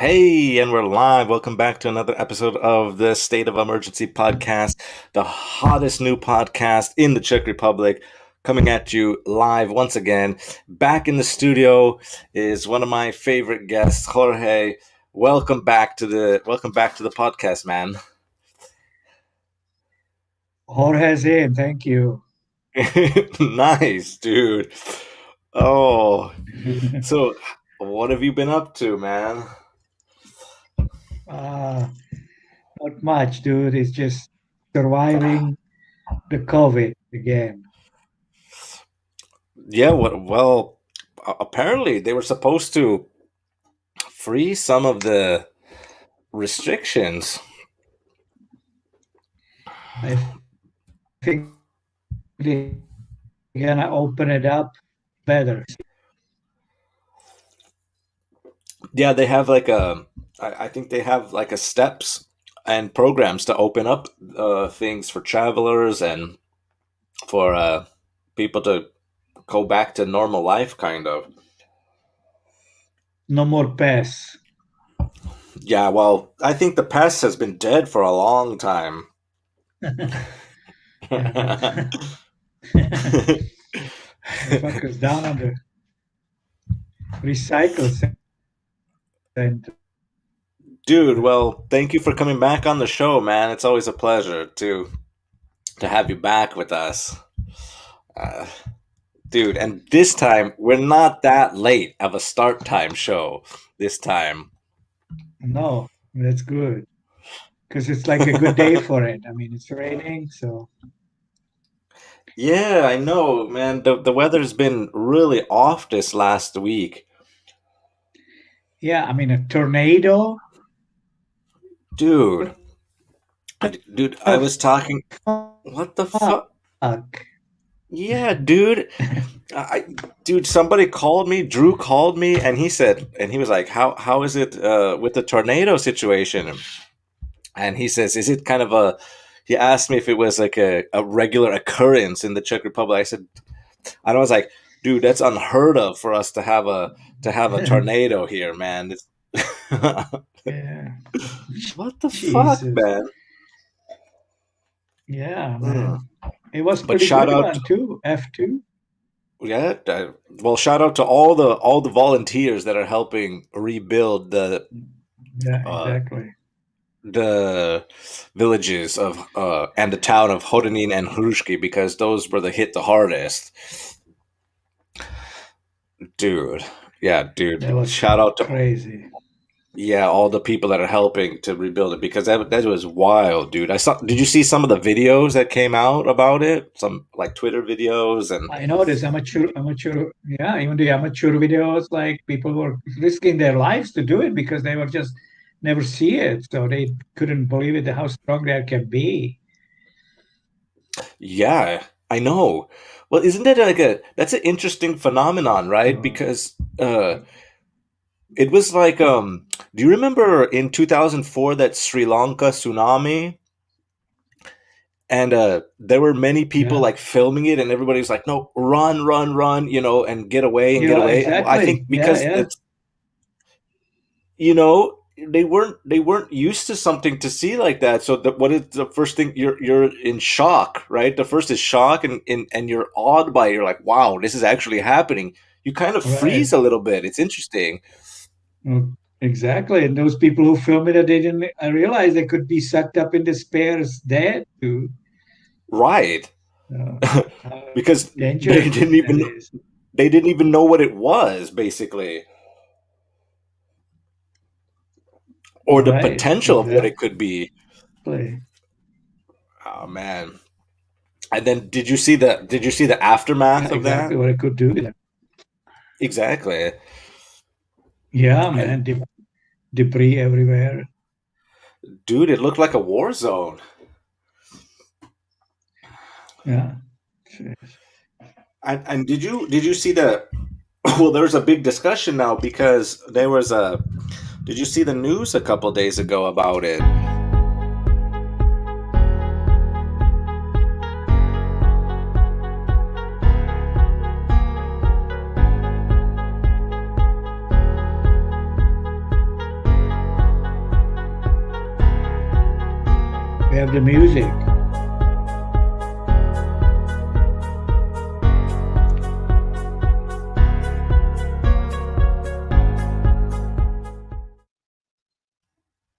Hey, and we're live. Welcome back to another episode of the State of Emergency podcast, the hottest new podcast in the Czech Republic, coming at you live once again. Back in the studio is one of my favorite guests, Jorge. Welcome back to the podcast, man. Jorge's in, thank you. Nice, dude. Oh, so what have you been up to, man? uh, Not much, dude. It's just surviving the COVID again. Yeah, well, apparently they were supposed to free some of the restrictions. I think they're gonna open it up better. Yeah, they have like I think they have like a steps and programs to open up things for travelers and for people to go back to normal life, kind of. No more pests. Yeah, well, I think the pest has been dead for a long time. Yeah, but they focus down on the recycle center. Dude, well, thank you for coming back on the show, man. It's always a pleasure to have you back with us. Uh, Dude, and this time we're not that late of a start time show this time. No, that's good because it's like a good day for it. I mean, it's raining, so Yeah, I know, man. The weather's been really off this last week. yeah. I mean, a tornado. Dude, What dude, I the was talking. What the fuck? fuck? Yeah, dude. Dude, somebody called me. Drew called me, and he was like, "How is it with the tornado situation?" And he says, "Is it kind of a?" He asked me if it was like a regular occurrence in the Czech Republic. I said, and I was like, "Dude, that's unheard of for us to have a tornado here, man." Yeah. What the fuck, Jesus. man? Yeah, Mm. man. It was But pretty shout good out, one too. F2. yeah. Well, shout out to all the volunteers that are helping rebuild Yeah, uh, exactly. the villages of and the town of Hodonín and Hrušky because those were the hardest, dude. Yeah, That dude. was Shout out to crazy. yeah all the people that are helping to rebuild it because that was wild, dude. I saw. Did you see some of the videos that came out about it? Some like Twitter videos and I know this yeah, even the amateur videos, like people were risking their lives to do it because they were just never see it. So they couldn't believe it, how strong that can be. yeah, I know. Well, isn't that like a that's an interesting phenomenon, right? So, Because it was like do you remember in 2004 that Sri Lanka tsunami? And there were many people yeah. like filming it, and everybody was like, "No, run, run, run!" And get away and get Yeah, away. Well, I exactly. think Yeah, because yeah. it's you know they weren't used to something to see like that. So what is the first thing? You're in shock, right? The first is shock, and you're awed by it. You're like, "Wow, this is actually happening." You kind of Right. freeze a little bit. It's interesting, Mm, exactly. And those people who film it, they didn't realize they could be sucked up in despair as dead too. right? How Because dangerous that is. they didn't even know what it was, basically, or the Right. potential of what Exactly. it could be. Oh man! And then did you see the Yeah, aftermath of exactly that? what it could do. Exactly. Yeah, And man. Debris everywhere. dude, it looked like a war zone. Yeah. Jeez. And did you see the well, there's a big discussion now because there was a did you see the news a couple days ago about it? We have the music.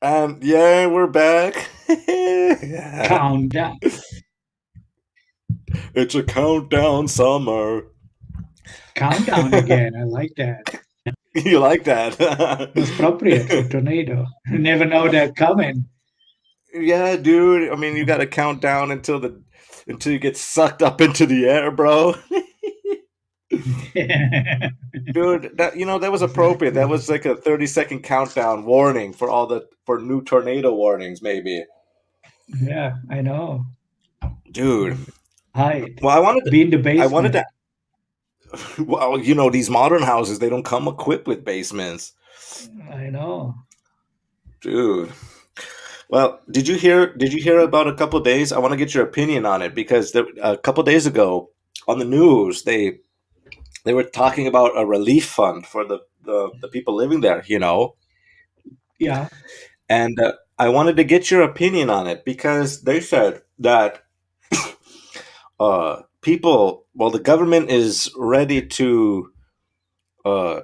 And yeah, we're back. Countdown. It's a countdown summer. Countdown again. I like that. You like that? It was appropriate for tornado. You never know they're coming. Yeah, dude. I mean, you got to count down until you get sucked up into the air, bro. Dude, that was appropriate. That Exactly. was like a 30-second countdown warning for new tornado warnings, maybe. Yeah, I know. Dude. Hide. Well, Be in the I wanted to basement. well, these modern houses, they don't come equipped with basements. I know. Dude. Well, did you hear about a couple of days? I want to get your opinion on it because a couple of days ago on the news, they were talking about a relief fund for the people living there, Yeah. and I wanted to get your opinion on it because they said that the government is ready to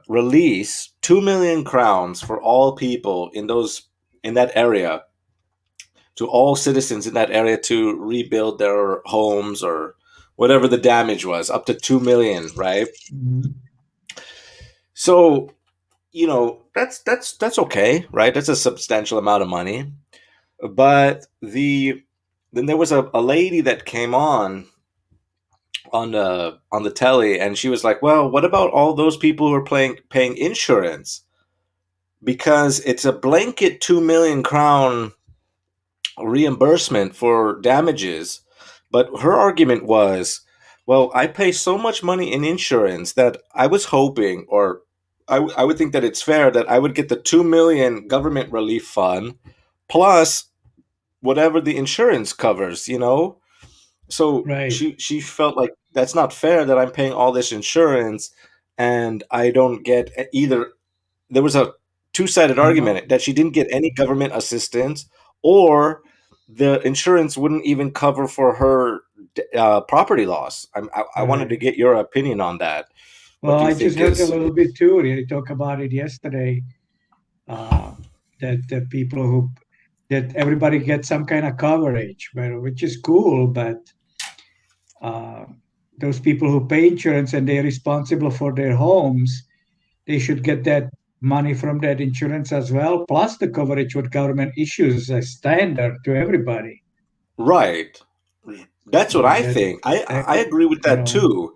release 2 million crowns for all people in that area, to all citizens in that area, to rebuild their homes or whatever the damage was, up to 2 million, right? Mhm. So that's okay, right? That's a substantial amount of money. But then there was a lady that came on the telly, and she was like, "Well, what about all those people who are paying insurance? Because it's a blanket 2 million crown reimbursement for damages." But her argument was, "Well, I pay so much money in insurance that I was hoping, or I would think that it's fair that I would get the 2 million government relief fund plus whatever the insurance covers." So Right. she felt like that's not fair that I'm paying all this insurance and I don't get either. There was a two-sided I know. argument that she didn't get any government assistance, or the insurance wouldn't even cover for her property loss. I wanted to Right. get your opinion on that. What Well, do you I just think heard a is little bit too. They talk about it yesterday. Uh, that the people who that everybody gets some kind of coverage, but which is cool. But uh, those people who pay insurance and they're responsible for their homes, they should get that money from that insurance as well, plus the coverage what government issues as standard to everybody. right? That's what So I that think. I that agree with you that know, too,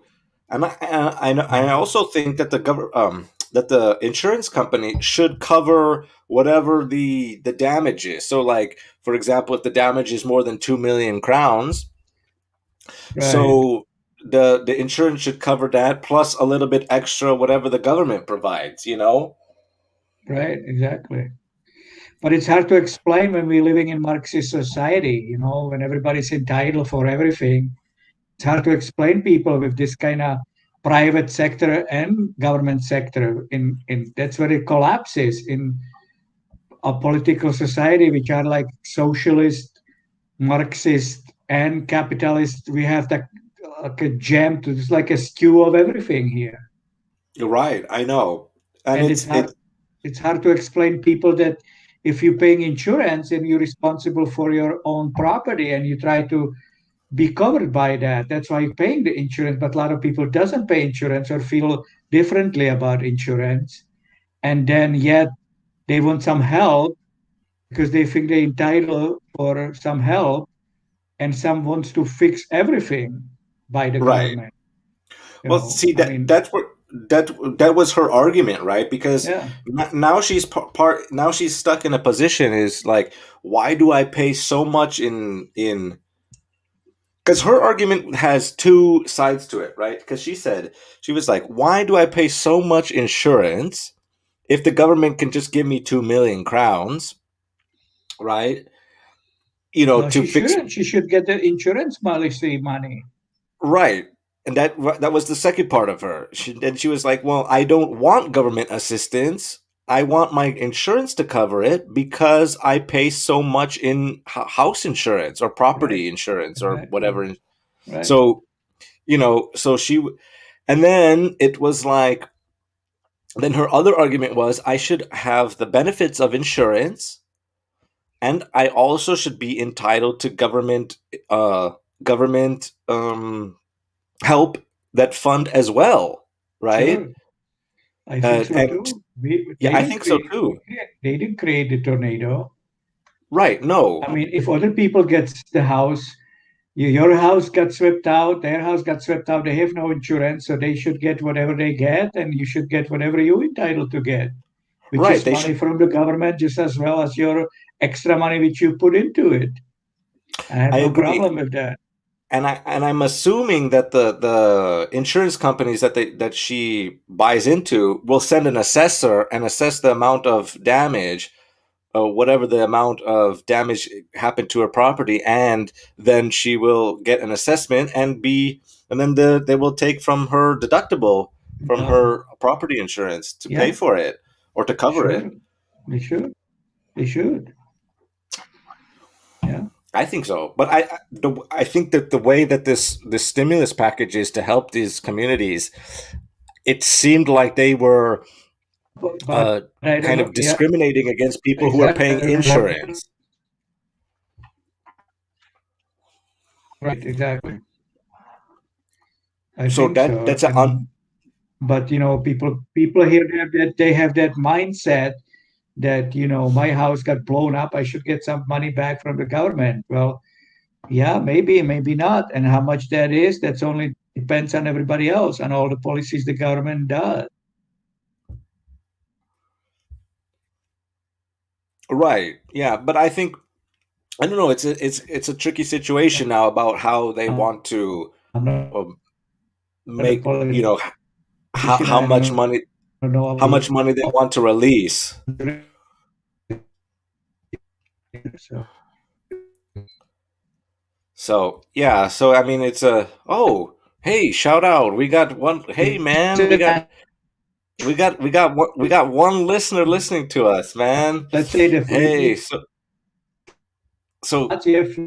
and I yeah, also think that the insurance company should cover whatever the damage is. So, like, for example, if the damage is more than 2 million crowns, right, so the insurance should cover that plus a little bit extra, whatever the government provides. right, exactly. But it's hard to explain when we're living in Marxist society, when everybody's entitled for everything. It's hard to explain people with this kind of private sector and government sector. In That's where it collapses in a political society, which are like socialist, Marxist, and capitalist. We have like a jam to it's like a stew of everything here. You're right. I know, and And it's hard to explain people that if you're paying insurance and you're responsible for your own property and you try to be covered by that, that's why you're paying the insurance. But a lot of people doesn't pay insurance or feel differently about insurance, and then yet they want some help because they think they're entitled for some help, and some wants to fix everything by the right. government. Well, see, I mean, that was her argument, right? Because yeah, now she's now she's stuck in a position, is like, why do I pay so much in because her argument has two sides to it, right? Because she was like, why do I pay so much insurance if the government can just give me 2 million crowns, right? well, To she fix. shouldn't. She should get the insurance policy money. Right. And that was the second part of her. Then she was like, "Well, I don't want government assistance. I want my insurance to cover it because I pay so much in house insurance or Right. property insurance or Exactly. whatever. Right. So, so and then it was like, then her other argument was I should have the benefits of insurance, and I also should be entitled to uh, government help that fund as well, right? Sure. I think so And too. yeah, I think so too. They didn't create the tornado. Right? No. I mean, if other people gets the house, your house got swept out, their house got swept out, they have no insurance, so they should get whatever they get, and you should get whatever you're entitled to get, which Right? is They money should. from the government just as well as your extra money which you put into it. I have I no agree. problem with that. And I'm assuming that the insurance companies that she buys into will send an assessor and assess the amount of damage, whatever the amount of damage happened to her property, and then she will get an assessment and then they will take from her deductible from No. her property insurance to pay Yeah, for it or to cover it. sure. They should. They should. Yeah. I think so, but I think that the way that this stimulus package is to help these communities, it seemed like they were But I don't kind know. of Yeah, discriminating against people who are paying exactly. insurance. Right, exactly. I So think that so. that's a But people here that they have that mindset that my house got blown up. I should get some money back from the government. Well, yeah, maybe not. And how much that is, that's only depends on everybody else and all the policies the government does. right. Yeah, but I don't know. It's a tricky situation now about how they I'm want to not um, a make politician. how I much don't money know they want to release. so. So yeah, so I mean, it's a hey, shout out. We got one. Hey man, we got one listener listening to us, man. Let's say the Hey, free so if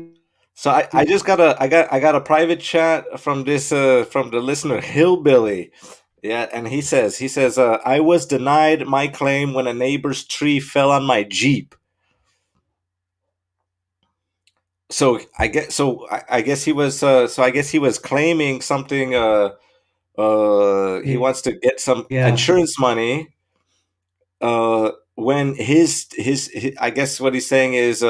so I just got a private chat from this from the listener Hillbilly. Yeah, and he says I was denied my claim when a neighbor's tree fell on my Jeep. So I guess he was claiming something. He wants to get some yeah, insurance money. When his I guess what he's saying is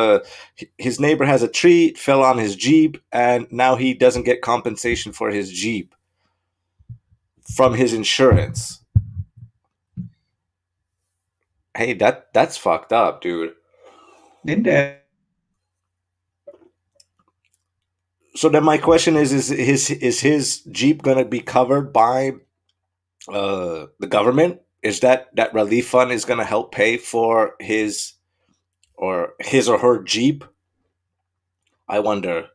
his neighbor has a tree, fell on his Jeep, and now he doesn't get compensation for his Jeep from his insurance. Hey, that's fucked up, dude. in there. So then my question is his Jeep gonna be covered by the government? Is that relief fund is gonna help pay for his or her Jeep? I wonder.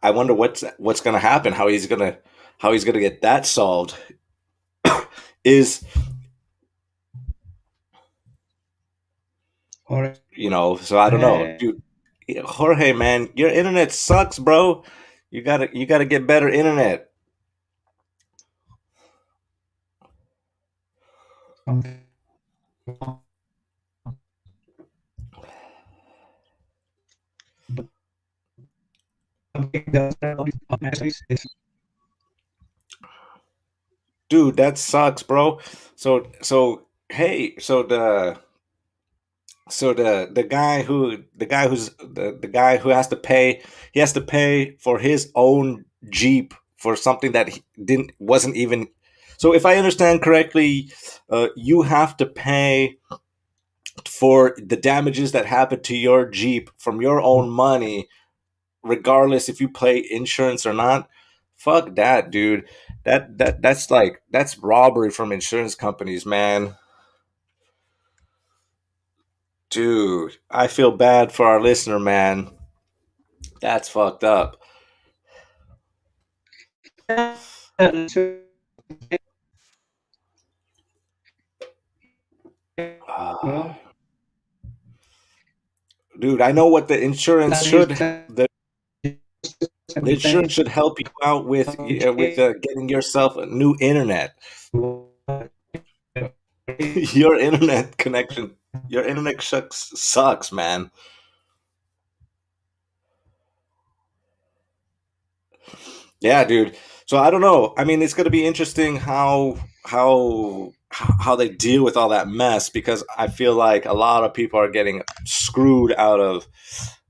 I wonder what's gonna happen. How he's gonna get that solved? Is Or So I don't know, dude. Jorge, man, your internet sucks, bro. You gotta get better internet. Dude, that sucks, bro. So hey, the guy who has to pay, he has to pay for his own Jeep for something that he didn't wasn't even. So if I understand correctly, you have to pay for the damages that happened to your Jeep from your own money, regardless if you pay insurance or not. Fuck that, dude. That's robbery from insurance companies, man. Dude, I feel bad for our listener, man. That's fucked up. Ah, Well, dude, I know what the insurance that is should the, the and insurance depends should help you out with on getting yourself a new internet. Your internet connection, your internet sucks, man. Yeah, dude. So I don't know. I mean, it's going to be interesting how they deal with all that mess because I feel like a lot of people are getting screwed out of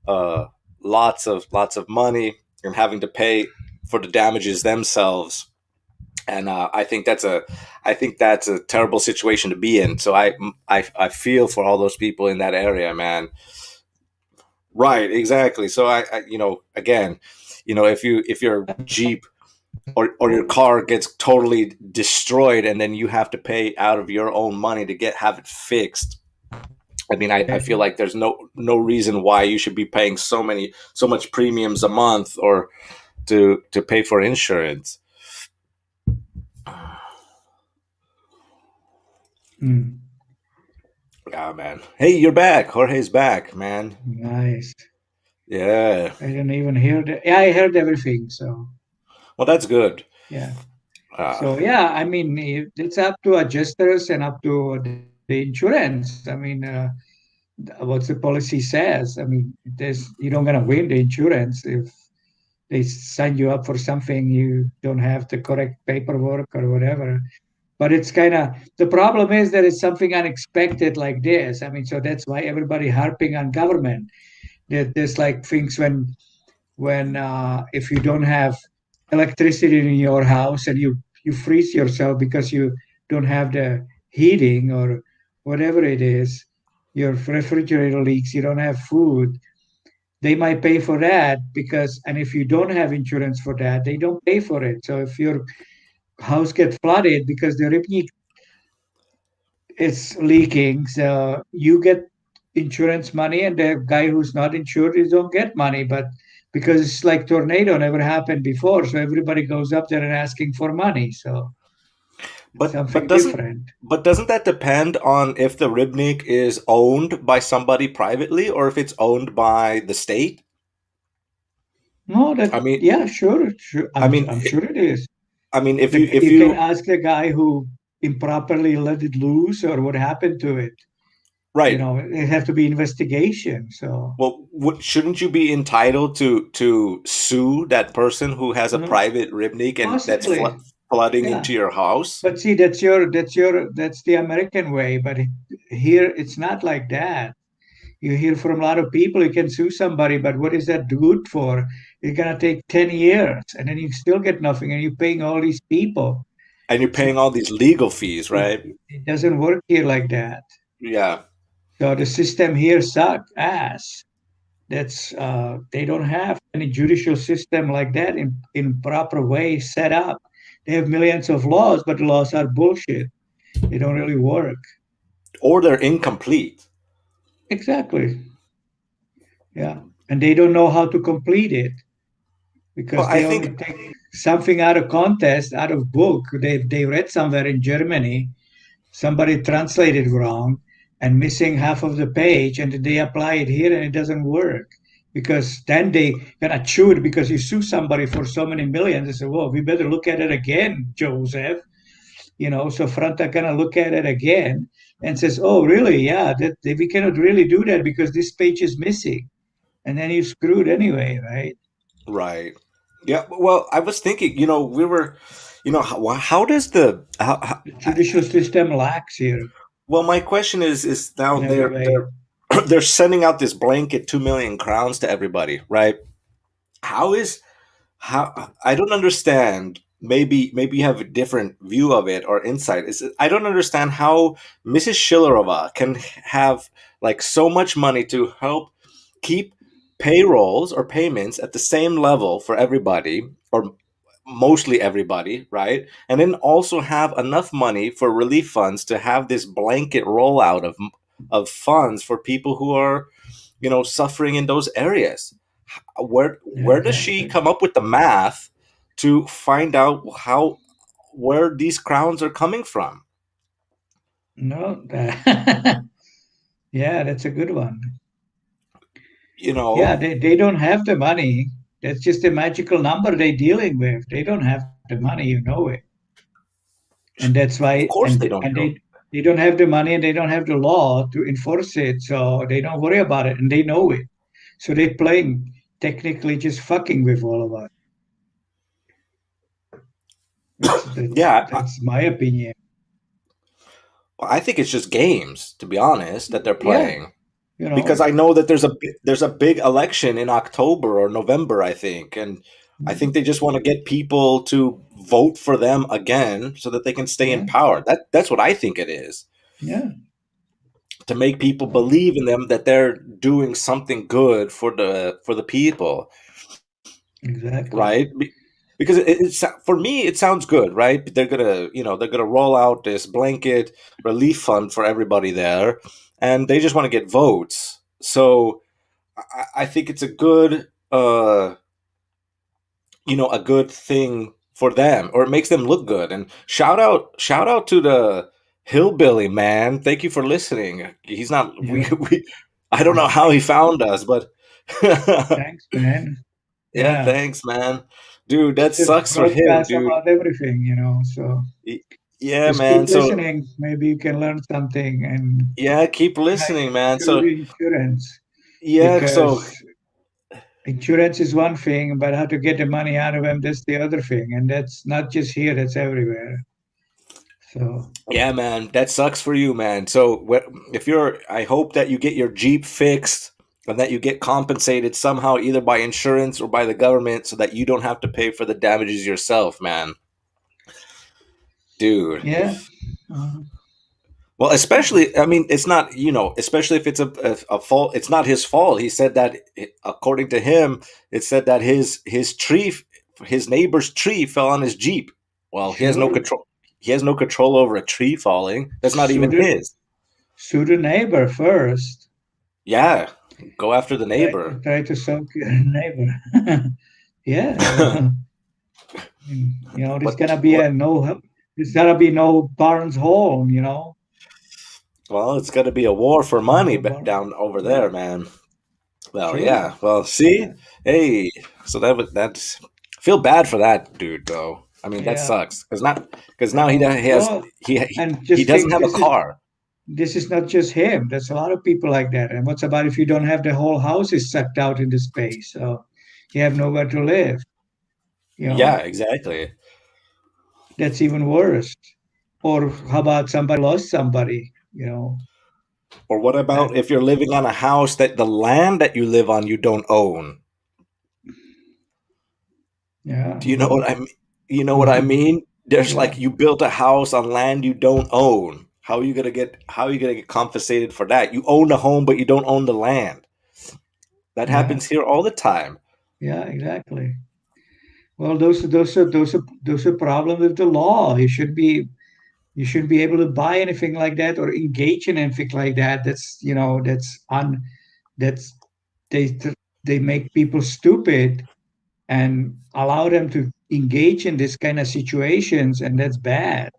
uh, lots of money and having to pay for the damages themselves. And I think that's a terrible situation to be in. So I feel for all those people in that area, man. Right, exactly. So again, if your Jeep or your car gets totally destroyed and then you have to pay out of your own money to have it fixed. I mean, I feel like there's no reason why you should be paying so much premiums a month or to pay for insurance. Mm, Yeah, man. Hey, you're back. Jorge's back, man. nice. Yeah. I didn't even hear the. Yeah, I heard everything. So Well, that's good. yeah. Uh, So yeah, I mean, it's up to adjusters and up to the insurance. I mean, what the policy says. I mean, there's you don't gonna win the insurance if they sign you up for something you don't have the correct paperwork or whatever. But it's kind of the problem is that it's something unexpected like this. I mean, so that's why everybody harping on government. There's like things when if you don't have electricity in your house and you freeze yourself because you don't have the heating or whatever it is, your refrigerator leaks, you don't have food, they might pay for that because, and if you don't have insurance for that, they don't pay for it. So if your house gets flooded because the Rybnik is leaking, so you get insurance money, and the guy who's not insured is don't get money. But because it's like tornado never happened before, so everybody goes up there and asking for money. So it's but something different. doesn't that depend on if the Ribnik is owned by somebody privately or if it's owned by the state? No, I that mean, yeah, sure, sure. I I'm mean, I'm sure it is. I mean, if you if You can you ask the guy who improperly let it loose or what happened to it. You right. know, it have to be investigation. So Well, shouldn't you be entitled to sue that person who has a no, private Ribnik and that's possibly, flooding yeah. into your house? But see, that's the American way. But here, it's not like that. You hear from a lot of people, you can sue somebody, but what is that good for? It's gonna take 10 years, and then you still get nothing, and you're paying all these people. And you're So paying all these legal fees, right? it doesn't work here like that. Yeah. So the system here suck ass. That's they don't have any judicial system like that in proper way set up. They have millions of laws, but the laws are bullshit. They don't really work. Or they're incomplete. Exactly. Yeah. And they don't know how to complete it Well, because I they only think take something out of context, out of book. They read somewhere in Germany, somebody translated wrong and missing half of the page, and they apply it here and it doesn't work. Because then they gonna chew it because you sue somebody for so many millions. They say, well, we better look at it again, Joseph. You know, so Franta gonna look at it again and says, oh, really? Yeah, that we cannot really do that because this page is missing. And then you screwed anyway, right? right. Yeah. Well, I was thinking, we were, how does The judicial system lacks here well, my question is now in every way. they're sending out this blanket 2 million crowns to everybody, right? How is how I don't understand. Maybe you have a different view of it or insight. I don't understand how Mrs. Shillerova can have like so much money to help keep payrolls or payments at the same level for everybody or mostly everybody, right? And then also have enough money for relief funds to have this blanket rollout of funds for people who are, suffering in those areas. Yeah, Where does she exactly. come up with the math to find out how where these crowns are coming from? No, yeah, that's a good one. You Yeah, know, they don't have the money. That's just a magical number they're dealing with. They don't have the money, you know it. And that's of why, course they don't and know. they don't have the money and they don't have the law to enforce it, so they don't worry about it and they know it. So they're playing technically just fucking with all of us. Yeah, That's my opinion. I think it's just games, to be honest, that they're Yeah, playing. you Because know. I know that there's a big election in October or November, I think, and I think they just want to get people to vote for them again so that they can stay in Yeah, power. That's what I think it is. yeah, To make people believe in them that they're doing something good for the people, exactly. right? Because it's for me it sounds good, right? They're gonna roll out this blanket relief fund for everybody there, and they just want to get votes. So I think it's a good a good thing for them, or it makes them look good. And shout out to the hillbilly man. Thank you for listening. He's not Yeah, we I don't know how he found us, but thanks, man. yeah, Yeah, thanks, man. Dude, it's that just sucks for him, broadcast dude. about everything, you know. So Y- Yeah, just keep man. So listening. Maybe you can learn something. And yeah, keep how you listening, man. insure So the insurance, yeah, so because insurance is one thing, but how to get the money out of them, that's the other thing. And that's not just here, that's everywhere. So, yeah, man, that sucks for you, man. So if you're, I hope that you get your Jeep fixed and that you get compensated somehow, either by insurance or by the government, so that you don't have to pay for the damages yourself, man. Dude. yeah. Uh, Well, especially, I mean, it's not, especially if it's a fault. It's not his fault. He said that, according to him, it said that his neighbor's tree fell on his Jeep. Well, he has no sure. control. He has no control over a tree falling. That's not Sue even the, his. sue the neighbor first. Yeah, go after the neighbor. Try to soak your neighbor. Yeah, well, there's What? gonna be What? there's gonna be no Barnes Home, Well, it's going to be a war for money no Barnes. down over Yeah, there, man. Well, true. yeah. Well, see, Yeah, hey, so that's feel bad for that dude, though. I mean, that yeah. sucks because I now know. he has Well, and he just doesn't think have a car. this is not just him. There's a lot of people like that. And what's about if you don't have the whole house is sucked out into space, so you have nowhere to live. You Yeah, know, exactly. that's even worse. Or how about somebody lost somebody? Or what about And if you're living on a house that the land that you live on you don't own? yeah, Do you know what I mean? You know what I mhm, mean? There's yeah, like you built a house on land you don't own. How are you gonna get compensated for that? You own the home, but you don't own the land. That yeah, happens here all the time. yeah, exactly. Well, those are problem with the law. You shouldn't be able to buy anything like that or engage in anything like that. That's they they make people stupid and allow them to engage in this kind of situations, and that's bad.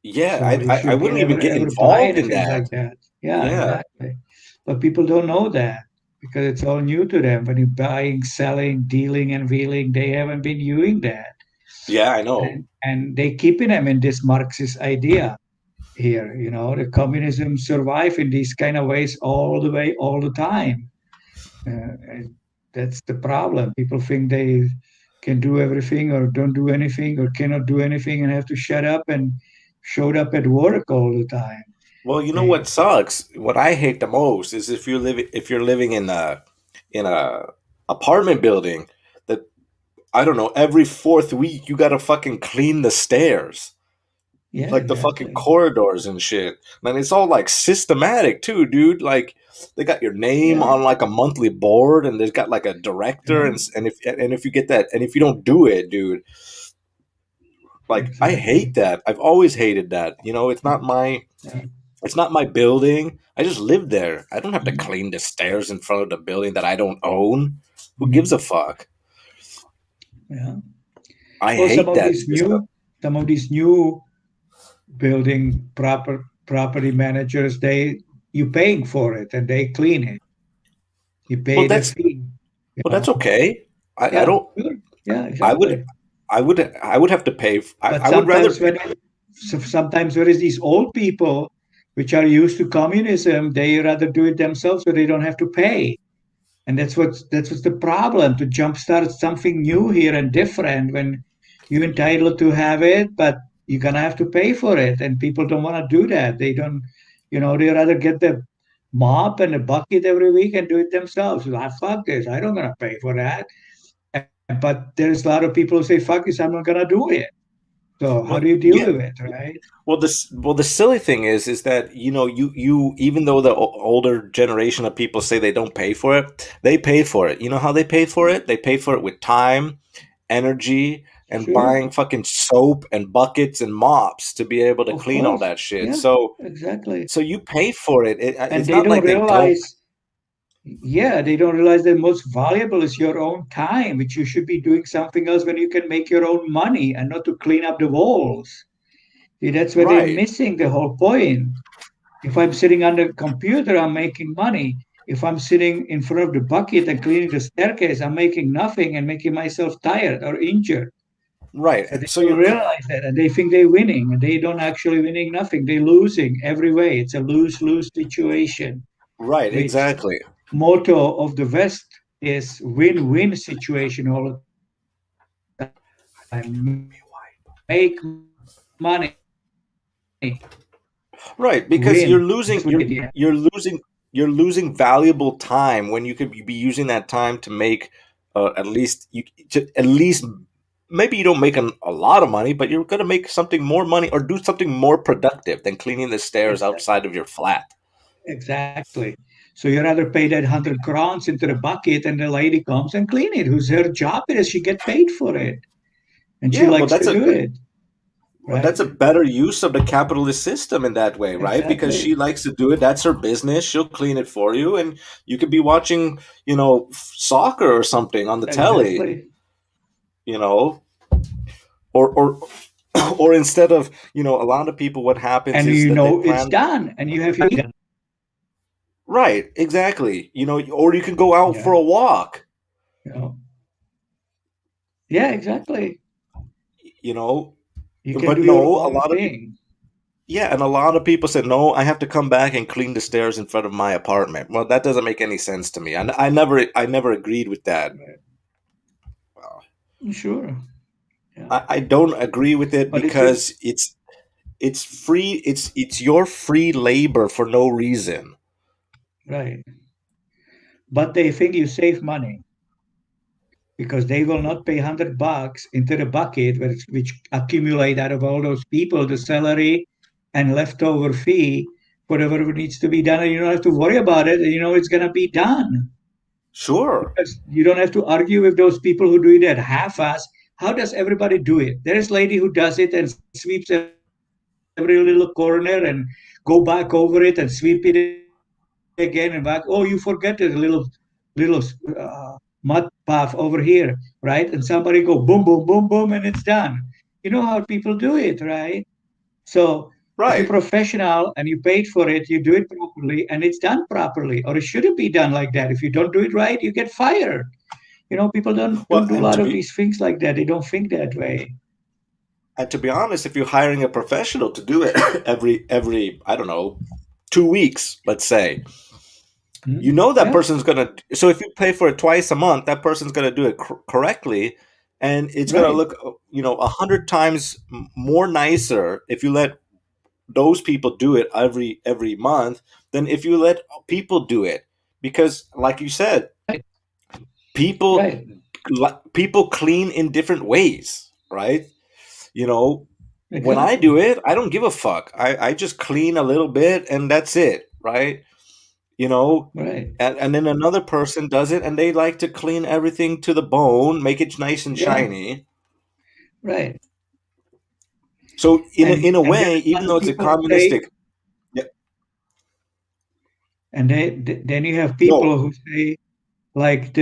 Yeah, So you I shouldn't wouldn't even ever get ever buy involved in anything that. like that. Yeah, Yeah, exactly. But people don't know that because it's all new to them. When you're buying, selling, dealing, and wheeling, they haven't been doing that, yeah, I know. and they keeping them in this Marxist idea here. The communism survive in these kind of ways all the way, all the time. And that's the problem. People think they can do everything or don't do anything or cannot do anything and have to shut up and showed up at work all the time. Well, you know They, what sucks? What I hate the most is if you're living in a apartment building that, I don't know, every fourth week you gotta fucking clean the stairs, yeah, like the fucking exactly. corridors and shit. Man, it's all like systematic too, dude. Like they got your name Yeah, on like a monthly board, and they've got like a director, yeah, and if you get that, and if you don't do it, dude, like I hate exactly. that. I've always hated that. Yeah, it's not my building. I just live there. I don't have to mhm, clean the stairs in front of the building that I don't own. Who gives mhm, a fuck? yeah. I Well, hate that system. some of these new building proper. property managers, you paying for it and they clean it. You Well, pay the that's fee. You well, know? that's okay. I Yeah, don't. sure. Yeah, I would. exactly. I would have to pay. But I would rather. sometimes there is these old people which are used to communism, they rather do it themselves so they don't have to pay. And that's what's the problem, to jumpstart something new here and different when you're entitled to have it, but you're gonna have to pay for it. And people don't want to do that. They don't, they rather get the mop and a bucket every week and do it themselves. Like, fuck this, I don't gonna pay for that. But there's a lot of people who say, fuck this, I'm not gonna do it. So how Well, do you deal yeah. with it, right? Well, the silly thing is that you even though the older generation of people say they don't pay for it, they pay for it. You know how they pay for it? They pay for it with time, energy, and Sure, buying fucking soap and buckets and mops to be able to of clean all course. that shit. Yeah, So exactly. so you pay for it. And It's they not don't like they don't. realize, yeah, they don't realize that most valuable is your own time, which you should be doing something else when you can make your own money and not to clean up the walls. See, that's where they're Right, missing the whole point. If I'm sitting on the computer, I'm making money. If I'm sitting in front of the bucket and cleaning the staircase, I'm making nothing and making myself tired or injured. right. So they So don't you're realize that, and they think they're winning, and they don't actually winning nothing. They're losing every way. It's a lose-lose situation, right, which exactly. motto of the West is win-win situation all the time. Make money, Right, because win. That's what they do. you're losing you're losing valuable time when you could be using that time to make at least at least maybe you don't make a lot of money, but you're going to make something more money or do something more productive than cleaning the stairs Exactly. outside of your flat. Exactly. So you rather pay that 100 crowns into the bucket, and the lady comes and clean it. Whose her job it is? She get paid for it, and she Yeah, well likes to do it. that's Right? a better use of the capitalist system in that way, right? Because she Exactly. likes to do it. That's her business. She'll clean it for you, and you could be watching, soccer or something on the telly, Exactly. you know, or or instead of, a lot of people, what happens And is you that they know it's plan. done, and you have your done. Right, exactly. Or you can go out for Yeah. a walk, You know. Yeah. Exactly. you know. You can But do your no, a own lot of people. thing. Yeah, and a lot of people said, no, I have to come back and clean the stairs in front of my apartment. Well, that doesn't make any sense to me. I never agreed with that. Right. Uh, Sure. Yeah. I don't agree with it But it's just because it's free. It's your free labor for no reason. right. But they think you save money because they will not pay $100 into the bucket, which accumulate out of all those people, the salary and leftover fee, whatever needs to be done, and you don't have to worry about it, and you know it's gonna be done. Sure. Because you don't have to argue with those people who do it at half-ass. How does everybody do it? There's a lady who does it and sweeps every little corner and go back over it and sweep it again and back. Oh, you forget the little mud path over here, right? And somebody go boom, boom, boom, boom, and it's done. You know how people do it, right? So if you're Right. professional and you paid for it, you do it properly and it's done properly, or it shouldn't be done like that. If you don't do it right, you get fired. People don't Well, do a lot of these things like that. They don't think that way. and to be honest, if you're hiring a professional to do it every I don't know 2 weeks, let's say, Hmm? that Yeah, person's gonna. So if you pay for it twice a month, that person's gonna do it correctly, and it's gonna right, look 100 times more nicer if you let those people do it every month than if you let people do it, because like you said, right, people right. people clean in different ways, right? you know when I do Exactly. it, I don't give a fuck. I just clean a little bit and that's it, right? you know Right. and then another person does it and they like to clean everything to the bone, make it nice and Yeah, shiny. right. So in a And way, there's a even lot though of it's a people who say, communistic. Yeah. and then you have No. people who say, like,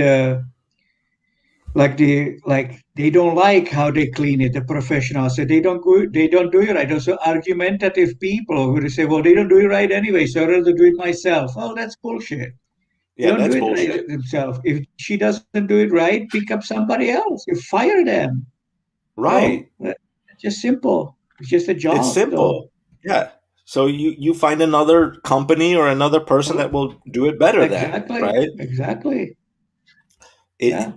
like they don't like how they clean it. The professionals say they don't do it right. Also argumentative people who say, well, they don't do it right anyway, so I'd rather do it myself. Oh, that's bullshit. They Yeah, don't do that's it right bullshit. themselves. If she doesn't do it right, pick up somebody else. You fire them. Right. It's just simple. It's just a It's job. So simple. Yeah. So you find another company or another person that will do it better then, exactly, right? exactly. It, Yeah,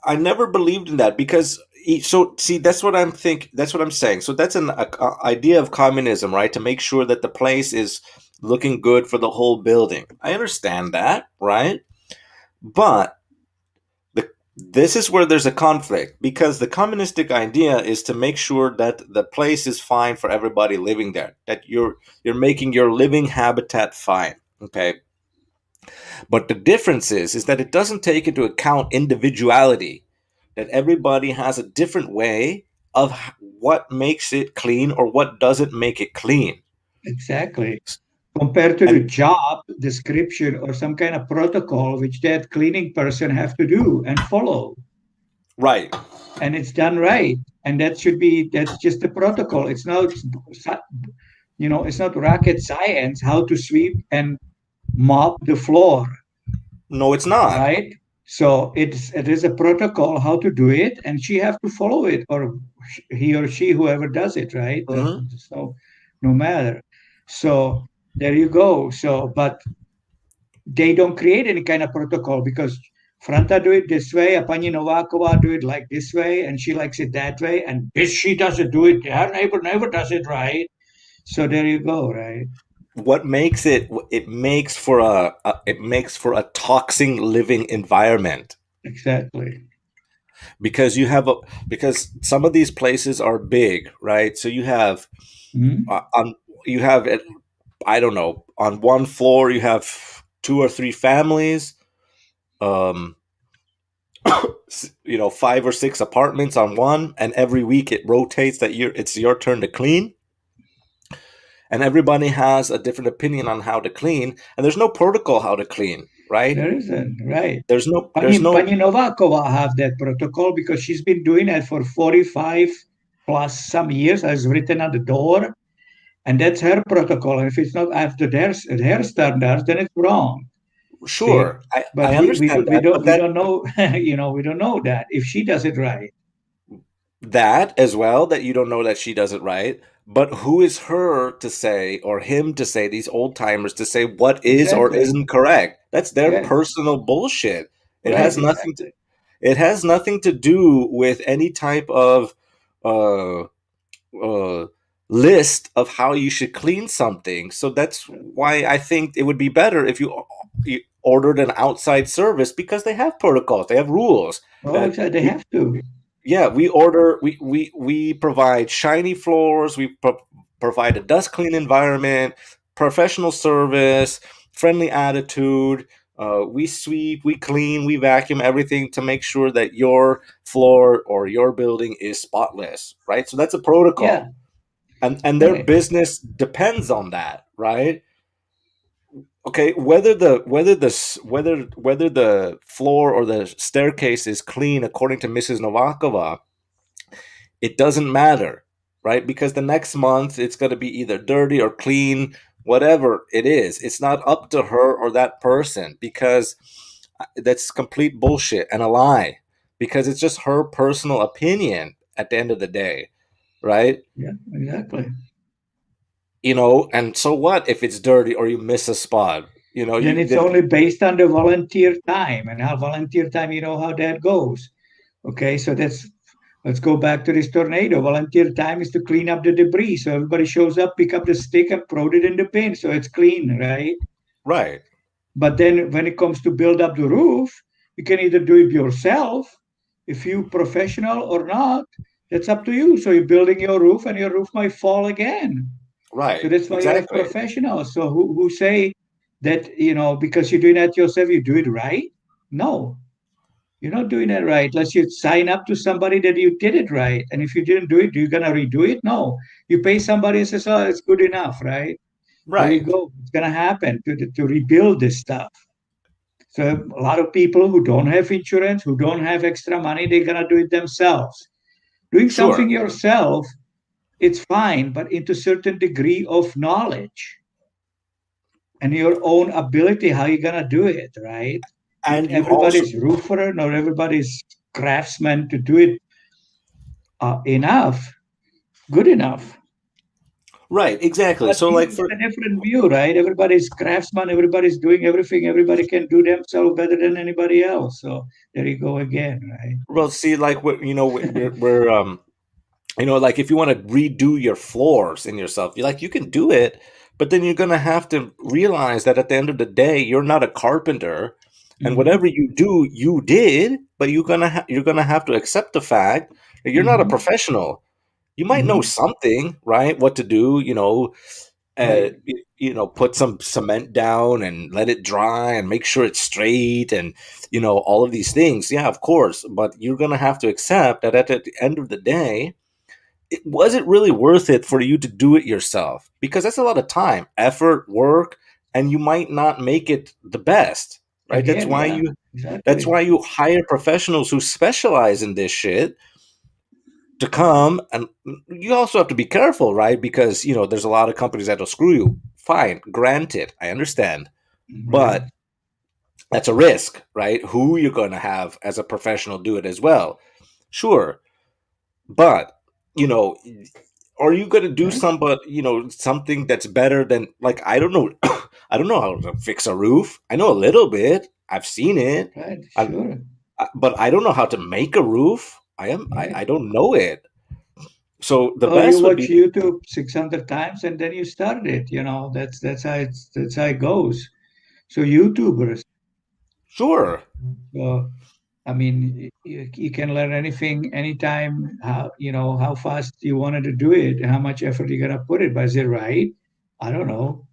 I never believed in that because so see that's what I'm saying. So that's an idea of communism, right? To make sure that the place is looking good for the whole building. I understand that, right? But this is where there's a conflict because the communistic idea is to make sure that the place is fine for everybody living there, that you're making your living habitat fine. Okay. But the difference is that it doesn't take into account individuality, that everybody has a different way of what makes it clean or what doesn't make it clean. exactly. Compared to the And job description or some kind of protocol which that cleaning person have to do and follow, right. and it's done right, and that's just the protocol. It's not, it's not rocket science how to sweep and mop the floor, No, it's not. right? So it is a protocol how to do it, and she have to follow it, or he or she, whoever does it, right? Hmm. So no matter. So there you go. So, but they don't create any kind of protocol because Franta do it this way, Apani Novakova do it like this way, and she likes it that way, and if she doesn't do it, her neighbor never does it right. So there you go, right? What makes it makes for it makes for a toxic living environment Exactly. because because some of these places are big, right? So you have Mhm. on you have I don't know, on one floor you have two or three families, um, five or six apartments on one, and every week it rotates that it's your turn to clean, and everybody has a different opinion on how to clean, and there's no protocol how to clean, right? There isn't, right? There's no Pani Novakova have that protocol because she's been doing it for 45 plus some years, as written on the door. And that's her protocol. And if it's not after their standards, then it's wrong. See, sure. but I we do, understand that, but we don't know, we don't know that if she does it right. that as well, that you don't know that she does it right, but who is her to say or him to say, these old timers to say what is or Exactly. isn't correct? That's their Yeah. personal bullshit. It Right. has nothing to Exactly. it has nothing to do with any type of uh, uh, list of how you should clean something. So that's why I think it would be better if you ordered an outside service because they have protocols, they have rules Oh, that exactly. They have to. yeah, we provide shiny floors, provide a dust clean environment, professional service, friendly attitude. We sweep, we clean, we vacuum everything to make sure that your floor or your building is spotless, right? So that's a Yeah. protocol, and their Right. business depends on that, right? Okay, whether the floor or the staircase is clean according to Mrs. Novakova, it doesn't matter, right? Because the next month it's going to be either dirty or clean, whatever it is. It's not up to her or that person because that's complete bullshit and a lie because it's just her personal opinion at the end of the day, right? Yeah. Exactly. And so what if it's dirty or you miss a spot? Then You it's did. only based on the volunteer time, and how volunteer time, you know how that goes. Okay, so let's go back to this tornado. Volunteer time is to clean up the debris. So everybody shows up, pick up the stick, and throw it in the bin, so it's clean, right? Right. But then when it comes to build up the roof, you can either do it yourself, if you professional or not. That's up to you. So you're building your roof, and your roof might fall again. So Right. that's why you have Exactly. professionals. So who say that because you're doing that yourself, you do it right? No, you're not doing it right unless you sign up to somebody that you did it right. And if you didn't do it, you're gonna redo it? No. You pay somebody and says, oh, it's good enough, right? There you Right. go. It's gonna happen to rebuild this stuff. So a lot of people who don't have insurance, who don't have extra money, they're gonna do it themselves. Doing Sure. something yourself, it's fine, but into certain degree of knowledge and your own ability, how you gonna do it, right? And you also Everybody's roofer, nor everybody's craftsman to do it enough, good enough. right, exactly. But So you like got for a different view, right? Everybody's craftsman, everybody's doing everything, everybody can do themselves better than anybody else. So there you go again, well, see, like what you know, we're you know, like if you want to redo your floors in yourself, you can do it, but then you're gonna have to realize that at the end of the day, you're not a carpenter, and right? whatever you do, you did, but you're gonna have to accept the fact that you're not a Hmm. professional. You might know Hmm. something, right? What to do, Right. put some cement down and let it dry and make sure it's straight and all of these things. Yeah, of course, but you're gonna have to accept that at the end of the day it wasn't really worth it for you to do it yourself because that's a lot of time, effort, work, and you might not make it the best, right? That's Again, why yeah, you that's exactly. why you hire professionals who specialize in this shit to come. And you also have to be careful, right? Because there's a lot of companies that'll screw you. Fine, granted, I understand, Right. but that's a risk, right? Who you're going to have as a professional do it as well. Sure, but you know are you going to do Right. something that's better than, like, I don't know. I don't know how to fix a roof. I know a little bit. I've seen it. Right. I, Sure. but I don't know how to make a roof. I Right. don't know it. So the Or you best would be watch YouTube 600 times and then you start it. That's how it goes. So YouTubers. sure. So I mean, you can learn anything anytime. How fast you wanted to do it, and how much effort you gotta put it. But is it right? I don't know.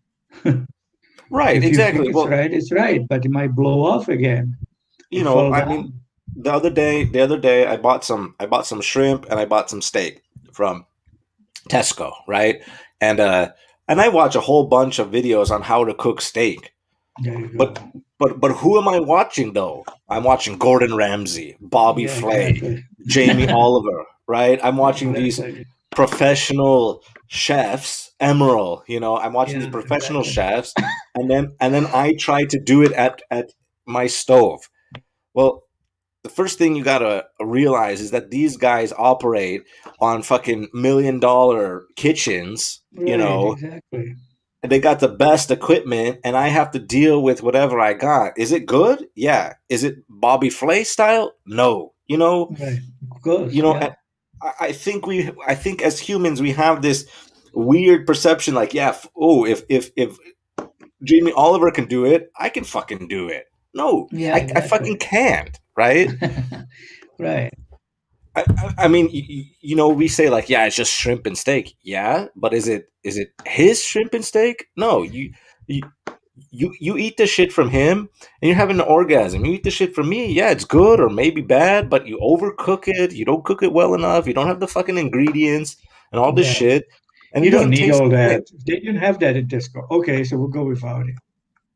Right, If you think exactly. Well, it's right, but it might blow off again or fall I mean, down. the other day I bought some shrimp and I bought some steak from Tesco, right? And I watch a whole bunch of videos on how to cook steak. There you But go. but who am I watching though? I'm watching Gordon Ramsay, Bobby Yeah, Flay, exactly. Jamie Oliver, right? I'm watching these Exactly. professional chefs, Emerald, I'm watching these Yeah, professional exactly. chefs, and then I try to do it at my stove. Well, the first thing you gotta realize is that these guys operate on fucking $1 million kitchens, Right, exactly. and they got the best equipment, and I have to deal with whatever I got. Is it good? Yeah. Is it Bobby Flay style? No. Right. Of course. You know, Yeah. I think as humans we have this weird perception, like, yeah, if Jamie Oliver can do it, I can fucking do it. No, Yeah, I fucking exactly. can't, right? Right. I mean, we say like, yeah, it's just shrimp and steak. Yeah, but is it his shrimp and steak? No, you you eat the shit from him and you're having an orgasm. You eat the shit from me, yeah, it's good or maybe bad, but you overcook it. You don't cook it well enough. You don't have the fucking ingredients and all this Yeah. shit, and it You don't doesn't need taste all the same. that. They didn't have that in Tesco. Okay, so we'll go without it.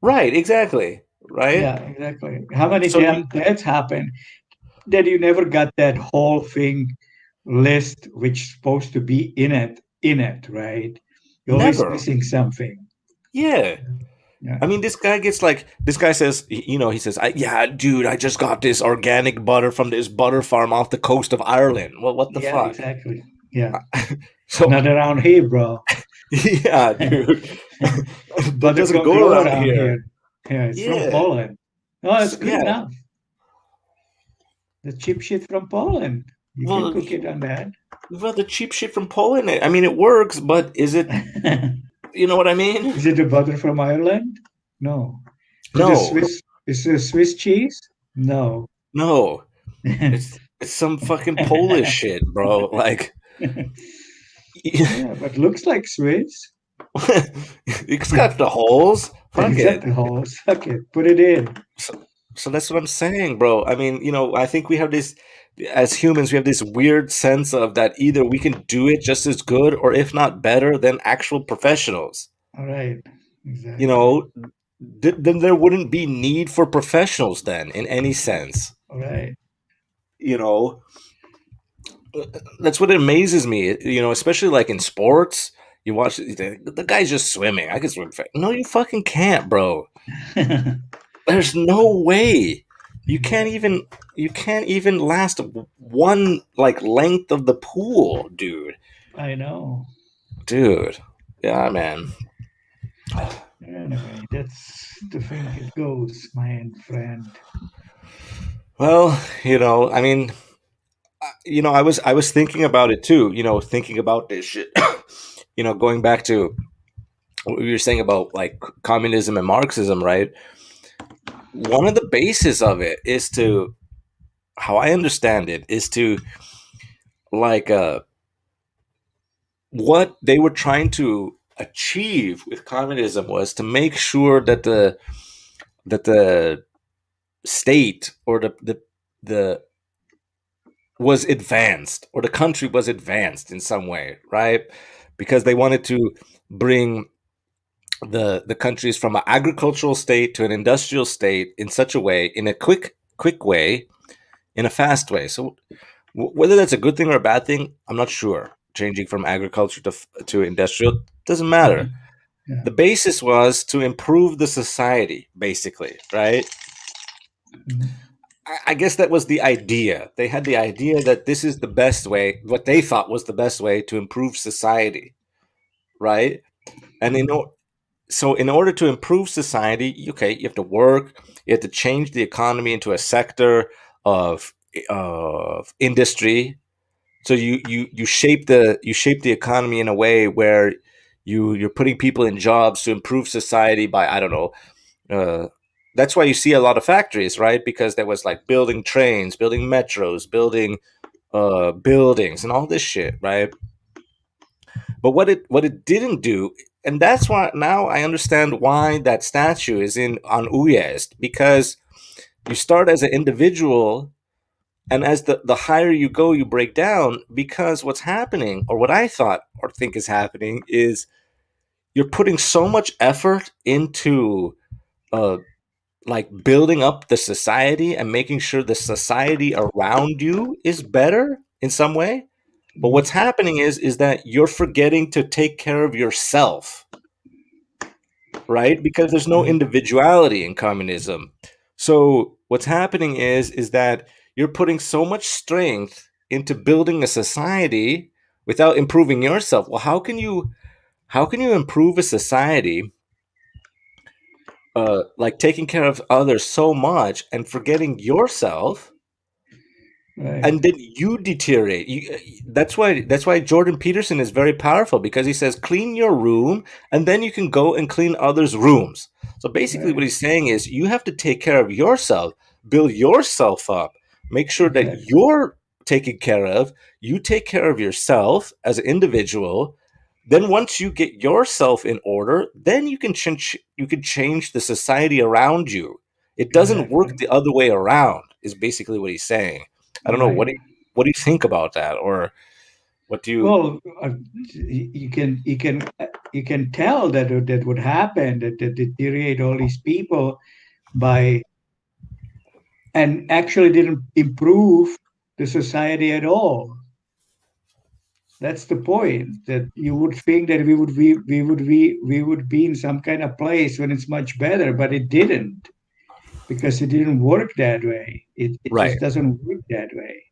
Right? Exactly. Right. Yeah, exactly. How many So you times that's happened that you never got that whole thing list which supposed to be in it, right? You're always never. missing something. Yeah. Yeah. I mean, this guy says, he says, yeah, dude, I just got this organic butter from this butter farm off the coast of Ireland. Well, what the Yeah, fuck? exactly. Yeah. So, Not around here, bro. yeah, dude, that Butter doesn't don't go grow around around here. here. Yeah, it's from Yeah. Poland. No, it's So, good yeah. enough. The cheap shit from Poland. You can Well, cook it on that. the cheap shit from Poland. I mean, it works, but is it? You know what I mean? Is it the butter from Ireland? No. Is it a No, Swiss? Is it a Swiss cheese? No. no. Yeah, It's some fucking Polish shit, bro. Like, but looks like Swiss. it's got the holes. Fuck it. Exactly. Holes. Fuck it. Put it in. So that's what I'm saying, bro. I mean, I think we have this, as humans, we have this weird sense of that either we can do it just as good or if not better than actual professionals. All right. You Exactly. know, then there wouldn't be need for professionals then in any sense. Right. You know, that's what amazes me. Especially like in sports, you watch the guy's just swimming. I can swim fast. No, you fucking can't, bro. There's no way. You can't even you can't even last one like length of the pool, dude. I know. Dude. Yeah, man. Anyway, that's the thing it goes, my friend. Well, I mean, I was thinking about it too, thinking about this shit. Going back to what you were saying about like communism and Marxism, right? One of the bases of it is to, how I understand it, is to like what they were trying to achieve with communism was to make sure that the state or the was advanced, or the country was advanced in some way, right? Because they wanted to bring the countries from an agricultural state to an industrial state in such a way, in a quick way, in a fast way. So whether that's a good thing or a bad thing, I'm not sure. Changing from agriculture to industrial doesn't matter. Yeah. The basis was to improve the society, basically, right? Mhm. I guess that was the idea. They had the idea that this is the best way, what they thought was the best way to improve society, right? And so in order to improve society, okay, you have to work, you have to change the economy into a sector of industry. So you shape the economy in a way where you're putting people in jobs to improve society by, I don't know. That's why you see a lot of factories, right? Because there was like building trains, building metros, building buildings, and all this shit, right? But what it didn't do, and that's why now I understand why that statue is in on Uyezd, because you start as an individual, and as the higher you go, you break down. Because what's happening, or what I thought or think is happening, is you're putting so much effort into uh, like building up the society and making sure the society around you is better in some way. But what's happening is that you're forgetting to take care of yourself, right? Because there's no individuality in communism. So what's happening is that you're putting so much strength into building a society without improving yourself. Well, how can you improve a society, like taking care of others so much and forgetting yourself, Right. and then you deteriorate. That's why Jordan Peterson is very powerful, because he says clean your room and then you can go and clean others' rooms. So basically what Right. he's saying is you have to take care of yourself, build yourself up, make sure that Exactly. you're taken care of, you take care of yourself as an individual. Then once you get yourself in order, then you can change the society around you. It doesn't work Exactly. the other way around, is basically what he's saying. I don't know. What Right. do you, what do you think about that, or what do you? Well, you can tell that that would happen, that deteriorate all these people by, and actually didn't improve the society at all. That's the point. That you would think that we would be in some kind of place when it's much better, but it didn't, because it didn't work that way. It Right, just doesn't work that way.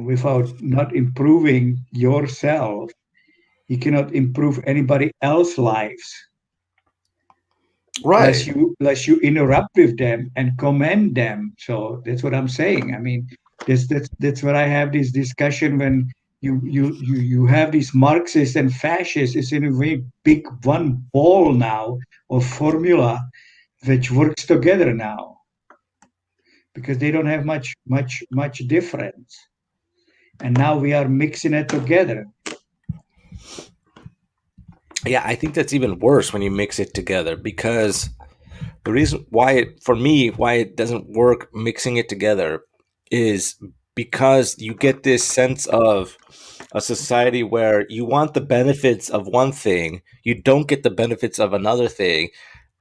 Without not improving yourself, you cannot improve anybody else's lives, right, unless you interrupt with them and commend them. So that's what I'm saying. I mean, that's what I have this discussion when you have these Marxists and fascists. It's in a very big one ball now, or formula, which works together now, because they don't have much difference. And now we are mixing it together. yeah. I think that's even worse when you mix it together, because the reason why it doesn't work mixing it together is because you get this sense of a society where you want the benefits of one thing, you don't get the benefits of another thing,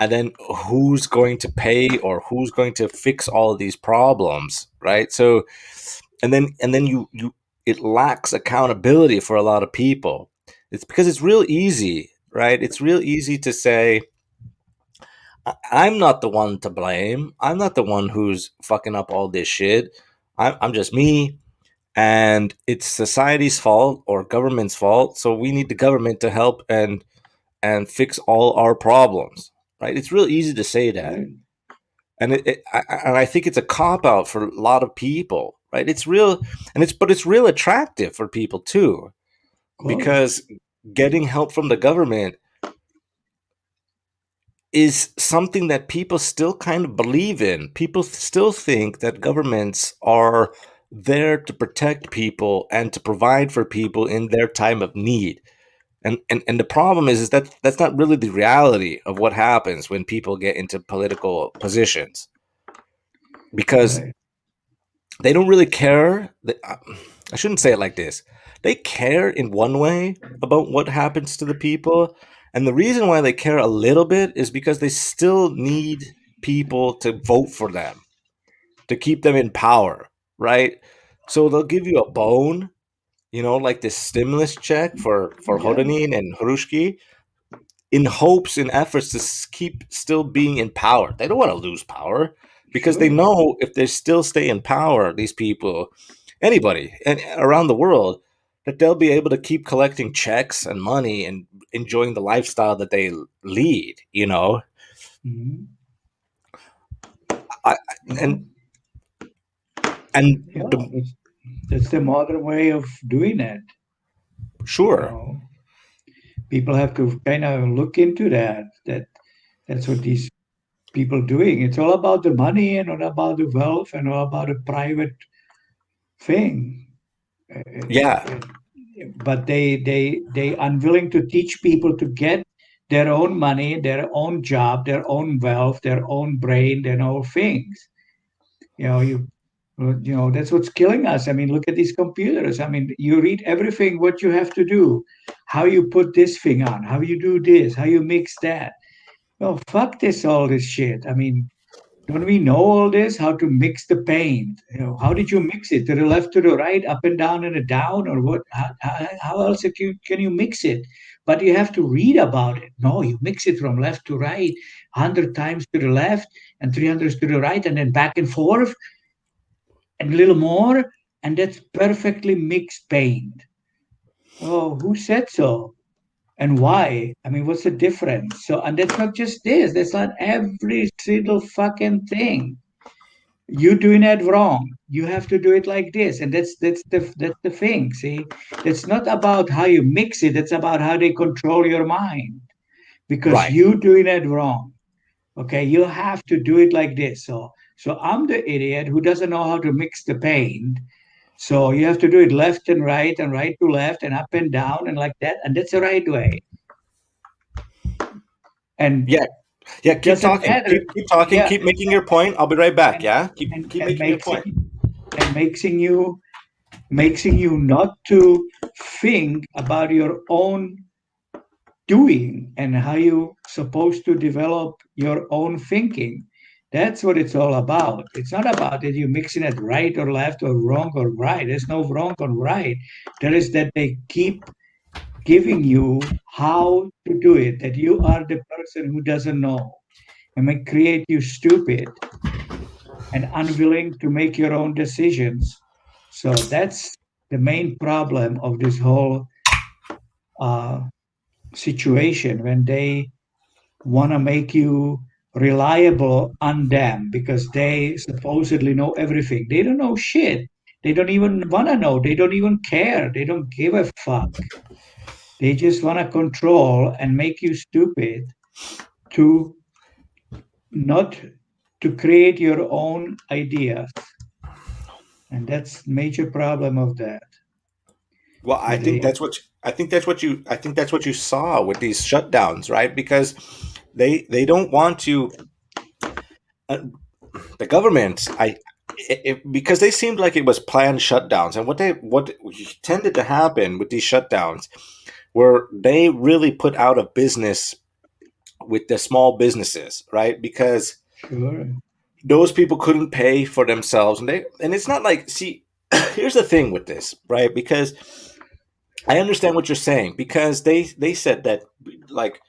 and then who's going to pay or who's going to fix all of these problems, right? So and then you it lacks accountability for a lot of people. It's because it's real easy, right? It's real easy to say, I'm not the one to blame. I'm not the one who's fucking up all this shit. I'm just me, and it's society's fault or government's fault. So we need the government to help and fix all our problems, right? It's real easy to say that, Right. and I think it's a cop out for a lot of people, right? It's real, but it's real attractive for people too, Of course. because getting help from the government is something that people still kind of believe in. People still think that governments are there to protect people and to provide for people in their time of need. And the problem is that that's not really the reality of what happens when people get into political positions, because Right. they don't really care. I shouldn't say it like this. They care in one way about what happens to the people, and the reason why they care a little bit is because they still need people to vote for them, to keep them in power, right? So they'll give you a bone, like this stimulus check for Yeah. Hodanin and Hrushki, in hopes, in efforts to keep still being in power. They don't want to lose power, because they Sure. know if they still stay in power, these people, anybody and around the world, that they'll be able to keep collecting checks and money and enjoying the lifestyle that they lead. Mhm. I, Yeah. and and Yeah. the, That's the modern way of doing it. You sure, know, people have to kind of look into that. That's what these people doing. It's all about the money and all about the wealth and all about a private thing. yeah, But they unwilling to teach people to get their own money, their own job, their own wealth, their own brain, their own things. You know, that's what's killing us. I mean, look at these computers. I mean, you read everything what you have to do, how you put this thing on, how you do this, how you mix that. Oh, fuck this, all this shit. I mean, don't we know all this? How to mix the paint? How did you mix it? To the left, to the right, up and down and a down, or what? How else can you mix it? But you have to read about it. No, you mix it from left to right, 100 times to the left and 300 to the right, and then back and forth and a little more, and that's perfectly mixed paint. Oh, who said so? And why? I mean, what's the difference? So, and that's not just this. That's not every single fucking thing. You're doing it wrong. You have to do it like this, and that's the thing. See, it's not about how you mix it. It's about how they control your mind because right. you're doing it wrong. Okay, you have to do it like this. So I'm the idiot who doesn't know how to mix the paint. So you have to do it left and right to left and up and down and like that, and that's the right way. And Yeah, yeah. it Keep doesn't talking. matter. Keep talking. Yeah, Keep making your point. I'll be right back. and Yeah. Keep and keep and making your makes point. you not to think about your own doing and how you supposed to develop your own thinking. That's what it's all about. It's not about that you mixing it right or left or wrong or right. There's no wrong or right. There is that they keep giving you how to do it, that you are the person who doesn't know and may create you stupid and unwilling to make your own decisions. So that's the main problem of this whole uh, situation when they want to make you reliable on them because they supposedly know everything. They don't know shit. They don't even want to know. They don't even care. They don't give a fuck. They just want to control and make you stupid to not to create your own ideas. And that's major problem of that. Well, So they I think that's what you saw with these shutdowns, right? Because they don't want to, uh, the government, because they seemed like it was planned shutdowns, and what tended to happen with these shutdowns were they really put out of business with the small businesses, right? Because Sure. those people couldn't pay for themselves, and it's not like, see, here's the thing with this, right? Because I understand what you're saying, because they said that, like,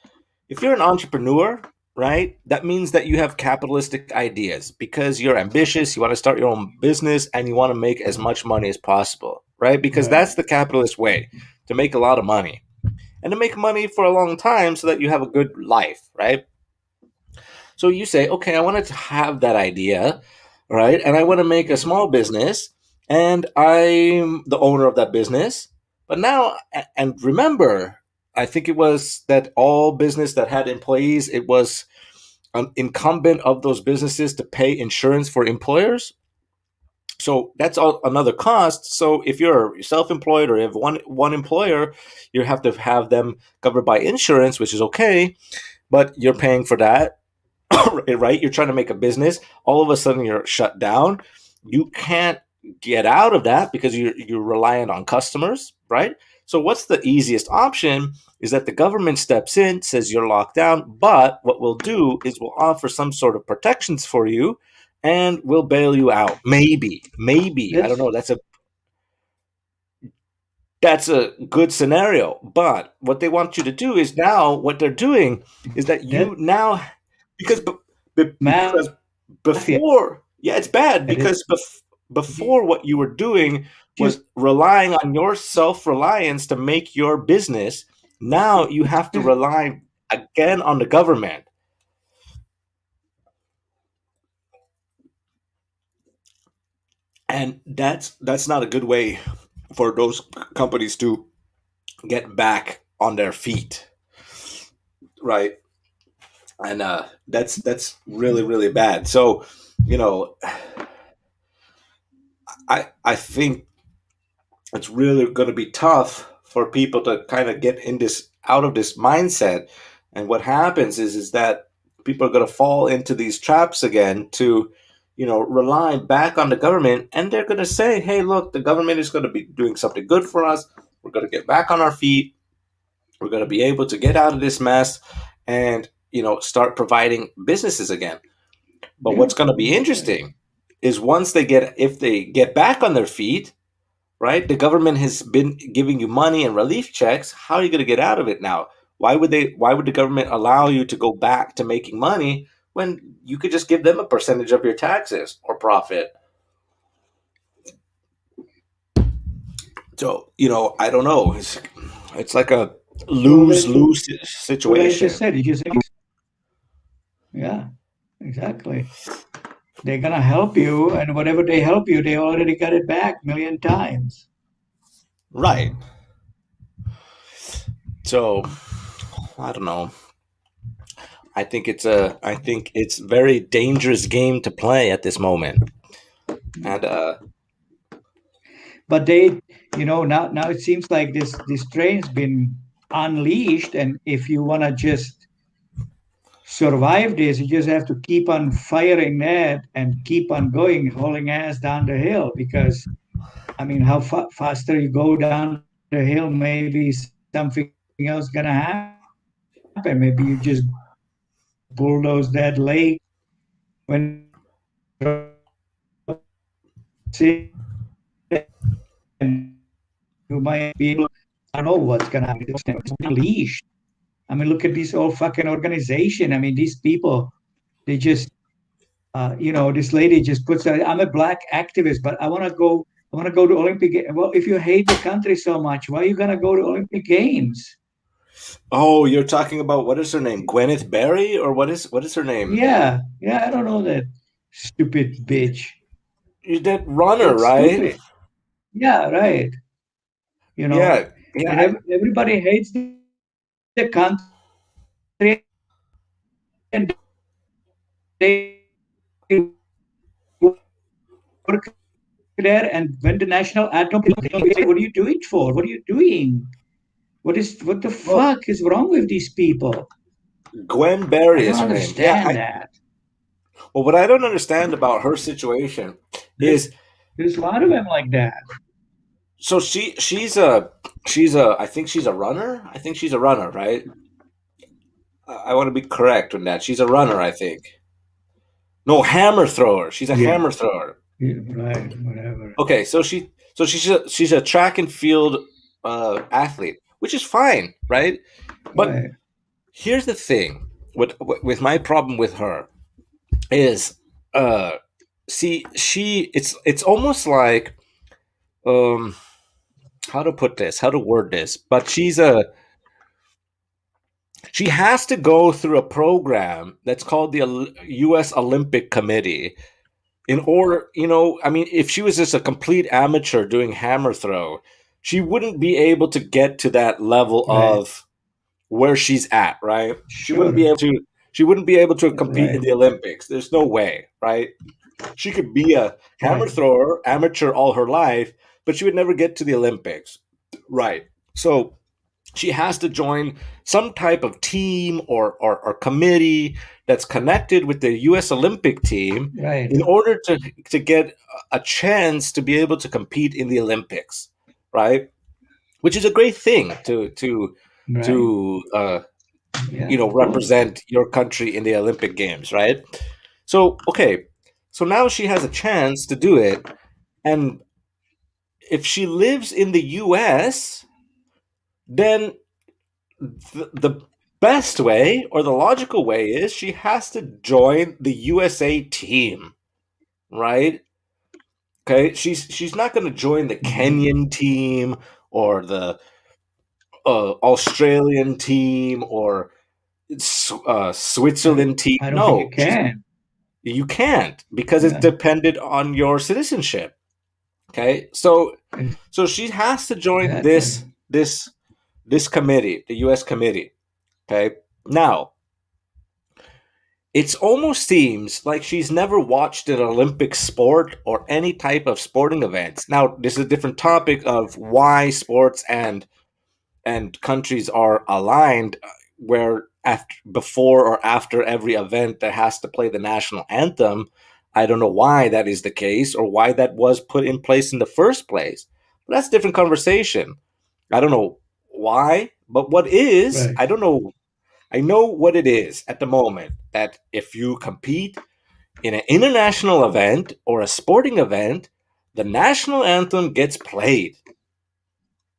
if you're an entrepreneur, right, that means that you have capitalistic ideas because you're ambitious, you want to start your own business, and you want to make as much money as possible, right? Because Right. that's the capitalist way to make a lot of money and to make money for a long time so that you have a good life, right? So you say, okay, I wanted to have that idea, right? And I want to make a small business, and I'm the owner of that business. But now, and remember, I think it was that all business that had employees, it was incumbent of those businesses to pay insurance for employers. So that's all another cost. So if you're self-employed or you have one employer, you have to have them covered by insurance, which is okay, but you're paying for that. Right? You're trying to make a business. All of a sudden, you're shut down. You can't get out of that because you're reliant on customers, right? So what's the easiest option is that the government steps in, says you're locked down, but what we'll do is we'll offer some sort of protections for you, and we'll bail you out. Maybe I don't That's know. That's a good scenario. But what they want you to do is, now what they're doing is that that you now, because because mafia. before, yeah, it's bad That is, because before, what you were doing just was relying on your self-reliance to make your business. Now you have to just rely again on the government, and that's not a good way for those companies to get back on their feet, right? And that's really, really bad. So, you know, I think it's really going to be tough for people to kind of get in this out of this mindset. And what happens is that people are going to fall into these traps again to, rely back on the government, and they're going to say, hey, look, the government is going to be doing something good for us. We're going to get back on our feet. We're going to be able to get out of this mess and, start providing businesses again. But yeah, what's going to be exactly. interesting is, if they get back on their feet, right? The government has been giving you money and relief checks. How are you going to get out of it now? Why would the government allow you to go back to making money when you could just give them a percentage of your taxes or profit? So, I don't know. It's like a Well, lose that's lose what I just situation. said. You just yeah, exactly. They're gonna help you, and whatever they help you, they already got it back million times. Right. So, I don't know. I think it's a very dangerous game to play at this moment. And But they, now it seems like this train's been unleashed, and if you want to just survive this, you just have to keep on firing that and keep on going, hauling ass down the hill. Because I mean, how faster you go down the hill, maybe something else gonna happen. Maybe you just bulldoze that lake when it's and you might be able. I don't know what's gonna happen. It's unleashed. I mean, look at this whole fucking organization. I mean, these people, they just, this lady just puts out, I'm a black activist, but I want to go to Olympic. Well, if you hate the country so much, why are you gonna go to Olympic Games? oh, you're talking about, what is her name? Gwyneth Berry, or what is her name? Yeah, yeah, I don't know that stupid bitch. You did runner, It's right? stupid. Yeah, right. You know, Yeah, yeah. and everybody hates the country, and they work there. And when the national anthem, what are you doing for? What are you doing? What the Well, fuck is wrong with these people? Gwen I Berry don't is her name. Yeah. understand that. Well, what I don't understand about her situation There's is, there's a lot of them like that. so she's a I think she's a runner. I think she's a runner, right? I want to be correct on that. She's a runner, I think. No, hammer thrower. She's a Yeah, hammer thrower. yeah, right, whatever. Okay, so she's a track and field athlete, which is fine, right? But Right, here's the thing with my problem with her is uh see she it's almost like um how to put this, how to word this, but she has to go through a program that's called the US Olympic Committee in order, I mean, if she was just a complete amateur doing hammer throw, she wouldn't be able to get to that level right. of where she's at, right? Sure, She wouldn't be able to compete in right, the Olympics. There's no way, right? She could be a hammer right. thrower, amateur all her life, but she would never get to the Olympics. Right. So she has to join some type of team or committee that's connected with the US Olympic team Right, in order to get a chance to be able to compete in the Olympics, right? Which is a great thing right. to Yeah, represent your country in the Olympic Games, right? So okay, so now she has a chance to do it, and if she lives in the US, then the best way or the logical way is she has to join the USA team, right? Okay, she's not going to join the mhm. Kenyan team or the Australian team or I Switzerland team. I don't think you No, can. you can't because it's Yeah, dependent on your citizenship. Okay, so she has to join exactly. this committee, the U.S. committee. Okay, now it almost seems like she's never watched an Olympic sport or any type of sporting events. Now, this is a different topic of why sports and countries are aligned, where after, before or after every event that has to play the national anthem. I don't know why that is the case or why that was put in place in the first place. But that's a different conversation. I don't know why, but what is, Right. I don't know. I know what it is at the moment that if you compete in an international event or a sporting event, the national anthem gets played.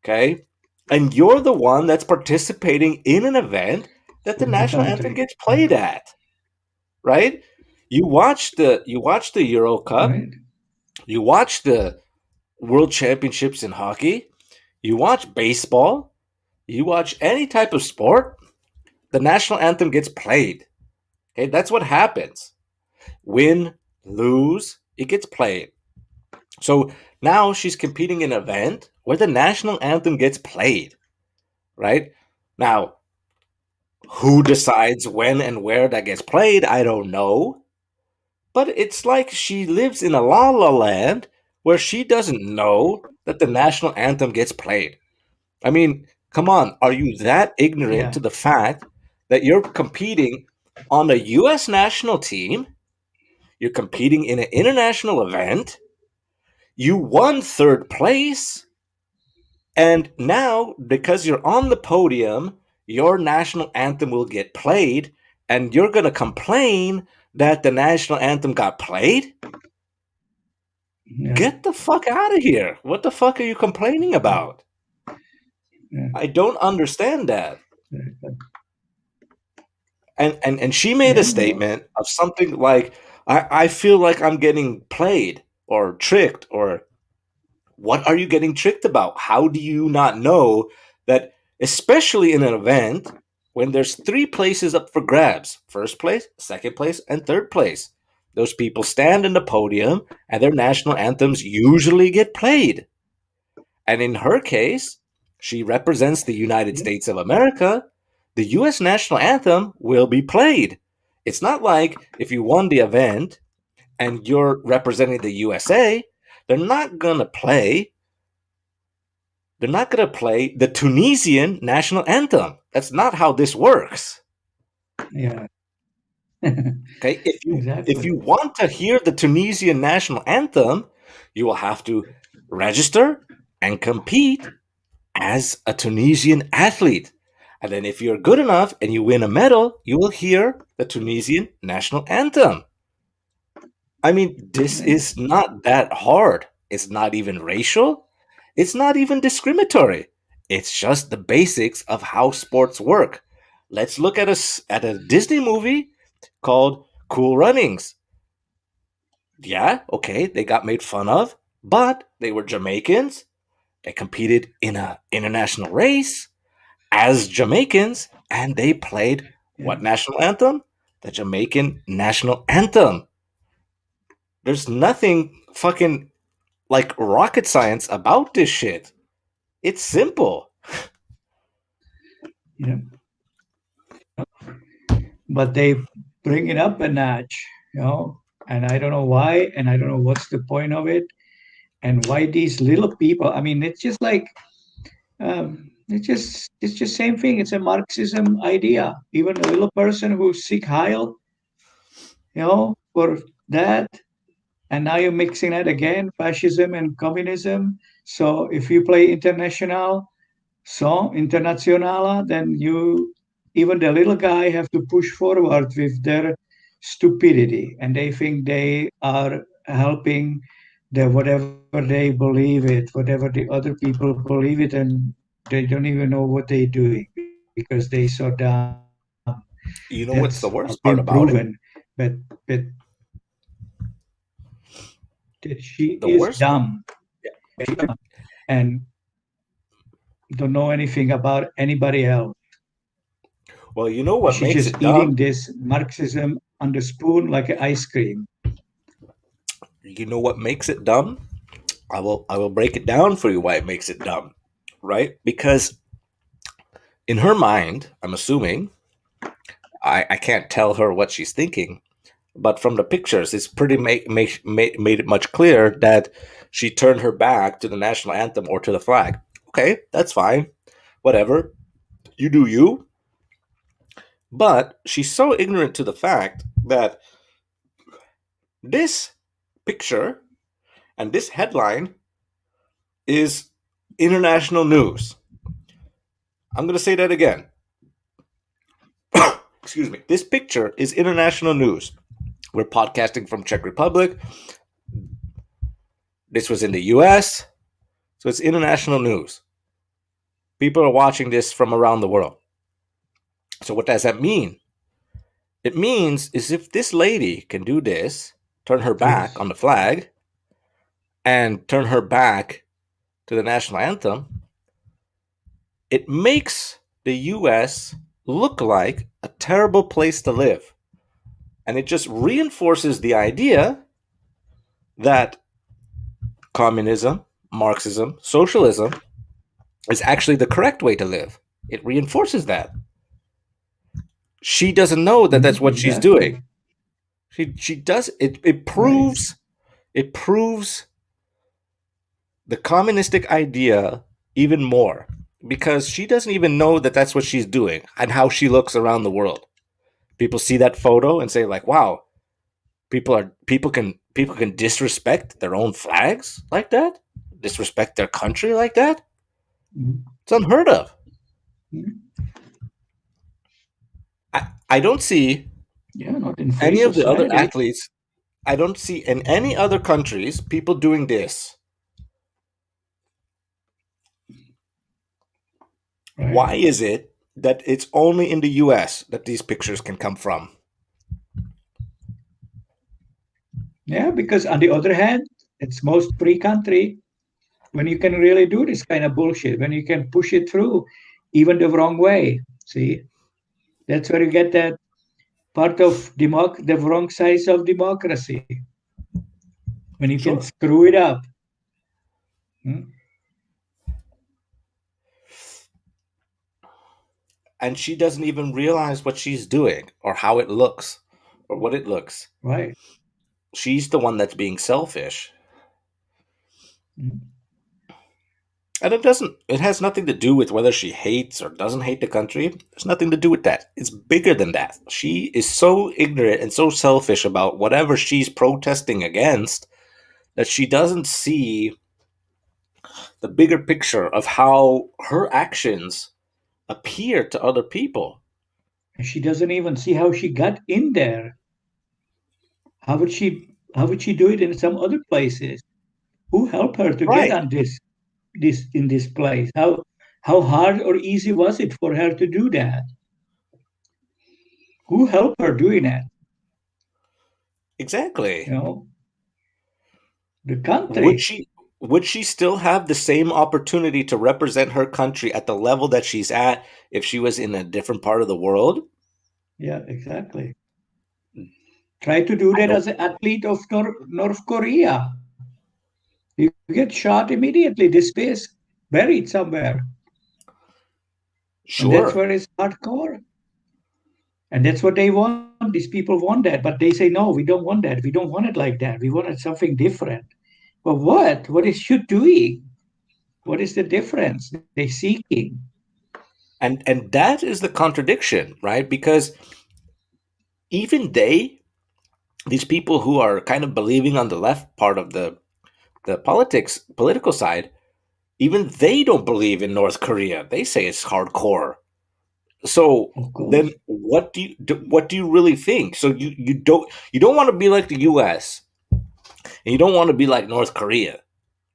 Okay? And you're the one that's participating in an event that the For the national anthem country. gets played at, right? You watch the Euro Cup, Right. you watch the World Championships in hockey, you watch baseball, you watch any type of sport, the national anthem gets played. Okay, that's what happens. Win, lose, it gets played. So now she's competing in an event where the national anthem gets played, right? Now, who decides when and where that gets played? I don't know. But it's like she lives in a la la land where she doesn't know that the national anthem gets played. I mean, come on, are you that ignorant Yeah. to the fact that you're competing on a US national team? You're competing in an international event. You won third place. And now, because you're on the podium, your national anthem will get played, and you're going to complain that the national anthem got played? Yeah. Get the fuck out of here. What the fuck are you complaining about? Yeah. I don't understand that. Yeah. And she made a Yeah, no. statement of something like, I feel like I'm getting played or tricked, or what are you getting tricked about? How do you not know that, especially in an event when there's three places up for grabs, first place, second place, and third place? Those people stand in the podium and their national anthems usually get played. And in her case, she represents the United Yeah. States of America. The US national anthem will be played. It's not like if you won the event and you're representing the USA, they're not going to play they're not going to play the Tunisian national anthem. That's not how this works. Yeah. Okay, if Exactly. you want to hear the Tunisian national anthem, you will have to register and compete as a Tunisian athlete. And then if you're good enough and you win a medal, you will hear the Tunisian national anthem. I mean, this Right. is not that hard. It's not even racial. It's not even discriminatory. It's just the basics of how sports work. Let's look at a Disney movie called Cool Runnings. Yeah, okay, they got made fun of, but they were Jamaicans. They competed in a international race as Jamaicans, and they played Yeah. what national anthem? The Jamaican national anthem. There's nothing fucking like rocket science about this shit. It's simple. Yeah. But they bring it up a notch, and I don't know why, and I don't know what's the point of it, and why these little people. I mean, it's just like it's just same thing. It's a Marxism idea. Even a little person who seek Heil, for that, and now you're mixing that again, fascism and communism. So if you play internationala, then even the little guy have to push forward with their stupidity, and they think they are helping the whatever they believe it, whatever the other people believe it, and they don't even know what they're doing because they so dumb. That's You know what's the been worst part proven, about it? but that she The is worst. dumb and don't know anything about anybody else. Well, you know what She's makes just it eating dumb? this Marxism on the spoon like an ice cream. You know what makes it dumb? I will break it down for you why it makes it dumb. Right? Because in her mind, I'm assuming, I can't tell her what she's thinking, but from the pictures, it's pretty made it much clear that she turned her back to the national anthem or to the flag. Okay, that's fine. Whatever. You do you. But she's so ignorant to the fact that this picture and this headline is international news. I'm going to say that again. Excuse me. This picture is international news. We're podcasting from Czech Republic. This was in the US. So it's international news. People are watching this from around the world. So what does that mean? It means is if this lady can do this, turn her back Yes. on the flag and turn her back to the national anthem, it makes the US look like a terrible place to live. And it just reinforces the idea that communism, Marxism, socialism is actually the correct way to live. It reinforces that. She doesn't know that that's what she's doing. Exactly. She does it. It Right. proves the communistic idea even more because she doesn't even know that that's what she's doing and how she looks around the world. People see that photo and say like, "Wow, people can disrespect their own flags like that, disrespect their country like that. Mhm. It's unheard of." Mhm. I don't see Yeah, not in free any of the other society. athletes. I don't see in any other countries people doing this. Right. Why is it that it's only in the US that these pictures can come from? Yeah, because on the other hand, it's most free country when you can really do this kind of bullshit, when you can push it through even the wrong way. See, that's where you get that part of the wrong size of democracy, when you can Sure. screw it up. Hmm? And she doesn't even realize what she's doing or how it looks or what it looks. Right. She's the one that's being selfish. Hmm. And it has nothing to do with whether she hates or doesn't hate the country. There's nothing to do with that. It's bigger than that. She is so ignorant and so selfish about whatever she's protesting against that she doesn't see the bigger picture of how her actions appear to other people. And she doesn't even see how she got in there. How would she do it in some other places? Who helped her to get Right. on this in this place? How hard or easy was it for her to do that? Who helped her doing that? You Exactly. know, the Would country. she would she still have the same opportunity to represent her country at the level that she's at if she was in a different part of the world? Yeah, exactly. Try to do I that don't. as an athlete of North Korea. You get shot immediately, dismissed, buried somewhere. And that's Sure. where it's hardcore. And that's what they want. These people want that. But they say, no, we don't want that. We don't want it like that. We wanted something different. But what? What is you doing? What is the difference they're seeking? And that is the contradiction, right? Because even these people who are kind of believing on the left part of the political side, even they don't believe in North Korea. They say it's hardcore. So Of then course. what do you really think? So you don't want to be like the US, and you don't want to be like North Korea,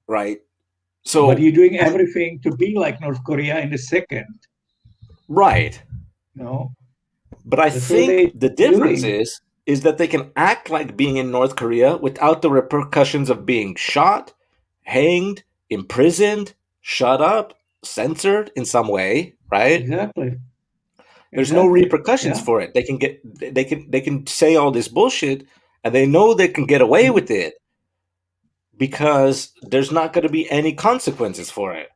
right? But So you're doing everything to be like North Korea in a second. right. No, But I that's what think they're the difference doing. is that they can act like being in North Korea without the repercussions of being shot, hanged, imprisoned, shut up, censored in some way, right? Exactly. There's no Exactly. repercussions Yeah. for it. They can say all this bullshit and they know they can get away Mhm. with it because there's not going to be any consequences for it.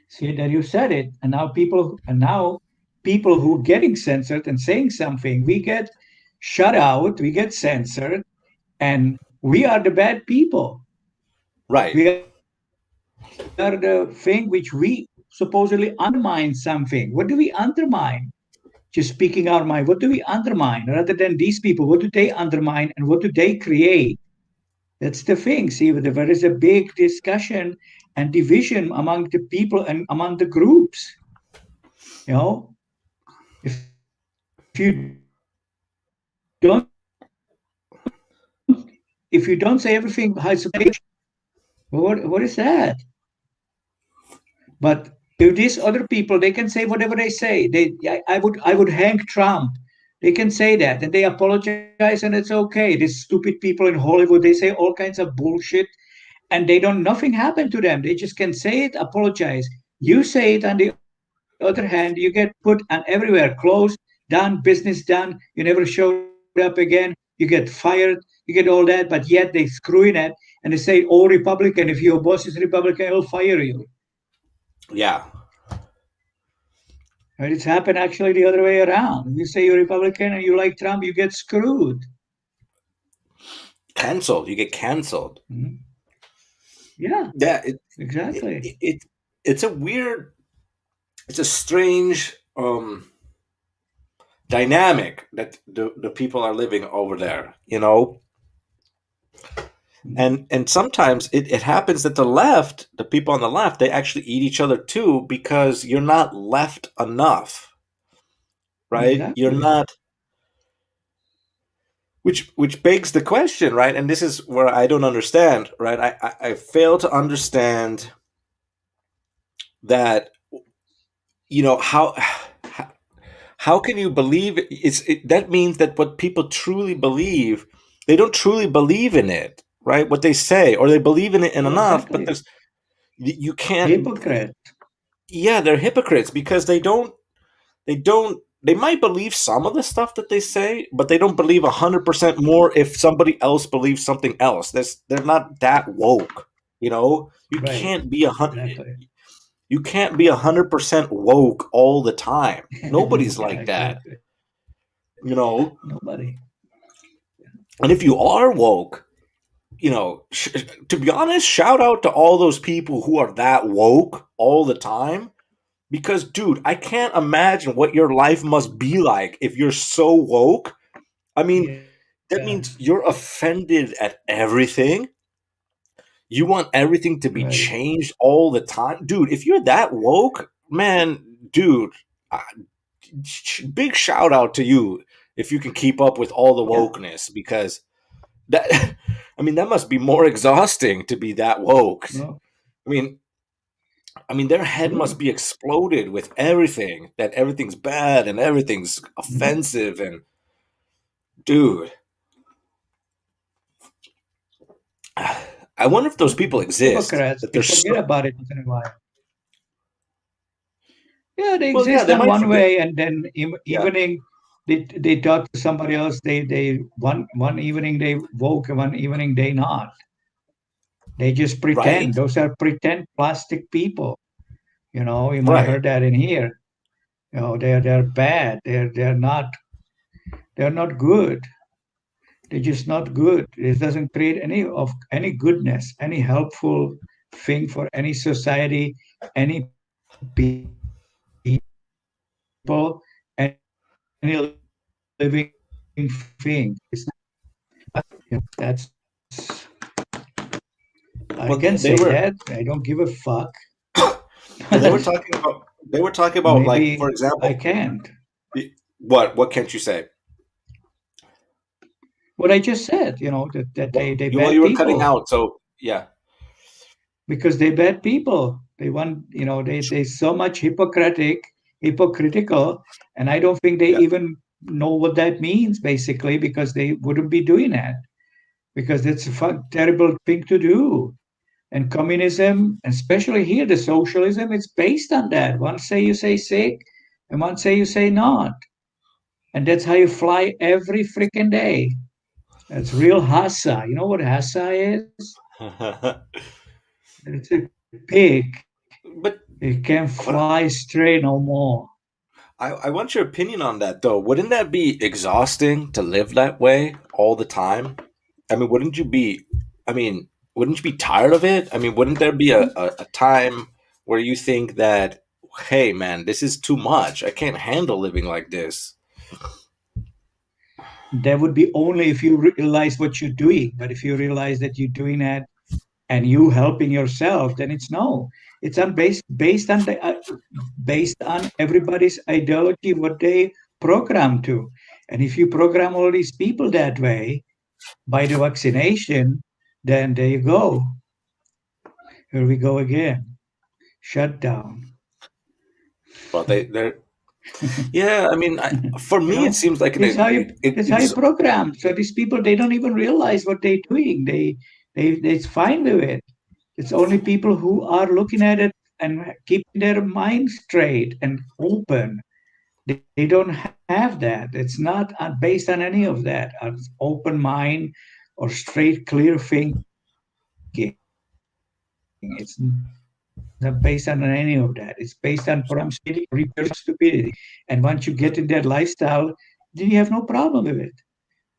See, there you said it. And now people who are getting censored and saying something, we get shut out, we get censored, and we are the bad people. Right. We are the thing which we supposedly undermine something. What do we undermine? Just speaking our mind. What do we undermine? Rather than these people, what do they undermine and what do they create? That's the thing. See, there is a big discussion and division among the people and among the groups. You know, if you don't if you don't say everything has a what is that? But if these other people, they can say whatever they say. I would hang Trump. They can say that and they apologize and it's okay. These stupid people in Hollywood, they say all kinds of bullshit and they don't nothing happened to them. They just can say it, apologize. You say it on the other hand, you get put on everywhere, closed, done, business done. You never showed up again. You get fired. You get all that, but yet they screwing it and they say, "Oh, Republican, if your boss is Republican, he'll fire you." Yeah. Right? It's happened actually the other way around. You say you're Republican and you like Trump, you get screwed. Canceled. You get canceled. Mhm. Yeah, Yeah. It, exactly. it, it it's a weird, it's a strange dynamic that the people are living over there, Mhm. and sometimes it happens that the people on the left, they actually eat each other too because you're not left enough, right? You're Exactly. not, which begs the question, right? And this is where I don't understand, right? I fail to understand that, how how can you believe that means that what people truly believe, they don't truly believe in it, right? What they say, or they believe in it in Well, enough, but exactly. you can't. Hypocrite. Yeah, they're hypocrites because they might believe some of the stuff that they say, but they don't believe 100% more if somebody else believes something else. They're not that woke, you Right. can't be a hundred Exactly. you can't be 100% woke all the time. Nobody's Yeah, like that, exactly. you know Nobody. and if you are woke, to be honest, shout out to all those people who are that woke all the time. Because, dude, I can't imagine what your life must be like if you're so woke. I mean, Yeah. that means you're offended at everything. You want everything to be Right. changed all the time. Dude, if you're that woke, man, dude, uh, big shout out to you if you can keep up with all the Yeah. wokeness, because that I mean that must be more exhausting to be that woke. No, I mean, their head must sure. be exploded with everything, that everything's bad and everything's Mhm. offensive, and dude, I wonder if those people exist, Hypocrites, that they they're forget so, about it once in a while. Yeah, they well, yeah, exist they on might one forget. way, and then Yeah, evening they talk to somebody else. They one evening they woke, and one evening they not. They just right, pretend. Those are pretend plastic people. You might have right. heard that in here. They're bad. They're not good. They're just not good. It doesn't create any goodness, any helpful thing for any society, any people, any living thing. That's I Well, can they say were that. I don't give a fuck. well, they were talking about, like, for Maybe I example, can't. what can't you say? What I just said, that they Well, bad you were cutting people out, so yeah. because they bad people. They want, they so much hypocritical, and I don't think they Yeah. even know what that means basically because they wouldn't be doing that because that's a terrible thing to do. And communism, especially here, the socialism, it's based on that. One say you say sick, and one say you say not. And that's how you fly every freaking day. That's real hassa. You know what hassa is? It's a pig. But It can't what fly straight no more. I want your opinion on that, though. Wouldn't that be exhausting to live that way all the time? I mean, wouldn't you be? I mean, wouldn't you be tired of it? I mean, wouldn't there be a time where you think that, hey, man, this is too much. I can't handle living like this. That would be only if you realize what you're doing. But if you realize that you're doing that and you helping yourself, then it's no. It's based on everybody's ideology, what they program to. And if you program all these people that way by the vaccination, then there you go. Here we go again. Shut down. Well, they're yeah. I mean, for You me, it know, seems like it's how you it's how you program. So these people they don't even realize what they're doing. It's fine with it. It's only people who are looking at it and keeping their mind straight and open. They don't have that. It's not based on any of that. Open mind or straight, clear thinking. It's not based on any of that. It's based on promiscuity, stupidity. And once you get in that lifestyle, then you have no problem with it.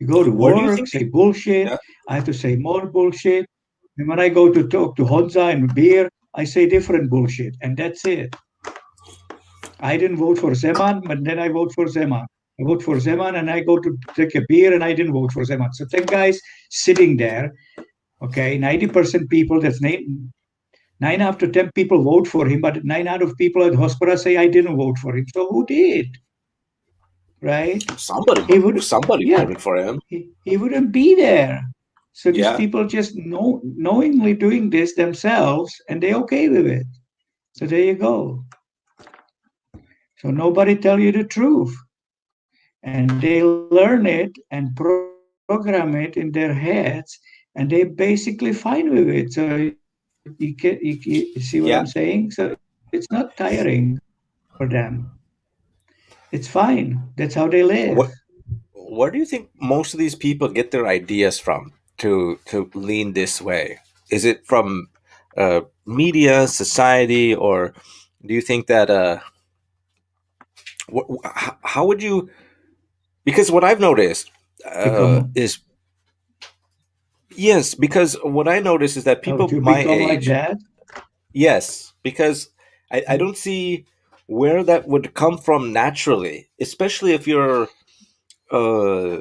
You go to where do you work, think? say bullshit. Yeah. I have to say more bullshit. And when I go to talk to Honza and beer, I say different bullshit. And that's it. I didn't vote for Zeman, but then I vote for Zeman. I vote for Zeman and I go to take a beer and I didn't vote for Zeman. So 10 guys sitting there, okay, 90% people, that's nine out of 10 people vote for him, but 9 out of people at Hospira say I didn't vote for him. So who did? Right? Somebody, He would, somebody yeah, voted for him. he wouldn't be there. So these Yeah. people just knowingly doing this themselves and they're okay with it. So there you go. So nobody tell you the truth. And they learn it and program it in their heads and they basically fine with it. So you see what Yeah. I'm saying? So it's not tiring for them. It's fine. That's how they live. What Where do you think most of these people get their ideas from to lean this way? Is it from media, society, or do you think that how would you? Because what I've noticed Become is, yes, because what I notice is that people to my become like age, that. yes, because I don't see where that would come from naturally, especially if you're uh,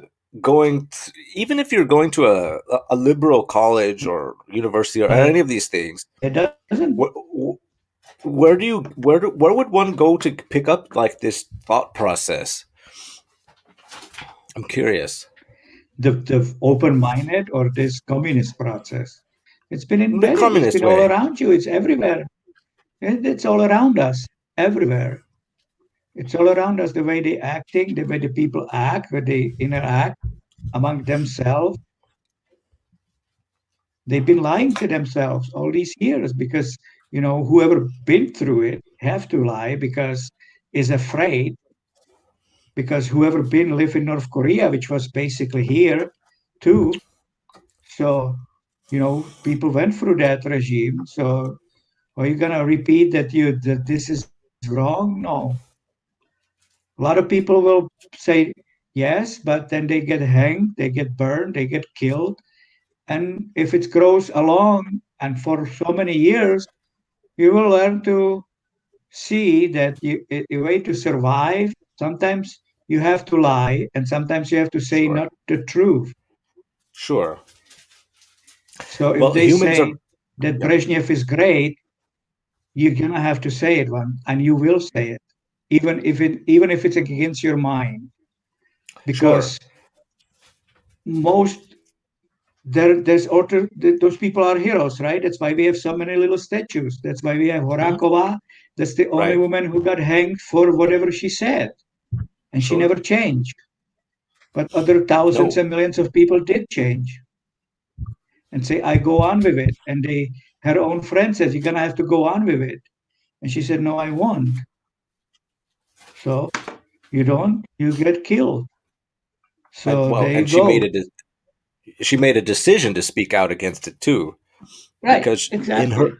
even if you're going to a liberal college or university or any of these things. It doesn't. What where would one go to pick up like this thought process? I'm curious. The open-minded or this communist process. It's been The embedded. It's communist been all way. around you. It's everywhere. It's all around us, everywhere. It's all around us. The way they acting, the way the people act, where they interact among themselves. They've been lying to themselves all these years because whoever been through it have to lie because is afraid because whoever been live in North Korea, which was basically here too. So people went through that regime. So are you gonna repeat that this is wrong? No. A lot of people will say yes, but then they get hanged, they get burned, they get killed. And if it grows along and for so many years, you will learn to see that a way to survive, sometimes you have to lie, and sometimes you have to say Sure. not the truth. Sure. So if Well, they humans are. say that Yep. Brezhnev is great, you're gonna have to say it one, and you will say it, even if it's against your mind, Sure. because most there's order those people are heroes, right? That's why we have so many little statues. That's why we have Mhm. Horakova. That's the only Right. woman who got hanged for whatever she said, and she Sure. never changed. But other thousands No. and millions of people did change and say, I go on with it. And her own friend says, you're gonna have to go on with it. And she said, no, I won't. So you don't, you get killed. So Well, there you and she go. made a decision to speak out against it too, Right, because exactly.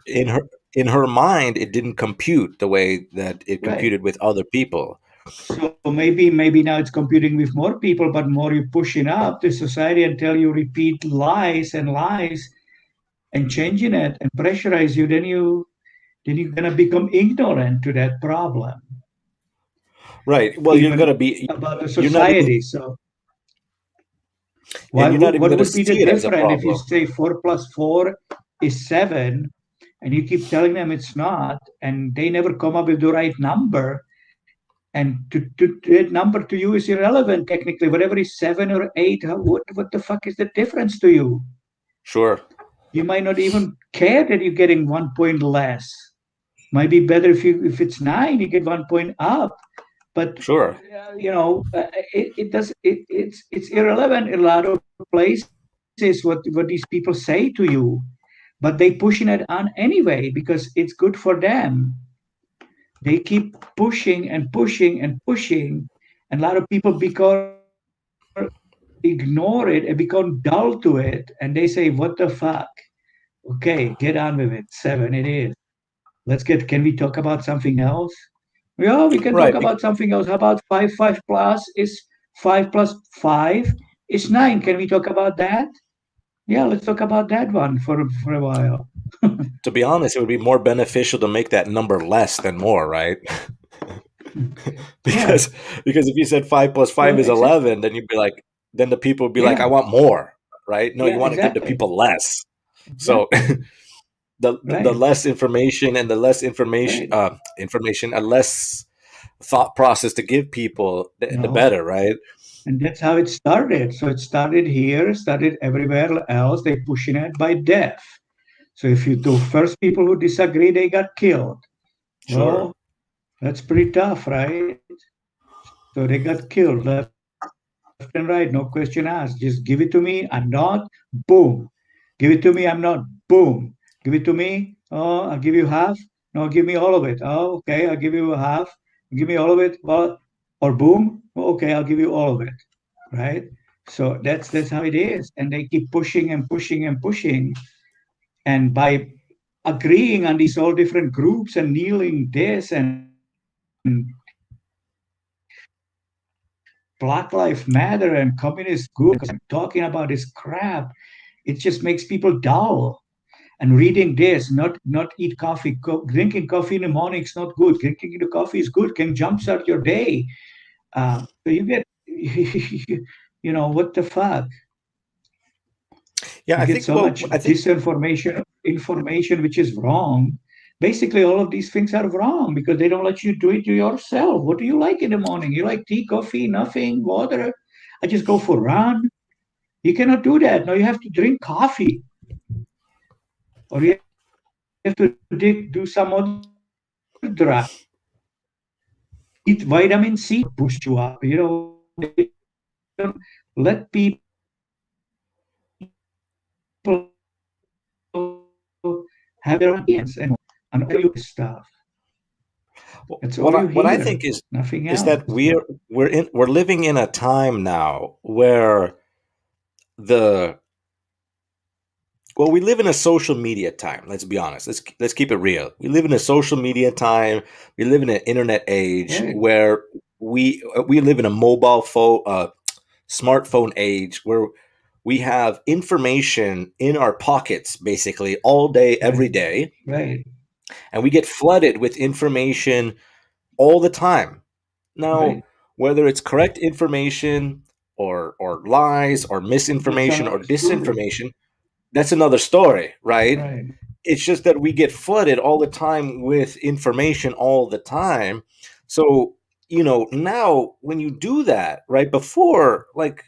in her mind it didn't compute the way that it Right. computed with other people. So maybe now it's computing with more people, but more you pushing up the society until you repeat lies and lies and changing it and pressurize you, then you're gonna become ignorant to that problem, Right. Well, you're even gonna be about the you're not even society. So and you're not even what gonna would be the see it as a difference if you problem. say 4 plus 4 is 7, and you keep telling them it's not, and they never come up with the right number? And that number to you is irrelevant technically. Whatever is 7 or 8, what the fuck is the difference to you? Sure. You might not even care that you're getting 1 point less. Might be better if it's 9, you get 1 point up. But Sure. it's irrelevant in a lot of places what these people say to you, but they pushing it on anyway because it's good for them. They keep pushing and pushing and pushing, and a lot of people ignore it and become dull to it, and they say, "What the fuck? Okay, get on with it. 7, it is. Let's get. Can we talk about something else? Yeah, we can talk Right. about something else. How about 5 plus is 5 plus 5 is 9? Can we talk about that? Yeah, let's talk about that one for a while. To be honest, it would be more beneficial to make that number less than more, right? Yeah, because if you said 5 plus 5 well, is exactly. 11, then you'd be like, then the people would be like, I Yeah, want more, right? No, you yeah, want to give the exactly, people less. So exactly. the Right, less information and the less right. information, a less thought process to give people, the No, better, right? and that's how it started. So it started here, started everywhere else. They pushing it by death. So if you do first people who disagree, they got killed. Sure. Well, that's pretty tough, right? So they got killed left and right, no question asked. Just give it to me. I'm not. Boom. Give it to me. I'm not. Boom. Give it to me. Oh, I'll give you half. No, give me all of it. Oh, okay. I'll give you half. Give me all of it. Well, or boom. Okay, I'll give you all of it. Right. So that's how it is, and they keep pushing and pushing and pushing, and by agreeing on these all different groups and kneeling this and Black Lives Matter and communist groups talking about this crap, it just makes people dull. And reading this, not eat coffee, drinking coffee in the morning is not good. Drinking the coffee is good, can jumpstart your day. So you get, what the fuck? Yeah, You I get think. so Well, much I think. disinformation, information which is wrong, basically all of these things are wrong because they don't let you do it to yourself. What do you like in the morning? You like tea, coffee, nothing, water? I just go for a run. You cannot do that. No, you have to drink coffee, or you have to do some other drug. Eat vitamin C, boost you up. They don't let people have their own opinions and all you stuff. That's all you What I hear, think nothing is else. that we're living in a time now where the well, we live in a social media time. Let's be honest. Let's keep it real. We live in a social media time. We live in an internet age Right, where we live in a smartphone age where we have information in our pockets basically all day, every right, day, right, and we get flooded with information all the time. Now, right. whether it's correct information or lies or That's misinformation or another story. disinformation, that's another story, right? Right, It's just that we get flooded all the time with information all the time. So, now when you do that, right, before, like,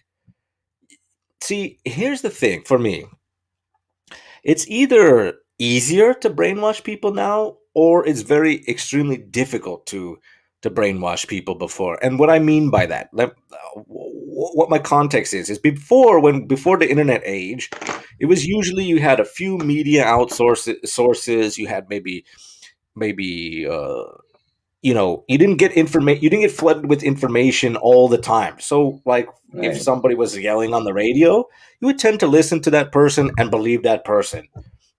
see, here's the thing for me. It's either easier to brainwash people now or it's very extremely difficult to brainwash people before. And what I mean by that, what my context is before the internet age, it was usually you had a few media outsource sources, you had maybe you didn't get flooded with information all the time. So like if right, somebody was yelling on the radio, you would tend to listen to that person and believe that person,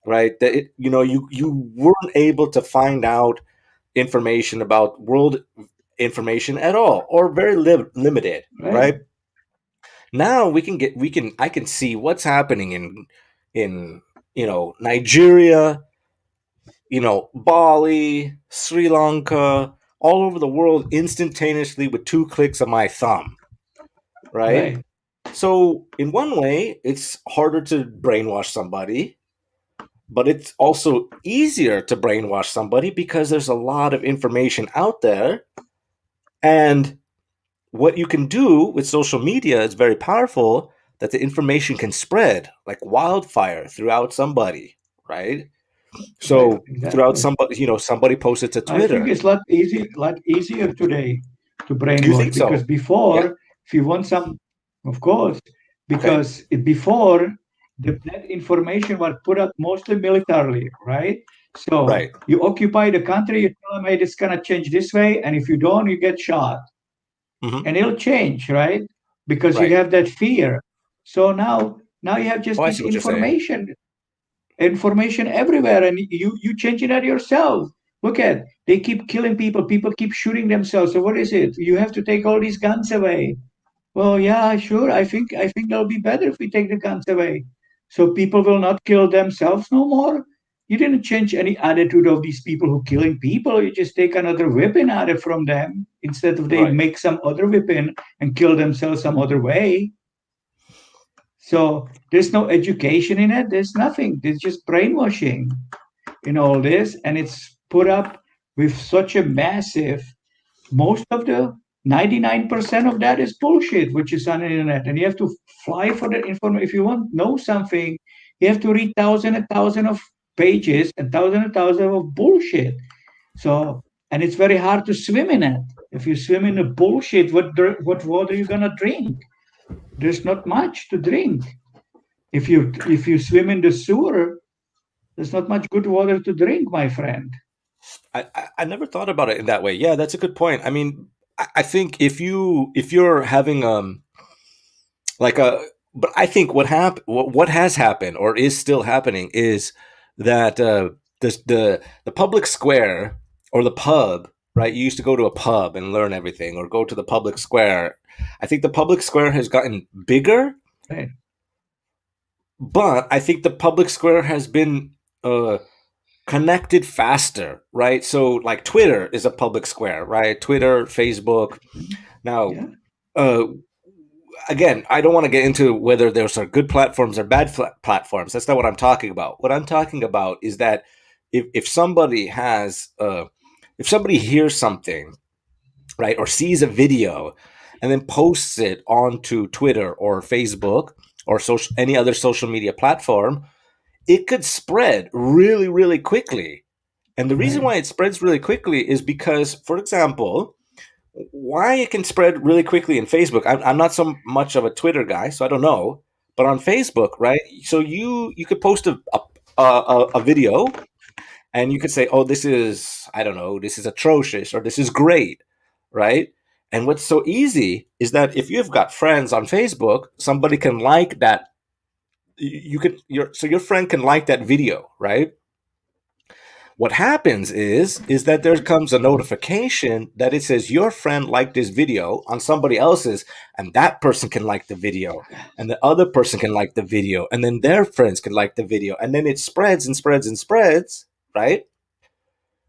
right? That you weren't able to find out information about world information at all, or very limited, right, right? Now I can see what's happening in Nigeria, Bali, Sri Lanka, all over the world instantaneously with two clicks of my thumb, right? right, So in one way it's harder to brainwash somebody, but it's also easier to brainwash somebody because there's a lot of information out there. And what you can do with social media is very powerful, that the information can spread like wildfire throughout somebody, right? right, So throughout exactly. somebody, somebody posted to I think Twitter. it's a lot easier today to You brainwash think because so? Yeah. before, if you want some, of course, Okay. because before that information was put up mostly militarily, right? So Right. you occupy the country, you tell them, hey, it's gonna change this way, and if you don't, you get shot, Hmm. and it'll change, right? Because you Right. have that fear. So now you have Oh, just I this see what you're saying. information everywhere, and you change it out yourself. Look at, they keep killing people keep shooting themselves. So what is it? You have to take all these guns away. Well, yeah, sure, I think that'll be better if we take the guns away, so people will not kill themselves no more. You didn't change any attitude of these people who killing people. You just take another weapon out of from them instead of they Right. make some other weapon and kill themselves some other way. So there's no education in it. There's nothing. There's just brainwashing in all this, and it's put up with such a massive. Most of the 99% of that is bullshit, which is on the internet, and you have to fly for that information. If you want to know something, you have to read thousand and thousand of pages and thousand of bullshit. So, and it's very hard to swim in it. If you swim in the bullshit, what water are you gonna drink? There's not much to drink. If you swim in the sewer, there's not much good water to drink, my friend. I never thought about it in that way. Yeah, that's a good point. I mean, I think if you're having like a but I think what has happened or is still happening is that the public square or the pub, right? You used to go to a pub and learn everything, or go to the public square. I think the public square has gotten bigger, Right, but I think the public square has been uh, connected faster, right? So like Twitter is a public square, right? Twitter, Facebook. Now, yeah, uh, again, I don't want to get into whether those are good platforms or bad platforms. That's not what I'm talking about. What I'm talking about is that if somebody has if somebody hears something, right, or sees a video and then posts it onto Twitter or Facebook or social any other social media platform, it could spread really, really quickly. And the reason Right. why it spreads really quickly is because, for example, why it can spread really quickly in Facebook. I'm not so much of a Twitter guy, so I don't know. But on Facebook, right? So you could post a video, and you could say, "Oh, this is, I don't know, this is atrocious or this is great," right? And what's so easy is that if you've got friends on Facebook, somebody can like that. You could your friend can like that video, right? What happens is that there comes a notification that it says your friend liked this video on somebody else's, and that person can like the video, and the other person can like the video, and then their friends can like the video, and then it spreads and spreads and spreads, right?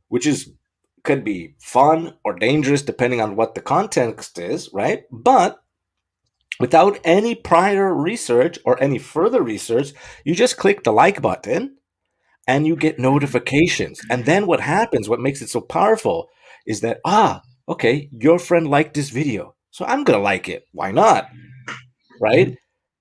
Which is could be fun or dangerous depending on what the context is, right? But without any prior research or any further research, you just click the like button and you get notifications. And then what happens, what makes it so powerful, is that, okay, your friend liked this video. So I'm going to like it. Why not? Right?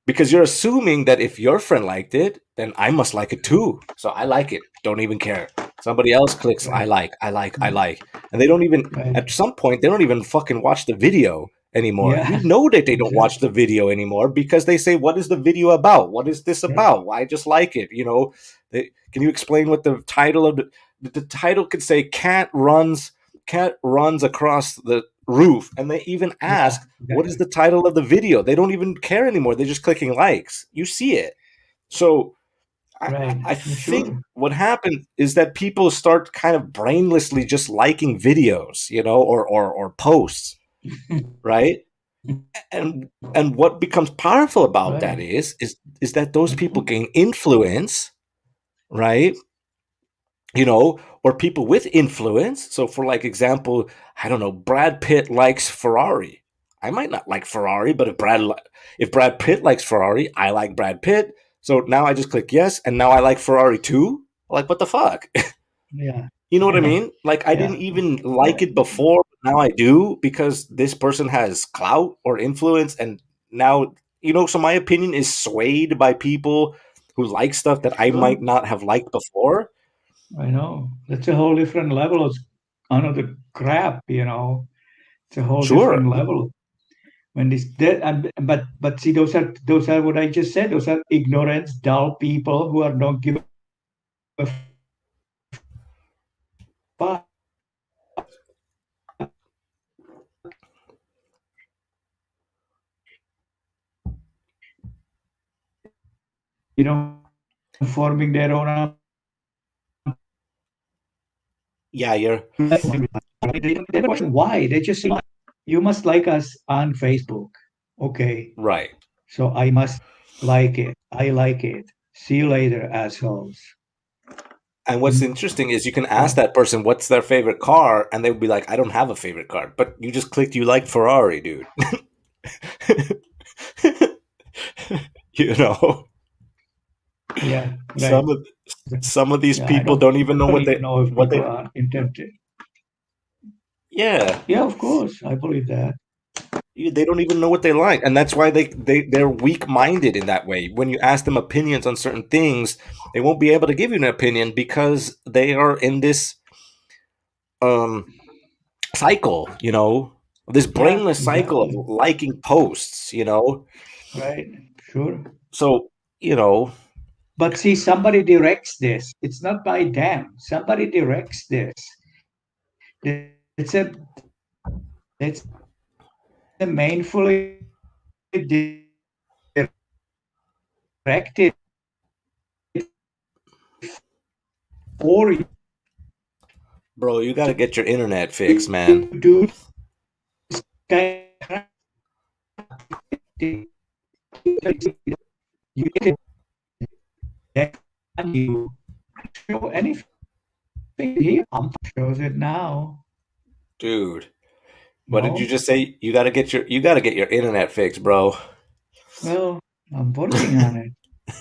Because you're assuming that if your friend liked it, then I must like it too. So I like it. Don't even care. Somebody else clicks, I Right. like, I like, I like. And they don't even, Right. at some point, they don't even fucking watch the video anymore. You Yeah. know that they don't watch Exactly. the video anymore because they say, what is the video about? What is this Yeah. about? Why just like it? You know, can you explain what the title of the title could say? Cat runs across the roof. And they even Yeah. ask, what is Exactly. the title of the video? They don't even care anymore. They're just clicking likes. You see it. So Right. I Yeah, think sure. what happened is that people start kind of brainlessly just liking videos, or posts, right? And what becomes powerful about that Right. is that those people gain influence, right? Or people with influence. So for like example, I don't know, Brad Pitt likes Ferrari. I might not like Ferrari, but if Brad Pitt likes Ferrari, I like Brad Pitt. So now I just click yes, and now I like Ferrari too. Like what the fuck? Yeah. You know what I Yeah. mean? Like I Yeah. didn't even Yeah. like it before, but now I do because this person has clout or influence, and now so my opinion is swayed by people who like stuff that I Sure. might not have liked before. I know. That's a whole different level of another crap. It's a whole Sure. different level. When this that and but see those are what I just said. Those are ignorant, dull people who are don't give a fuck. Forming their own. Yeah, you're They don't question why. They just say, you must like us on Facebook. Okay. right. So I must like it. I like it. See you later, assholes. And what's Mm, interesting is you can ask yeah. that person what's their favorite car, and they would be like, "I don't have a favorite car," but you just clicked you like Ferrari, dude. you know, Yeah. Right. some of some of these Yeah. I people don't don't even know even know if what people they. are intended. Yeah, Yeah, of course. I believe that. they don't even know what they like, and that's why they're weak minded in that way. When you ask them opinions on certain things, they won't be able to give you an opinion because they are in this um cycle, this Yeah, brainless cycle of exactly. liking posts. Right. Sure. So, you know, But see, somebody directs this. It's not by them. Somebody directs this. It's it's a mainfully directed for bro, you got to get your internet fixed, man. you to do this kind of thing. You get it, and you show anything here. Shows it now. Dude, what did you No, just say? You got to get your internet fixed, bro. well, I'm working on it.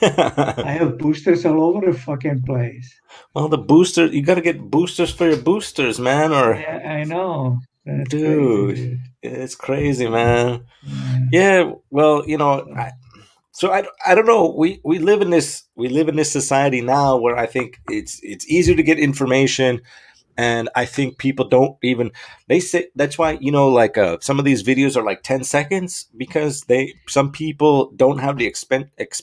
I have boosters all over the fucking place. Well, the booster, you got to get boosters for your boosters, man, or Yeah, I know. That's crazy, dude, dude. it's crazy, man. Yeah. Yeah, well, So, so I don't know. We live in this society now where I think it's easier to get information, and I think people don't even, they say that's why, like, some of these videos are like 10 seconds because they some people don't have the expand ex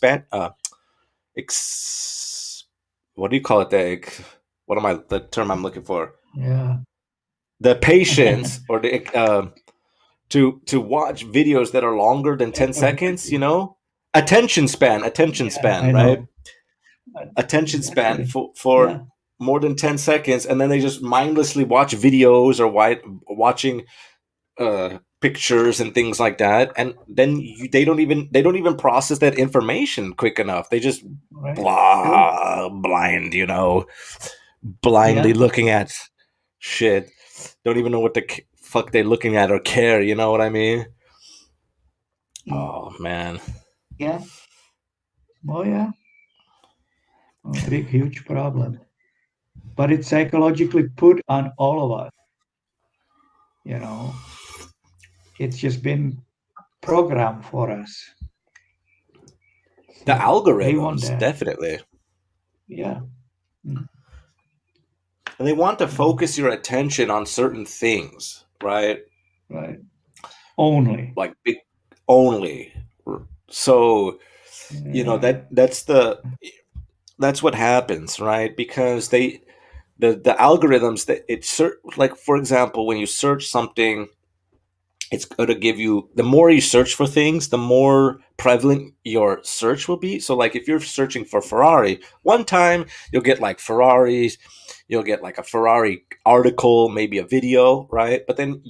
what do you call it, what am I the term I'm looking for, yeah. the patience, or the to watch videos that are longer than 10 seconds, attention Yeah, span, I right? know. Attention span Exactly. for Yeah. more than 10 seconds, and then they just mindlessly watch videos or watching pictures and things like that, and then they don't even process that information quick enough. They just Right. Sure. blah blind, blindly Yeah. looking at shit. Don't even know what the fuck they're looking at or care. You know what I mean? Oh man. Yeah. Oh, yeah. A big, huge problem. But it's psychologically put on all of us, you know. It's just been programmed for us. The So they want algorithms, that. definitely. Yeah. Mm. And they want to So, focus your attention on certain things, right? right. Only. Like big only. So, Yeah. that's what happens, right? Because the algorithms that like, for example, when you search something, it's going to give you, the more you search for things, the more prevalent your search will be. So like if you're searching for Ferrari one time, you'll get like Ferraris, you'll get like a Ferrari article, maybe a video, right? But then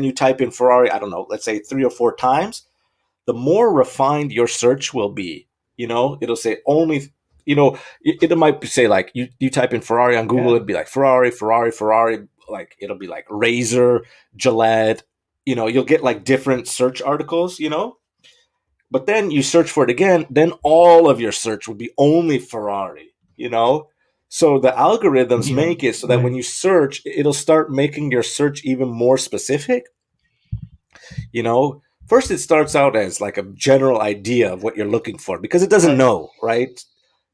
you type in Ferrari, I don't know, let's say 3 or 4 times, the more refined your search will be. It'll say only, it might say like, you type in Ferrari on Google, Yeah. it'd be like Ferrari, Ferrari, Ferrari, like it'll be like Razor, Gillette, you'll get like different search articles, but then you search for it again, then all of your search will be only Ferrari. So the algorithms Yeah. make it so that when Right. you search, it'll start making your search even more specific. First it starts out as like a general idea of what you're looking for because it doesn't Right. know, right?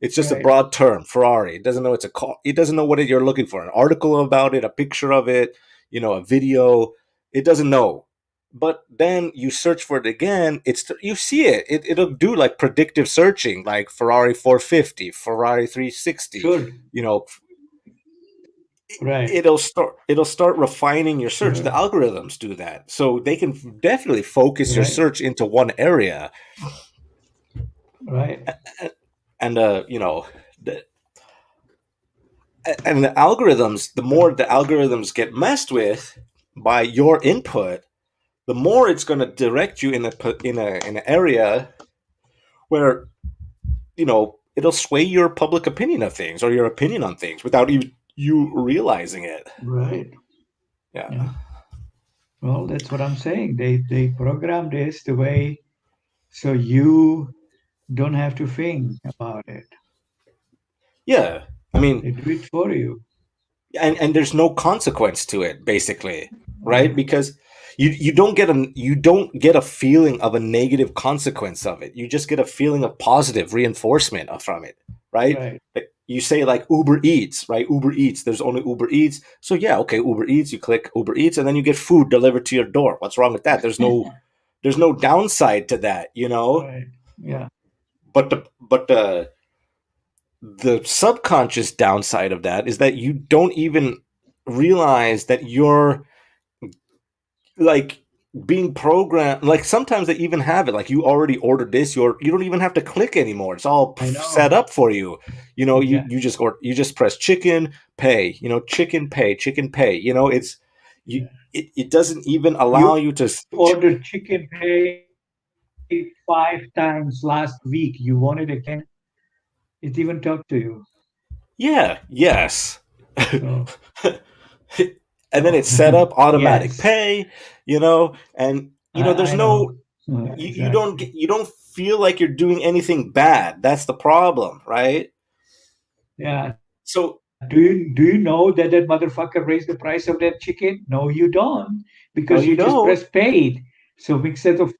It's just a Right. broad term, Ferrari. It doesn't know it's a car. It doesn't know what you're looking for. An article about it, a picture of it, a video. It doesn't know. But then you search for it again. You see It'll do like predictive searching, like Ferrari 450, Ferrari 360. Sure. You know, Right. it'll start refining your search. The Sure. algorithms do that, so they can definitely focus your Right. search into one area. Right. And the, and the algorithms, the more the algorithms get messed with by your input, the more it's going to direct you in an area where it'll sway your public opinion of things or your opinion on things without even you realizing it. Right. Yeah. Yeah. Well, that's what I'm saying. They program this the way so you don't have to think about it. Yeah. I mean, They do it for you. and there's no consequence to it, basically, right? Right. Because you don't get a feeling of a negative consequence of it. You just get a feeling of positive reinforcement from it, right? Right. Like, you say like Uber Eats, right? Uber Eats, there's only Uber Eats, so yeah, okay, Uber Eats, you click Uber Eats and then you get food delivered to your door. What's wrong with that? There's no downside to that. Right. Yeah. But the subconscious downside of that is that you don't even realize that you're like being programmed. Like, sometimes they even have it like, you already ordered this, you don't even have to click anymore. It's all I set know. up for you. you Exactly. you just you just press chicken pay, chicken pay. You Yeah. it doesn't even You allow you to ordered chicken pay 5 times last week. You want it again? It even talked to you. yeah, yes. So, And then so it's set up automatic yes, pay, and there's I know. no, you Exactly. don't feel like you're doing anything bad. That's the problem, right? Yeah. So, Do you know that that motherfucker raised the price of that chicken? No, you don't, no, because you you just don't. press paid. So instead of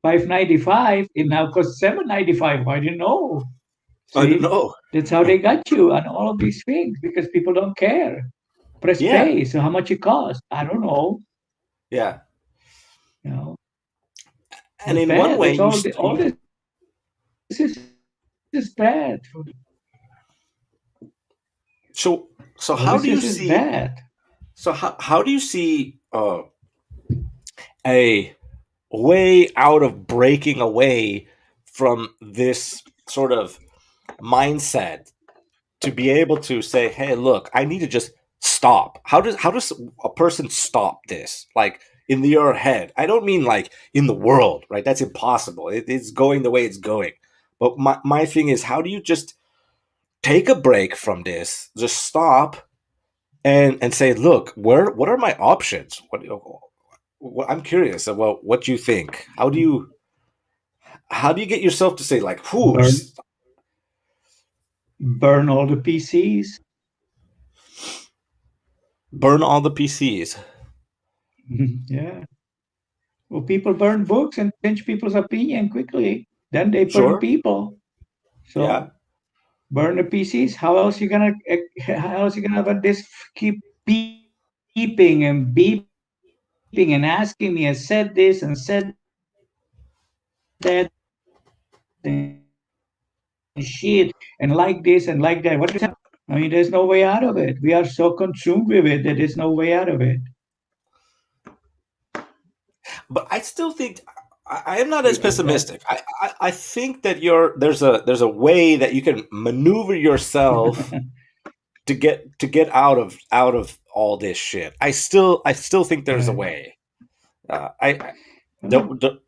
5.95, it now costs 7.95. I didn't know. I don't See, know. that's how they got you on all of these things because people don't care. Press Yeah, pay. So how much it costs? I don't know. yeah. You know, And it's in one bad. way, That's all. All this is bad. so so All how this do you is see bad. how do you see a way out of breaking away from this sort of mindset to be able to say, hey, look, I need to just stop. How does a person stop this? Like in your head. I don't mean like in the world, right? That's impossible. It's going the way it's going. But my thing is, how do you just take a break from this, just stop and say, look, what are my options? What I'm curious about what you think. How do you get yourself to say like, whoo, Burn, burn all the PCs. burn all the PCs? Yeah. Well, people burn books and change people's opinion quickly. Then they burn Sure. people. Yeah. So burn the PCs. How else you gonna have this keep beeping and beeping and asking me, I said this and said that and shit and like this and like that. What is that? I mean, there's no way out of it. We are so consumed with it that there's no way out of it. But I still think I am not as That pessimistic. I think that there's a way that you can maneuver yourself to get out of all this shit. I still think there's a right. way. I the, Well, the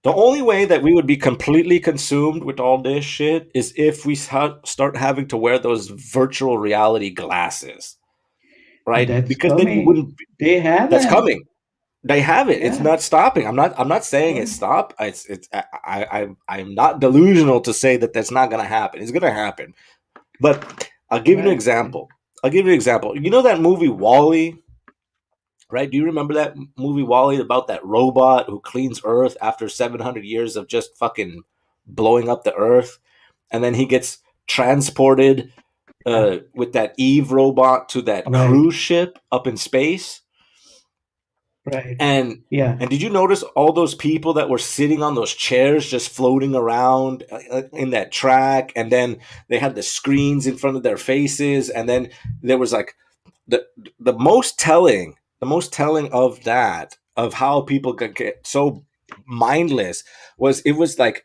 the only way that we would be completely consumed with all this shit is if we start having to wear those virtual reality glasses, right? that's Because then you coming. wouldn't. They have That's them. coming. They have it. It's Yeah. not stopping. I'm not saying Yeah. it's stop. It's I'm not delusional to say that that's not going to happen. It's going to happen. But I'll give you an Right. example. I'll give you an example. You know that movie Wall-E, right? Do you remember that movie Wall-E about that robot who cleans Earth after 700 years of just fucking blowing up the Earth, and then he gets transported with that Eve robot to that Right. cruise ship up in space? Right. And Yeah. and did you notice all those people that were sitting on those chairs just floating around in that track? And then they had the screens in front of their faces, and then there was like the the most telling of that, of how people could get so mindless, was it was like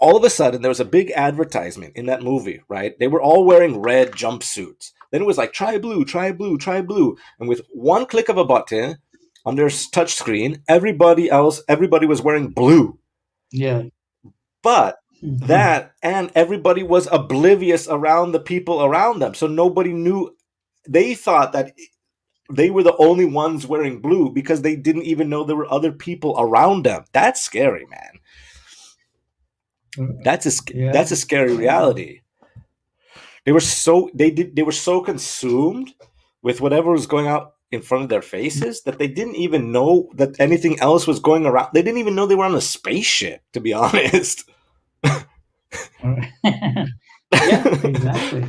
all of a sudden there was a big advertisement in that movie, right? They were all wearing red jumpsuits. Then it was like, try blue, try blue, try blue. And with one click of a button on their touch screen, everybody was wearing blue. Yeah. But that, and everybody was oblivious around the people around them. So nobody knew. They thought that they were the only ones wearing blue because they didn't even know there were other people around them. That's scary, man. That's Yeah. a scary Yeah. reality. They were so consumed with whatever was going out in front of their faces that they didn't even know that anything else was going around. They didn't even know they were on a spaceship, to be honest. Yeah, exactly.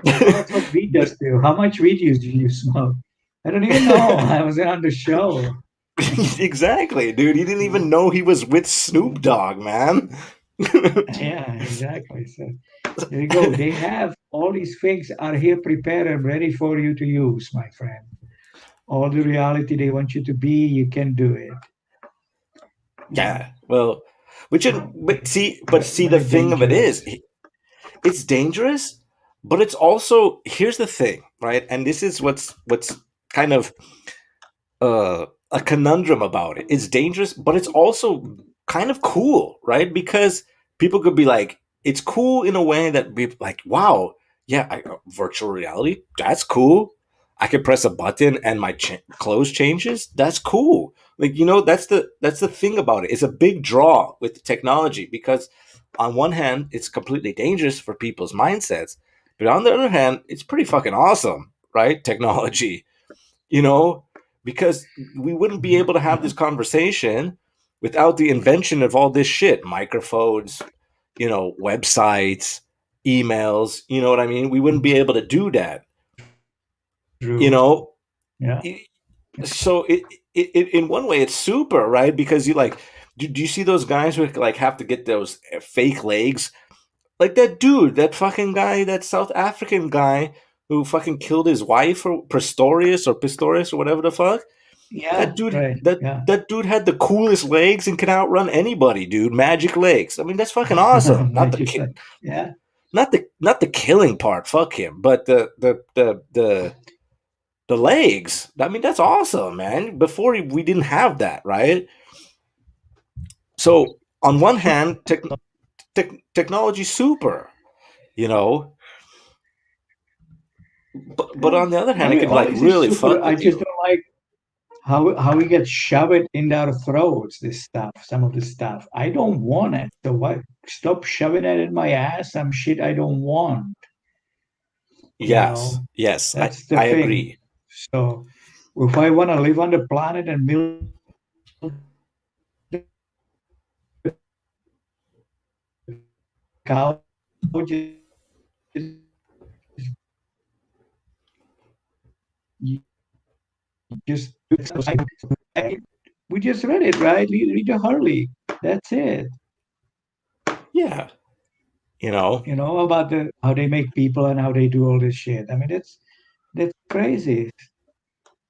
Well, that's what weed does to you. How much weed do you smoke? I don't even know. I wasn't on the show. Exactly, dude. He didn't even know he was with Snoop Dogg, man. Yeah, exactly. So there you go. They have all these things are here prepared and ready for you to use, my friend. All the reality they want you to be, you can do it. Yeah, well, which is, but see, But the it's thing of it dangerous. is, it's dangerous, but it's also, here's the thing, right? And this is what's kind of a conundrum about it. It's dangerous, but it's also kind of cool, right? Because people could be like, it's cool in a way that be like, wow, yeah, virtual reality, that's cool. I can press a button and my clothes changes. That's cool. Like, that's the thing about it. It's a big draw with technology because on one hand, it's completely dangerous for people's mindsets, but on the other hand, it's pretty fucking awesome, right? Technology, you know, because we wouldn't be able to have Yeah. this conversation without the invention of all this shit, microphones, websites, emails, you know what I mean? We wouldn't be able to do that, you True. know? Yeah. So it in one way it's super, right? Because you like, do you see those guys who like have to get those fake legs? Like that dude, that fucking guy, that South African guy who fucking killed his wife, or Pistorius or whatever the fuck. Yeah. That dude, Right. that Yeah. that dude had the coolest legs and can outrun anybody, dude. Magic legs. I mean, that's fucking awesome. Magic. Yeah. Not the killing part. Fuck him. But the legs. I mean, that's awesome, man. Before we didn't have that, right? So on one hand, technology super, you know, but Yeah. on the other I hand, it mean, can like obviously really super. fuck I with just you. don't like how we get shoved in our throats. This stuff, some of the stuff. I don't want it. So why stop shoving it in my ass? Some shit I don't want. You Yes, know, yes, I that's the I thing. agree. So if I want to live on the planet and build couches, you just we just read it, right? Read the Harley. That's it. Yeah, you know. You know about the how they make people and how they do all this shit. I mean, that's crazy.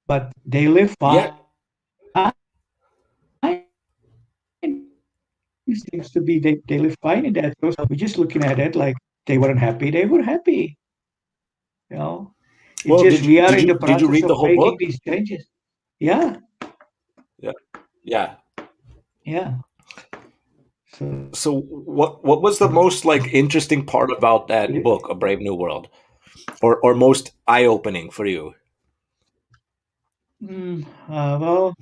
But they live Yeah, fine. It seems to be they live fine in that. So we're just looking at it like they weren't happy. They were happy. You know, it's well, just did we you are did in you the did you process read the of whole making book? these changes. Yeah, Yeah, yeah. yeah. So So what was the most like interesting part about that book, A Brave New World, or most eye opening for you? well,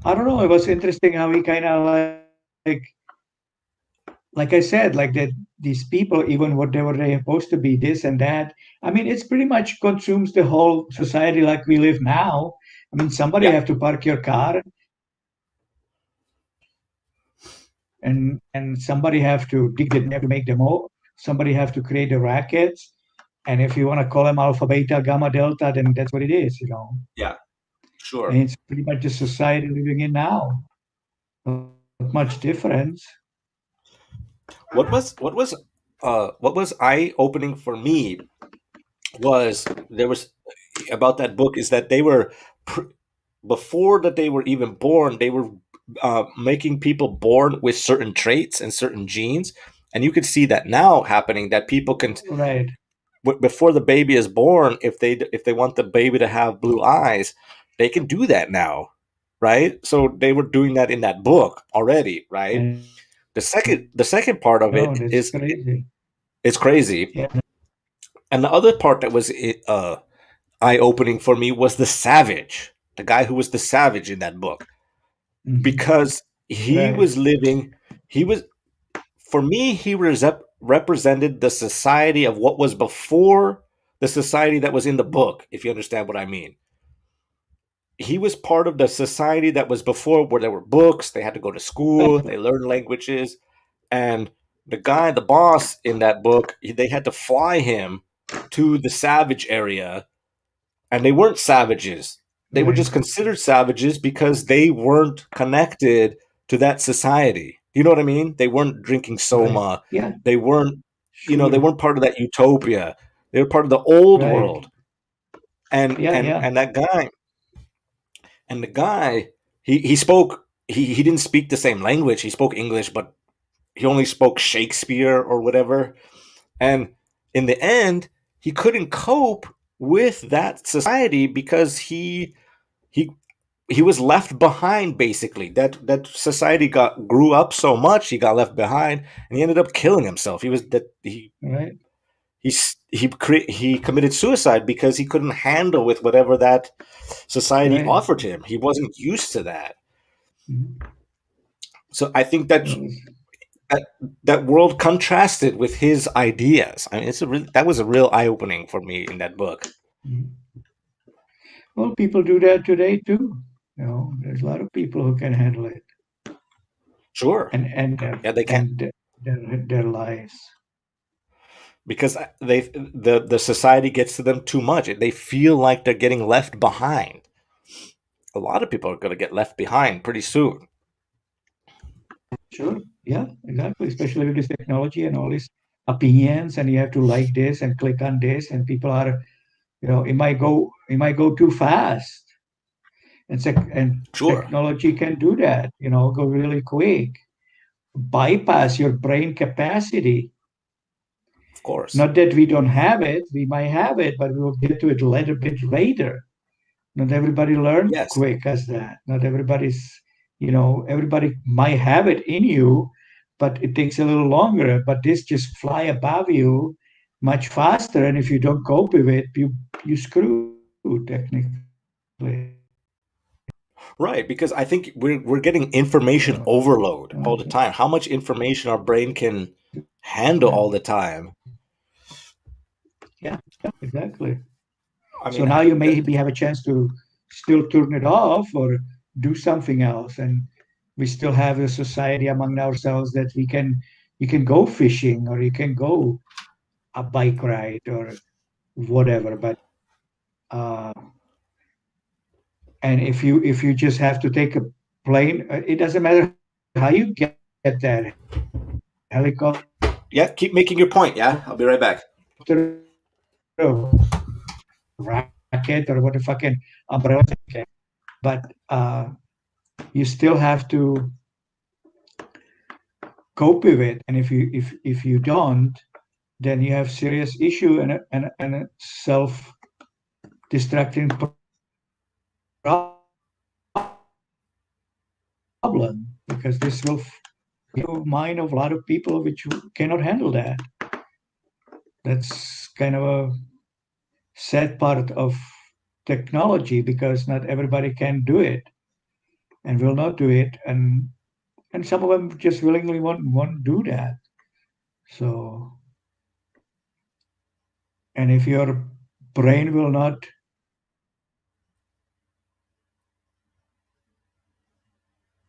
I don't know. It was interesting how he kind of like I said, like that these people, even whatever they're supposed to be, this and that. I mean, it's pretty much consumes the whole society like we live now. I mean, somebody Yeah, have to park your car, and somebody have to dig the have to make them all. Somebody have to create the rackets. And if you want to call them alpha, beta, gamma, delta, then that's what it is, you know. yeah, And sure. it's pretty much the society living in now. Not much difference. What was eye opening for me was there was about that book is that they were pr- before that they were even born, they were making people born with certain traits and certain genes, and you could see that now happening, that people can Right. before the baby is born, if they want the baby to have blue eyes, they can do that now, right? So they were doing that in that book already, right? And The second part of no, it that's is crazy. it's crazy, Yeah. and the other part that was eye opening for me was the savage, the guy who was the savage in that book, Mhm. because he Right. was living, he was for me, he represented the society of what was before the society that was in the book, if you understand what I mean. He was part of the society that was before, where there were books, they had to go to school, they learned languages, and the boss in that book, they had to fly him to the savage area, and they weren't savages. They were Right. just considered savages because they weren't connected to that society. You know what I mean? They weren't drinking Right. soma. Yeah. They weren't, they Sure. weren't part of that utopia. They were part of the old Right. world. And Yeah. and Yeah. and the guy, he spoke, he didn't speak the same language. He spoke English, but he only spoke Shakespeare or whatever. And in the end, he couldn't cope with that society because he he was left behind, basically. That society got grew up so much, he got left behind, and he ended up killing himself. He was that Right. he committed suicide because he couldn't handle with whatever that society Right. offered him. He wasn't used to that. Mhm. So I think that that, that world contrasted with his ideas. I mean, that was a real eye opening for me in that book. Mhm. Well, people do that today too. You know, there's a lot of people who can handle it Sure, and yeah, they can and their lives. because the society gets to them too much. They feel like they're getting left behind. A lot of people are going to get left behind pretty soon. Sure. Yeah, exactly. Especially with this technology and all these opinions, and you have to like this and click on this, and people are, you know, it might go too fast. And Sure, technology can do that, you know, go really quick, bypass your brain capacity. of course. Not that we don't have it, we might have it, but we will get to it a little bit later. Not everybody learns Yes. quick as that. Not everybody's, you know, everybody might have it in you, but it takes a little longer. But this just fly above you much faster, and if you don't cope with it, you screw technically. Right, because I think we're getting information So, overload all the time. How much information our brain can handle all the time. yeah, exactly. I So mean, now you maybe have a chance to still turn it off or do something else, and we still have a society among ourselves that you can go fishing or you can go a bike ride or whatever. But uh, and if you just have to take a plane, it doesn't matter how you get there, helicopter, yeah, keep making your point. Yeah, I'll be right back. or rocket or what the fucking umbrella. But you still have to cope with it, and if you don't, then you have serious issue and a self-destructing problem, because this will mind of a lot of people which cannot handle that. That's kind of a sad part of technology, because not everybody can do it and will not do it, and some of them just willingly won't do that. So, and if your brain will not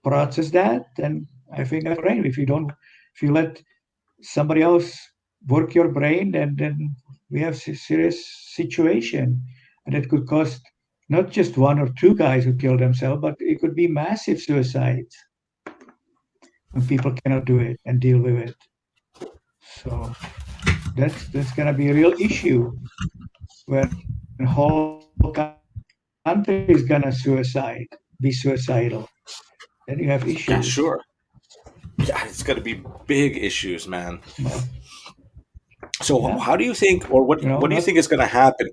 process that, then I think that's brain. If you let somebody else work your brain, then we have serious situation, and it could cost not just one or two guys who kill themselves, but it could be massive suicides when people cannot do it and deal with it. So that's gonna be a real issue when the whole country is gonna be suicidal. Then you have Yeah, issues. sure. Yeah, it's going to be big issues, man. But So, yeah, how do you think, or you know, what do you not think is going to happen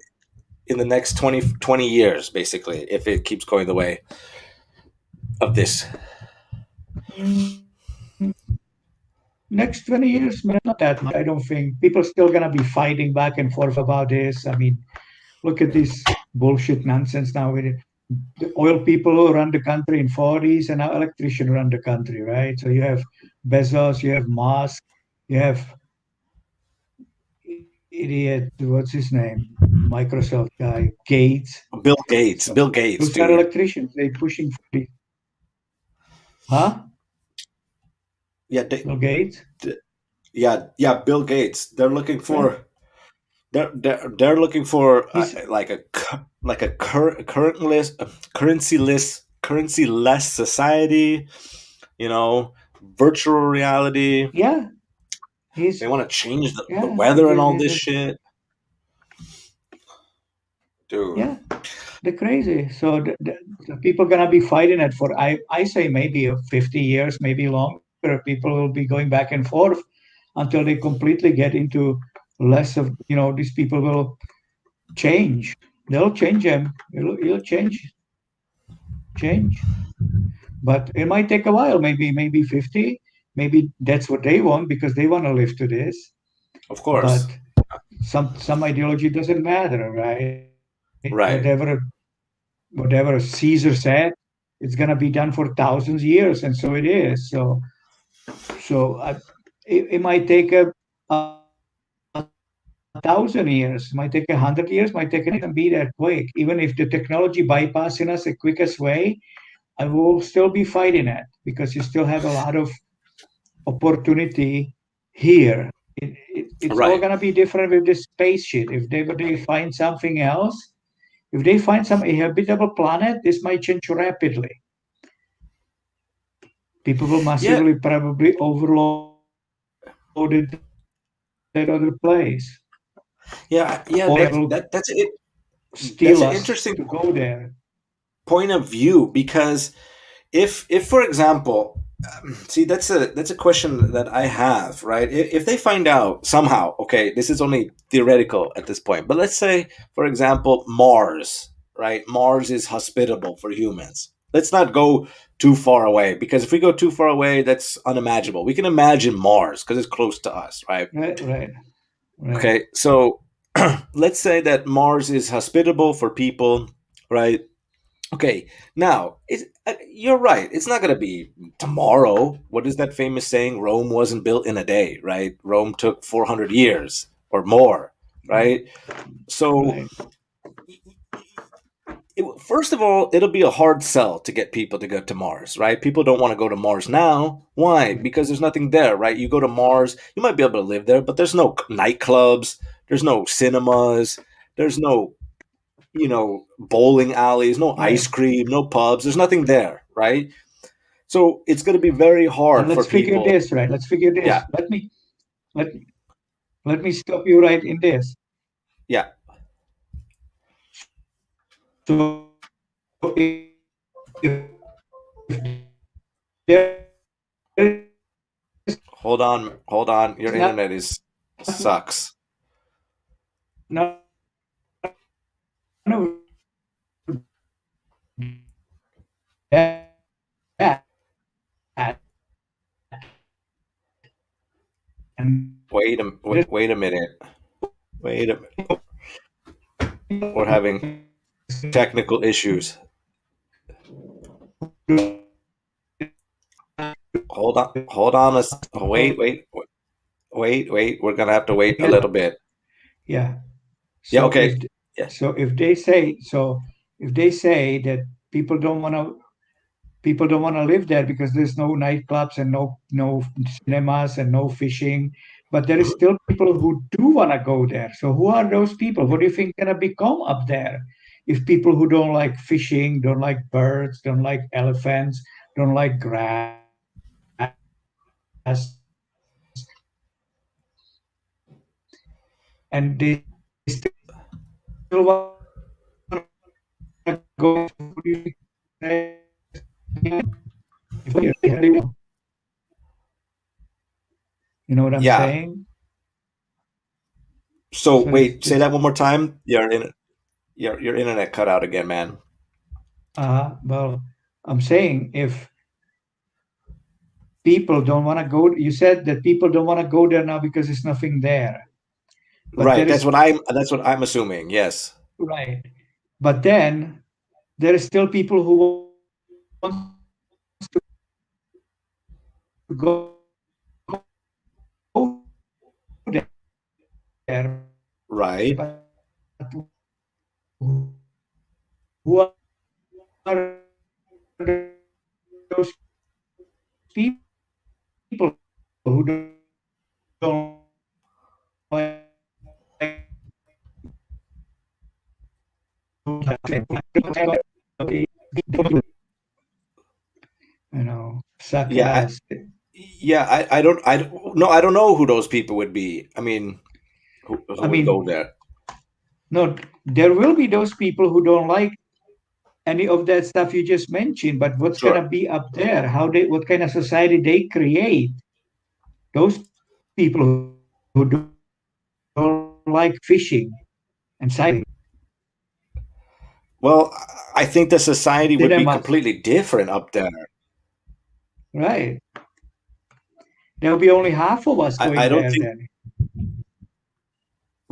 in the next 20 years, basically, if it keeps going the way of this? mm, next 20 years, man, not that much. I don't think people still gonna be fighting back and forth about this. I mean, look at this bullshit nonsense now with it. The oil people who run the country in 40s, and now electricians run the country, right? So you have Bezos, you have Musk, you have idiot, what's his name? Microsoft guy, Gates. Bill Gates. So Bill Gates, those are dude. electricians. They pushing for the, huh? Yeah, Bill Gates? yeah. Bill Gates. They're looking Right? for they're looking for He's like a currency less society. You know, virtual reality. yeah, They he's want to change the yeah, weather and all this shit, dude. yeah, they're crazy. So the people gonna be fighting it for I say maybe 50 years, maybe longer. People will be going back and forth until they completely get into less of, you know, these people will change. They'll change them. It'll change. But it might take a while, maybe 50. Maybe that's what they want because they want to live to this. Of course. But some ideology doesn't matter, right? Right. Whatever Caesar said, it's gonna be done for thousands of years, and so it is. It might take a 1,000 years, might take 100 years, might take and be that quick. Even if the technology bypassing us the quickest way, I will still be fighting it because you still have a lot of opportunity here. It's all Right. gonna be different with this space shit. If they find something else, if they find some habitable planet, this might change rapidly. People will Yeah. massively probably overload that other place, Yeah. Yeah. or it will That's it. That's steal an us interesting to go there. point of view, because if for example, see, that's a question that I have, right? If they find out somehow, okay, this is only theoretical at this point, but let's say, for example, Mars, right? Mars is hospitable for humans. Let's not go too far away, because if we go too far away, that's unimaginable. We can imagine Mars because it's close to us, right? Right, right, right. Okay, so let's say that Mars is hospitable for people, right? Okay, now you're right. It's not going to be tomorrow. What is that famous saying? Rome wasn't built in a day, right? Rome took 400 years or more, right? So, Right. first of all, it'll be a hard sell to get people to go to Mars, right? People don't want to go to Mars now. Why? Because there's nothing there, right? You go to Mars, you might be able to live there, but there's no nightclubs, there's no cinemas, there's no bowling alleys, no Right. ice cream, no pubs. There's nothing there, right? So it's going to be very And hard for let's figure people. this, right? Let's figure Yeah, this. Let let me stop you right in this. yeah. So if there is Hold on. Your not, internet is sucks. none of that, and Wait a minute. Wait a minute. We're having technical issues. Hold on. Wait. We're gonna have to wait a little bit. yeah. Yeah. So Okay. Yeah. if they say that people don't want to people don't want to live there because there's no nightclubs and no cinemas and no fishing, but there is Mhm. still people who do want to go there. So who are those people? What do you think gonna become up there if people who don't like fishing, don't like birds, don't like elephants, don't like grass, and they still want to go? What do you think? You know what I'm Yeah. saying? So So wait. Say that one more time. Your internet cut out again, man. well, I'm saying if people don't want to go, you said that people don't want to go there now because there's nothing there. But Right. there is, That's what I'm assuming. Yes. right. But then there is still people who want to go there. Right. But who are those people who don't like, Yeah. sarcastic? Yeah. I don't know who those people would be. I mean, who I would go mean, there? no, there will be those people who don't like any of that stuff you just mentioned, but what's Sure. gonna be up there? What kind of society they create? Those people who don't like fishing and cycling, Well, I think the society would be dilemmas, completely different up there. right? There'll be only half of us I going don't there think then.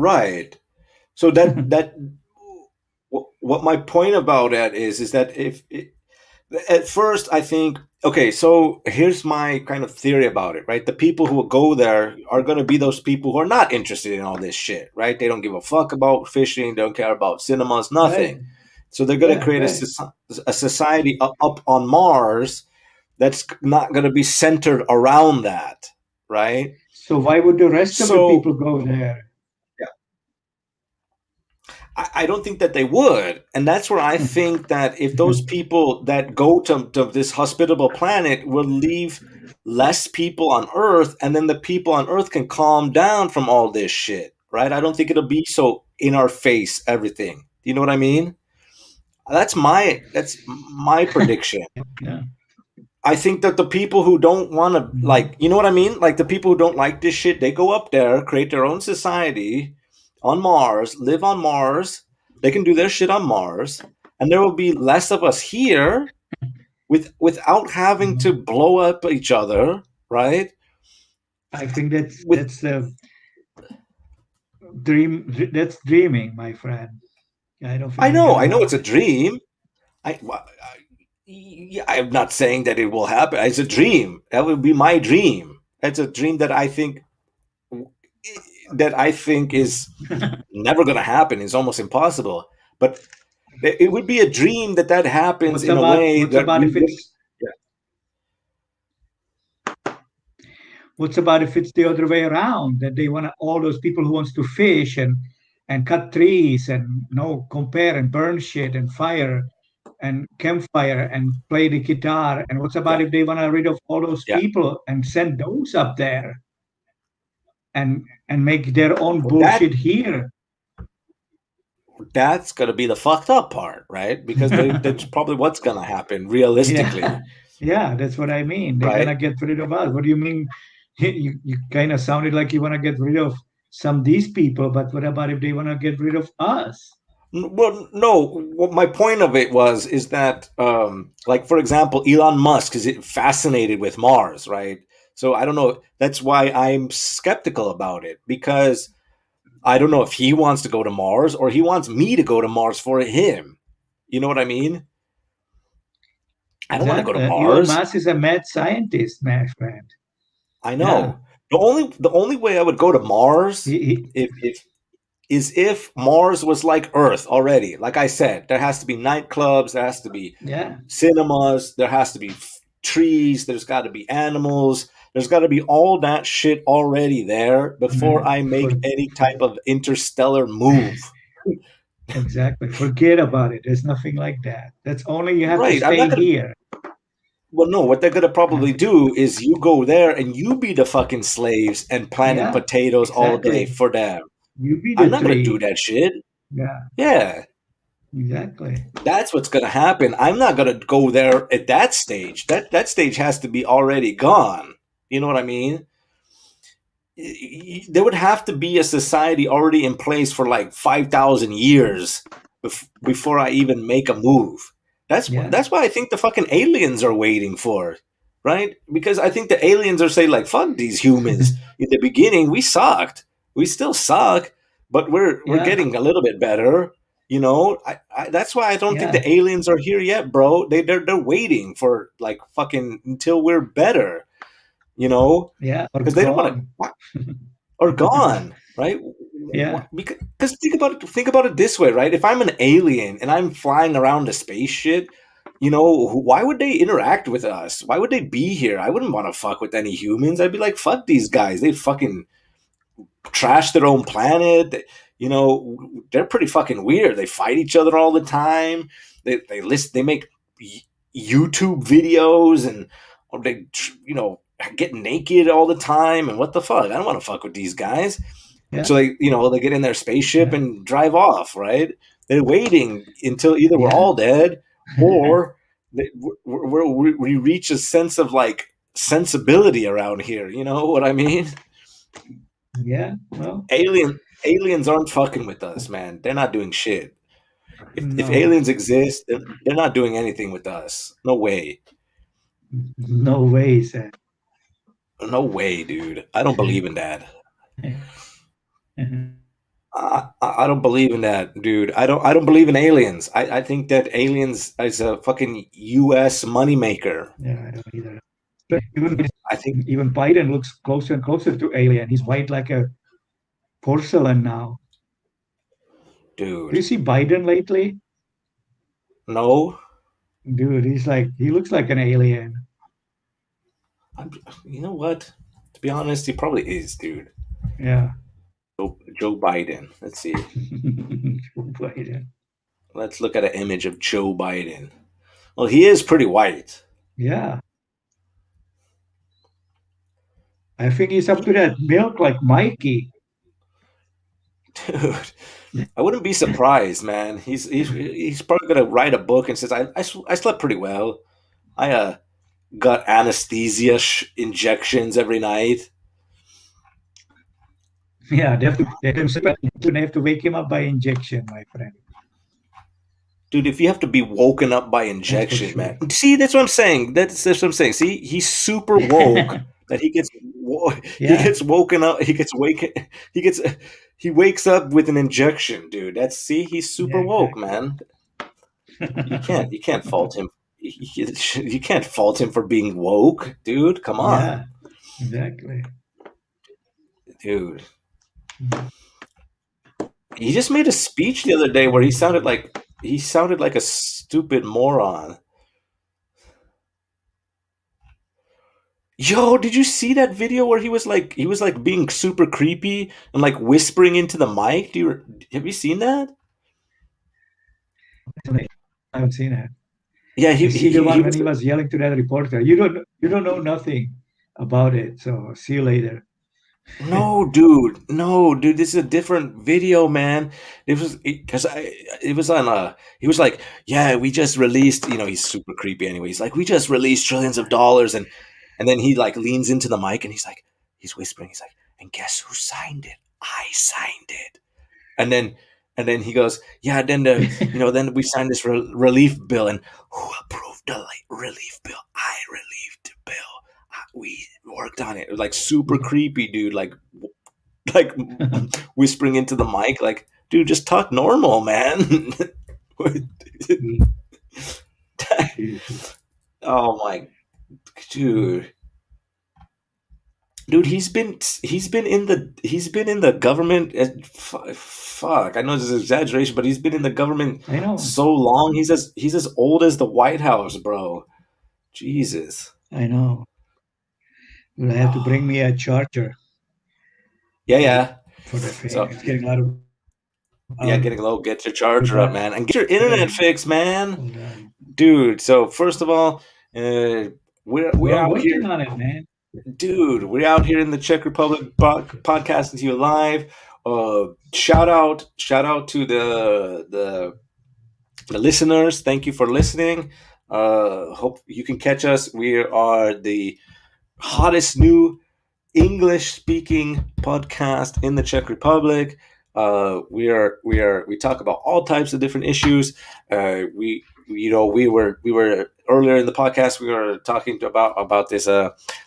right. So what my point about that is that if at first I think, okay, so here's my kind of theory about it, right? The people who will go there are going to be those people who are not interested in all this shit, right? They don't give a fuck about fishing, they don't care about cinemas, Right. nothing. So they're going to Yeah, create right. a society up on Mars that's not going to be centered around that, right? So why would the rest of the So people go there? I don't think that they would. And that's where I think that if those people that go to this hospitable planet will leave less people on Earth, and then the people on Earth can calm down from all this shit, right? I don't think it'll be so in our face, everything. You know what I mean? That's my prediction. Yeah. I think that the people who don't want to, Mhm. like, you know what I mean? Like the people who don't like this shit, they go up there, create their own society on Mars, live on Mars. They can do their shit on Mars, and there will be less of us here without having to Mhm. blow up each other, right? I think With that's a dream. That's dreaming, my friend. I don't think you're I gonna know it's a happen. dream. Yeah, I'm not saying that it will happen. It's a dream. That would be my dream. That's a dream that I think is never going to happen. It's almost impossible. But it would be a dream that happens in a way What's that about we if would. it's the other way around, that they want all those people who wants to fish and cut trees and compare and burn shit and fire and campfire and play the guitar. And what's Yeah, about if they want to rid of all those yeah. people and send those up there and make their own Well, that bullshit here? that's going to be the fucked up part, right? Because that's probably what's going to happen realistically, Yeah, yeah, that's what I mean. They're right? gonna get rid of us. What do you mean? You kind of sounded like you want to get rid of some these people, but what about if they want to get rid of us? Well, no. What my point of it was is that, like for example, Elon Musk is fascinated with Mars, right? So I don't know. That's why I'm skeptical about it because I don't know if he wants to go to Mars or he wants me to go to Mars for him. You know what I mean? I don't want to go to Exactly. Elon Mars. Musk is a mad scientist, my friend. I Yeah. know. The only way I would go to Mars He, if is if Mars was like Earth already. Like I said, there has to be nightclubs, there has to be yeah. cinemas, there has to be trees, there's got to be animals, there's got to be all that shit already there before I For make any type of interstellar move. exactly. Forget about it. There's nothing like that. That's only you have to Right. I'm stay not gonna. here. Well, no. What they're gonna Yeah. probably do is you go there and you be the fucking slaves and planting Yeah, potatoes all day exactly. for them. You be I'm the not gonna do tree. that shit. Yeah, Yeah, exactly. that's what's gonna happen. I'm not gonna go there at that stage. That stage has to be already gone. You know what I mean? There would have to be a society already in place for like 5,000 years before I even make a move. Yeah, That's why I think the fucking aliens are waiting for, right? Because I think the aliens are saying like, "Fuck these humans." In the beginning, we sucked. We still suck, but we're yeah, getting a little bit better. That's why I don't think yeah, the aliens are here yet, bro. They're waiting for like fucking until we're better. You know, yeah. Or because they don't want gone. to or gone, right? Yeah, Because think about it this way, right? If I'm an alien and I'm flying around a spaceship, why would they interact with us? Why would they be here? I wouldn't want to fuck with any humans. I'd be like, fuck these guys. They fucking trash their own planet. They're pretty fucking weird. They fight each other all the time. They make YouTube videos and or they get naked all the time and what the fuck? I don't want to fuck with these guys. yeah, So they get in their spaceship yeah, and drive off, right? They're waiting until either we're yeah, all dead or we reach a sense of like sensibility around here. You know what I mean? yeah. Well, Aliens aren't fucking with us, man. They're not doing shit. If no, aliens exist, they're not doing anything with us. No way. no ways. No way, dude. I don't believe in that. I don't believe in that, dude. I don't believe in aliens. I think that aliens is a fucking U.S. moneymaker. Yeah, I don't either. But I think, even Biden looks closer and closer to alien. He's white like a porcelain now. Do you dude, see Biden lately? no. Dude, he looks like an alien. I'm, you know what? To be honest, he probably is, dude. Yeah. Joe Biden. Let's see. Biden. Let's look at an image of Joe Biden. Well, he is pretty white, Yeah. I think he's up to that milk like Mikey. dude. I wouldn't be surprised, man. He's probably gonna write a book and says, I slept pretty well. I got anesthesia injections every night. Yeah, they have to let him sleep. They have to wake him up by injection, my friend. Dude, if you have to be woken up by That's for injection, man. sure. See, that's what I'm saying. That's what I'm saying. See, he's super woke that he Yeah. gets woken up. He gets he wakes up with an injection, dude. That's see, he's Yeah, super woke, exactly. man. You can't fault him. You can't fault him for being woke, dude. Come on, Yeah, exactly. dude. He just made a speech the other day where he sounded like a stupid moron. Yo, did you see that video where he was like being super creepy and like whispering into the mic? Have you seen that? I haven't seen it. Yeah, I he he see the he, he one when was he was yelling to that reporter. You don't know nothing about it. So see you later. no, dude, this is a different video, man. It was because I it was on he was like, yeah, we just released, he's super creepy anyway. He's like, we just released trillions of dollars, and then he like leans into the mic and he's whispering, he's like, and guess who signed it? I signed it. And then he goes, yeah, then we signed this relief bill, and who approved the relief bill? I relieved the bill. We worked on it. It was like super creepy, dude. Like whispering into the mic, like, dude, just talk normal, man. Oh my, dude. Dude, he's been in the government. Fuck, I know this is an exaggeration, but he's been in the government I know. so long. He's as old as the White House, bro. Jesus. I know. You'll have to bring me a charger Yeah, for the yeah. for the thing. So It's getting a lot of yeah, out. getting low. Get your charger up, Goodbye. man, and get your internet fixed, man, Hold on. dude. So first of all, we're We're out here. working on it, man. Dude, we're out here in the Czech Republic podcasting to you live. Shout out to the listeners. Thank you for listening. Hope you can catch us. We are the hottest new English speaking podcast in the Czech Republic. We talk about all types of different issues. We were earlier in the podcast. We were talking about this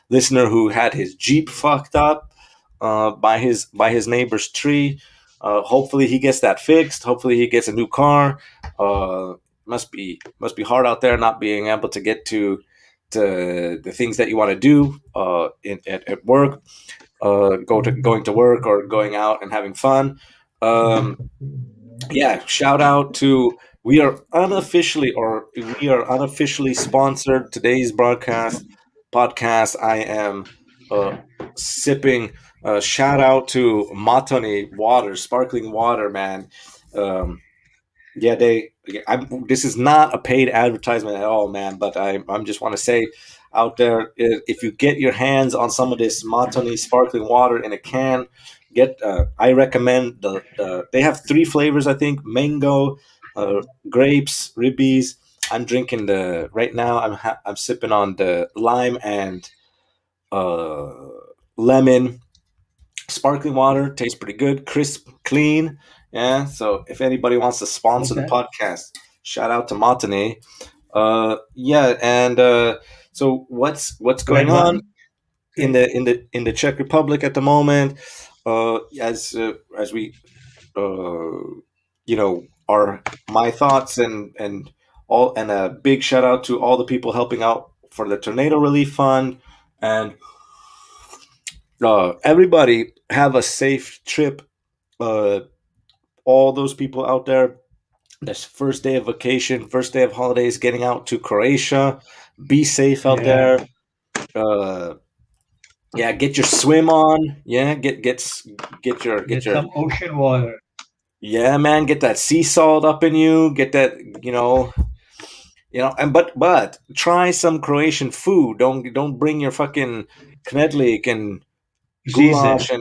listener who had his Jeep fucked up by his neighbor's tree. Hopefully he gets that fixed. Hopefully he gets a new car. Uh, must be hard out there not being able to get to the things that you want to do at work, going to work or going out and having fun. Um, yeah, shout out to we are unofficially sponsored today's broadcast podcast. I am uh, sipping. Shout out to Matone water, sparkling water, man. Um, yeah, this is not a paid advertisement at all, man. But I'm just want to say out there, if you get your hands on some of this Matoni sparkling water in a can, I recommend they have three flavors, I think: mango, grapes, ribbies. I'm drinking the right now. I'm sipping on the lime and uh, lemon sparkling water. Tastes pretty good, crisp, clean. Yeah. So if anybody wants to sponsor the Okay. podcast, shout out to Matane. Yeah, and so what's Red going on one. in Okay. the Czech Republic at the moment? As we are my thoughts and all, and a big shout out to all the people helping out for the tornado relief fund, and everybody have a safe trip. Uh, all those people out there, this first day of vacation, first day of holidays, getting out to Croatia. Be safe out Yeah. there. Uh, yeah, get your swim on. Yeah, get your Get some ocean water. yeah, man, get that sea salt up in you. Get that, and but try some Croatian food. Don't bring your fucking knedlik and Zizek. goulash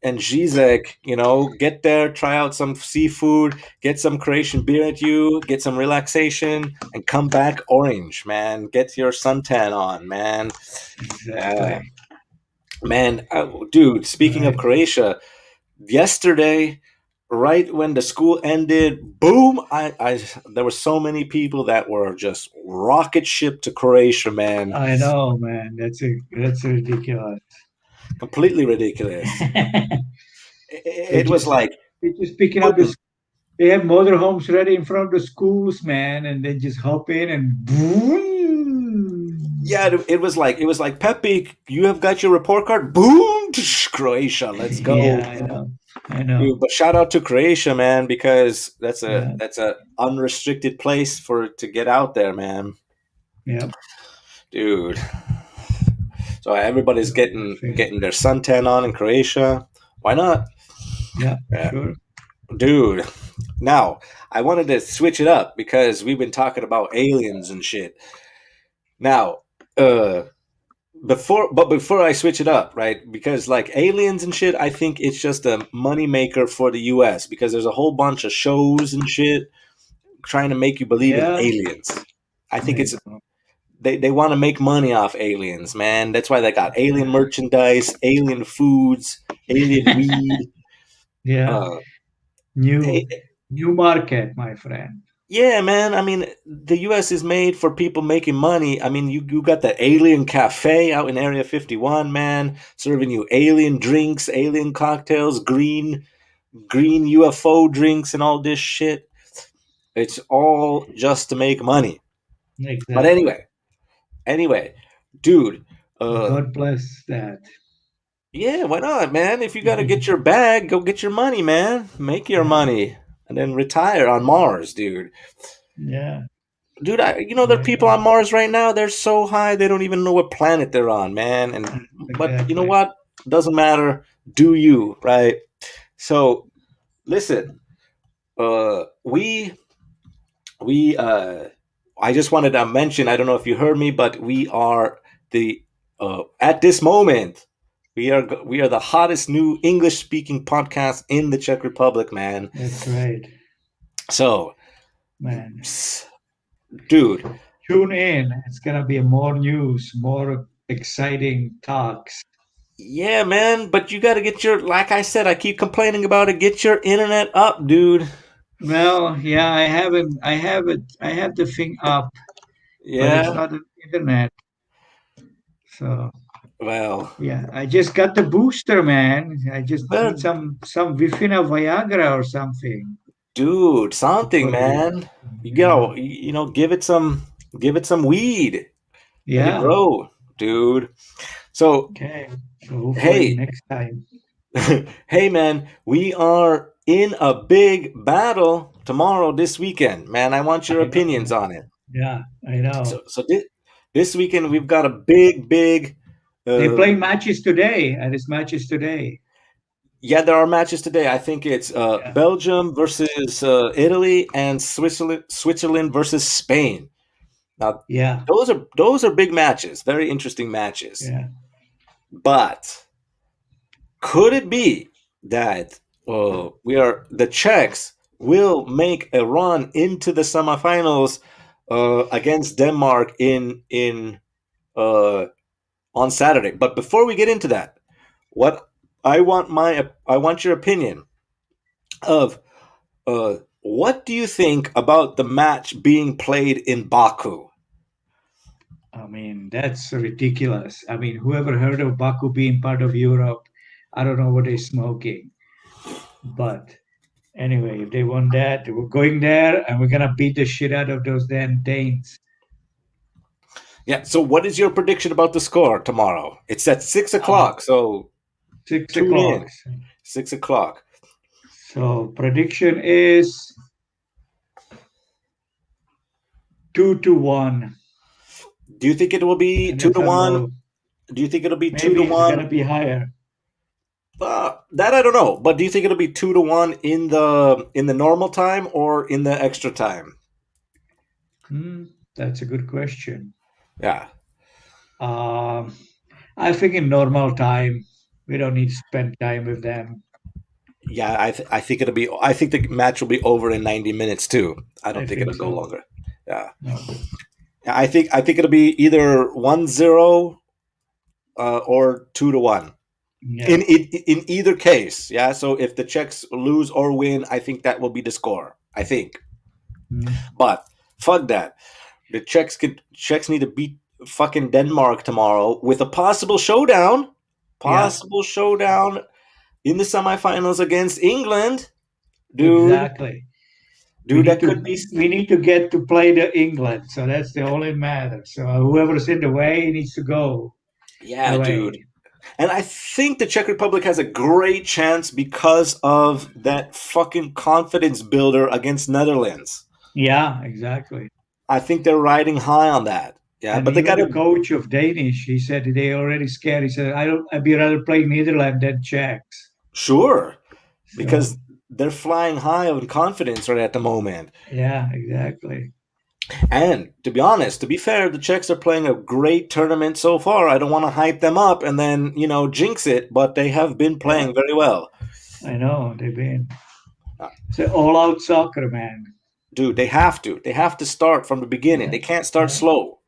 and zizek. Get there, try out some seafood, get some Croatian beer at you, get some relaxation, and come back orange, man. Get your suntan on, man. Uh, Exactly. man, dude. Speaking of Right. Croatia, yesterday, right when the school ended, boom! I there were so many people that were just rocket ship to Croatia, man. I know, man. That's ridiculous. Completely ridiculous. they It was just like, they just picking up boom. this. They have motorhomes ready in front of the schools, man, and they just hop in and boom. Yeah, it was like Pepe. You have got your report card. Boom, Croatia. Let's go, Yeah, I know. I know. dude. But shout out to Croatia, man, because that's a Yeah. that's a unrestricted place for to get out there, man, Yeah. dude. So everybody's getting their suntan on in Croatia. Why not? Yeah, Yeah, sure. dude. Now I wanted to switch it up because we've been talking about aliens and shit. Now, uh, before I switch it up, right? Because like aliens and shit, I think it's just a money maker for the US because there's a whole bunch of shows and shit trying to make you believe in Yeah. aliens. I think I it's know. they want to make money off aliens, man. That's why they got alien merchandise, alien foods, alien weed. Yeah. Uh, New eh, new market, my friend. yeah, man. I mean, the U.S. is made for people making money. I mean, you got that alien cafe out in Area 51, man, serving you alien drinks, alien cocktails, green UFO drinks, and all this shit. It's all just to make money. But Exactly. anyway, dude. God bless that. Yeah, why not, man? If you got to get your bag, go get your money, man. Make your Yeah. money and then retire on Mars, dude. Yeah. Dude, there are Right people on on. Mars right now. They're so high they don't even know what planet they're on, man. But you know Exactly. what? Doesn't matter. Do you, right? So listen, we I just wanted to mention. I don't know if you heard me, but we are the at this moment we are the hottest new English speaking podcast in the Czech Republic, man. That's right, So, man. dude, Tune in. It's gonna be more news, more exciting talks. yeah, man, but you got to get your, like I said, I keep complaining about it. Get your internet up, dude. Well, yeah, I haven't. I have it. I have the thing up, but it's Yeah. not on internet. So Well, yeah, I just got the booster, man. I just need well, some Vifina Viagra or something dude, to something, put in. man. You Yeah, go, give it some weed. Let it yeah. grow, dude. So, Okay. So hopefully hey, next time. hey, man, we are in a big battle tomorrow, this weekend, man. I want your I know, opinions man. on it. Yeah, I know. So this weekend we've got a big. They Uh, play matches today, and it's matches today. yeah, there are matches today. I think it's Yeah, Belgium versus Italy and Switzerland versus Spain. Now, yeah, those are big matches, very interesting matches. yeah. But could it be that the Czechs will make a run into the semifinals against Denmark in uh, on Saturday? But before we get into that, what I want your opinion of what do you think about the match being played in Baku? I mean, that's ridiculous. I mean, whoever heard of Baku being part of Europe, I don't know what they're smoking. But Anyway, if they want that, we're going there and we're gonna beat the shit out of those damn Danes. Yeah. So, what is your prediction about the score tomorrow? It's at 6 o'clock. So tune $6. in. 6 o'clock. So prediction is 2-1. Do you think it will be And two if to I'm one? low, Do you think it'll be two to maybe it's one? gonna be higher. That I don't know. But do you think it'll be 2 to 1 in the normal time or in the extra time? That's a good question. Yeah. Um, I think in normal time, we don't need to spend time with them. Yeah, I think it'll be. I think the match will be over in 90 minutes too. I don't I think think it'll go so. longer. Yeah, No. yeah. I think it'll be either 1-0 or 2 to 1 Yeah. in either case. Yeah. So if the Czechs lose or win, I think that will be the score. I think, Mm. but fuck that. The Czechs need to beat fucking Denmark tomorrow with a possible showdown. Yeah, Possible showdown in the semifinals against England, dude. exactly. We Dude, need that to could be. we need to get to play the England, so that's the only matter. So whoever's in the way needs to go Yeah, dude. away. And I think the Czech Republic has a great chance because of that fucking confidence builder against Netherlands. Yeah, exactly. I think they're riding high on that. Yeah, And but they even got the to. coach of Danish, he said they already scared. He said, I'd be rather play Netherlands than Czechs. Sure, So because they're flying high on confidence right at the moment. yeah, exactly. And to be honest, to be fair, the Czechs are playing a great tournament so far. I don't want to hype them up and then, jinx it, but they have been Yeah, playing very well. I know they've been. Uh, It's all out soccer, man. Dude, they have to. They have to start from the beginning. Yeah, They can't start yeah. slow.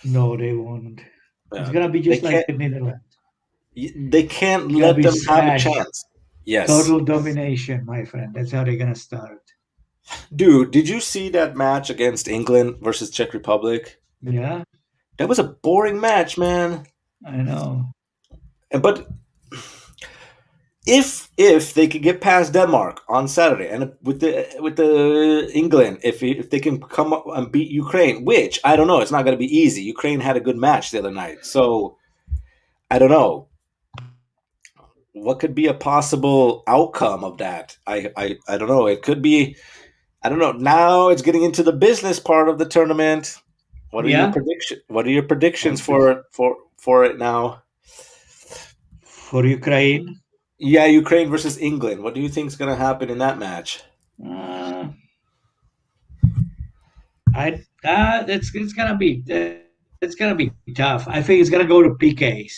No, they won't. It's Uh, gonna be they just like can't. the Netherlands. They can't It's gonna let be them have a smash. chance. Yes, Total domination, my friend. That's how they're gonna start. dude. Did you see that match against England versus Czech Republic? Yeah, That was a boring match, man. I know. But if they could get past Denmark on Saturday, and with the England, if they can come up and beat Ukraine, which I don't know, it's not going to be easy. Ukraine had a good match the other night, so I don't know what could be a possible outcome of that. I don't know. It could be. I don't know. Now it's getting into the business part of the tournament. Yeah, What are your predictions obviously. for it now? For Ukraine, Yeah, Ukraine versus England. What do you think is going to happen in that match? uh, that's it's gonna be tough. I think it's gonna go to PKs,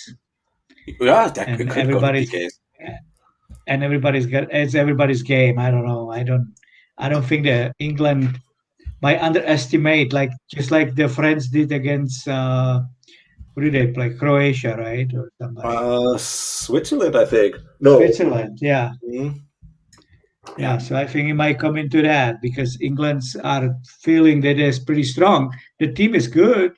Yeah, that and could go to everybody's PKs. and everybody's got it's everybody's game. I don't know. I don't think that England might underestimate like just like the French did against who did they play? Croatia, right? Or somebody. Switzerland, I think. No. Switzerland, yeah. Mhm. Yeah, Yeah, so I think it might come into that because England's are feeling that it's pretty strong. The team is good.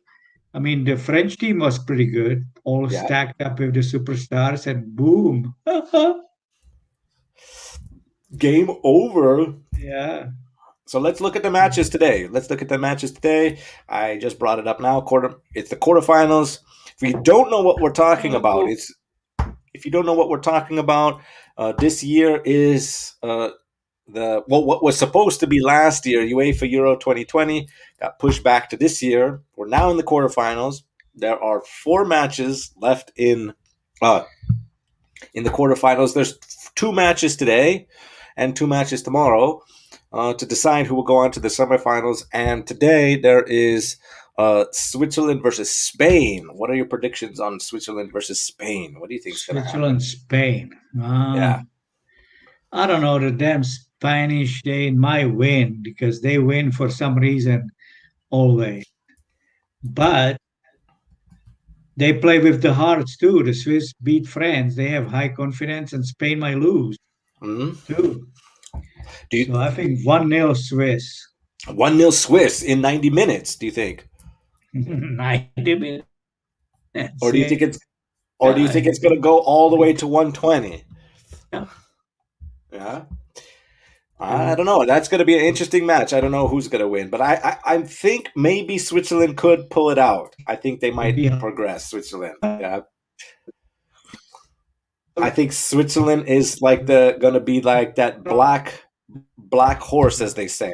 I mean, the French team was pretty good, all yeah. stacked up with the superstars, and boom. Game over. Yeah. So let's look at the matches today. I just brought it up now. It's the quarterfinals. If you don't know what we're talking about, Oh, this year is what was supposed to be last year, UEFA Euro 2020, got pushed back to this year. We're now in the quarterfinals. There are 4 matches left in the quarterfinals. There's 2 matches today and 2 matches tomorrow to decide who will go on to the semifinals. And today there is Switzerland versus Spain. What are your predictions on Switzerland versus Spain? What do you think is going to happen? Switzerland, Spain. Yeah. I don't know. The damn Spanish, they might win because they win for some reason always. But they play with the hearts too. The Swiss beat France. They have high confidence, and Spain might lose hmm too. Do So you I think 1-0 Swiss. 1-0 Swiss in 90 minutes? Do you think, 90 minutes. or do you Yeah. think it's going to go all the way to 120? Yeah. I don't know. That's going to be an interesting match. I don't know who's going to win, but I think maybe Switzerland could pull it out. I think they might Maybe progress, Switzerland. Yeah. I think Switzerland is like the going to be like that black horse, as they say.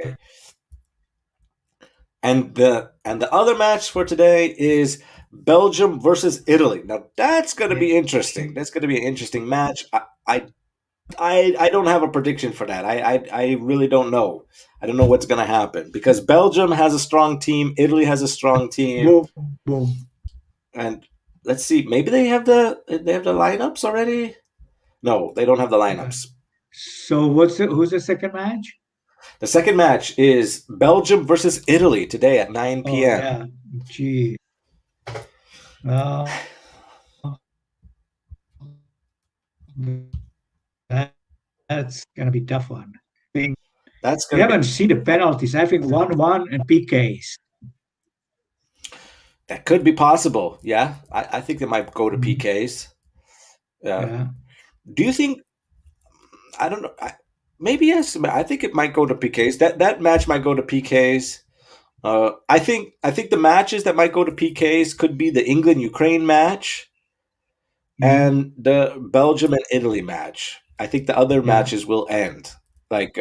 And the other match for today is Belgium versus Italy. Now that's going to be interesting. That's going to be an interesting match. I don't have a prediction for that. I really don't know. I don't know what's going to happen because Belgium has a strong team, Italy has a strong team, boom, boom. and let's see. Maybe they have the lineups already. No, they don't have the Yeah. lineups. So who's the second match? The second match is Belgium versus Italy today at 9 Oh p.m. yeah, gee. Uh, that, that's gonna be a tough one. We That's we going to be haven't seen the penalties. I think 1-1 and PKs. that could be possible. Yeah, I think they might go to Mm, PKs. yeah. Do you think I don't know. Maybe yes. I think it might go to PKs. That match might go to PKs. I think the matches that might go to PKs could be the England Ukraine match Mm, and the Belgium and Italy match. I think the other yeah. matches will end like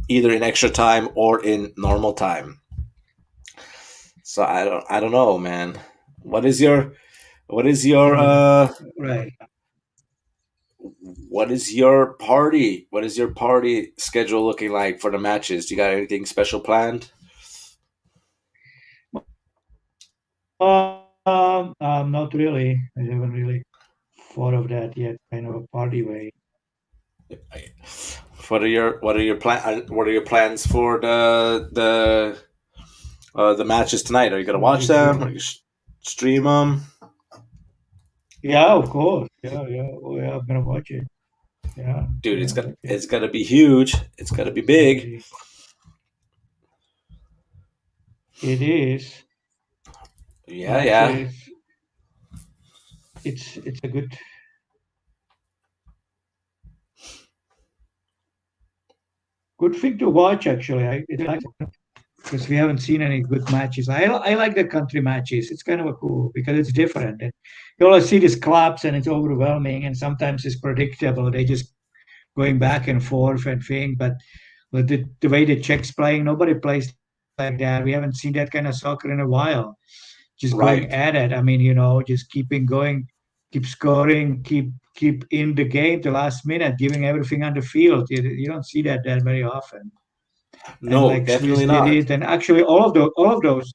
either in extra time or in normal time. So I don't know, man. What is your what is your Yeah. uh Right. what is your party schedule looking like for the matches? Do you got anything special planned? Not really. I haven't really thought of that yet. Kind of a party way. What are your plans for the matches tonight? Are you gonna watch them? Are you stream them? Yeah, of course. Yeah, yeah. Oh, yeah. I'm gonna watch it. Yeah, Dude, yeah. it's gonna Watch it. it's gonna be huge. It's gonna be big. It it is. Yeah, yeah. Actually, it's a good thing to watch. Actually, I like it because we haven't seen any good matches. I like the country matches. It's kind of a cool because it's different. And you always see these clubs and it's overwhelming, and sometimes it's predictable. They just going back and forth and thing. But the way the Czechs playing, nobody plays like that. We haven't seen that kind of soccer in a while. Just going Right. at it. I mean, just keeping going, keep scoring, keep in the game the last minute, giving everything on the field. You don't see that very often. And No, like Swiss definitely did not. it, and actually all of those.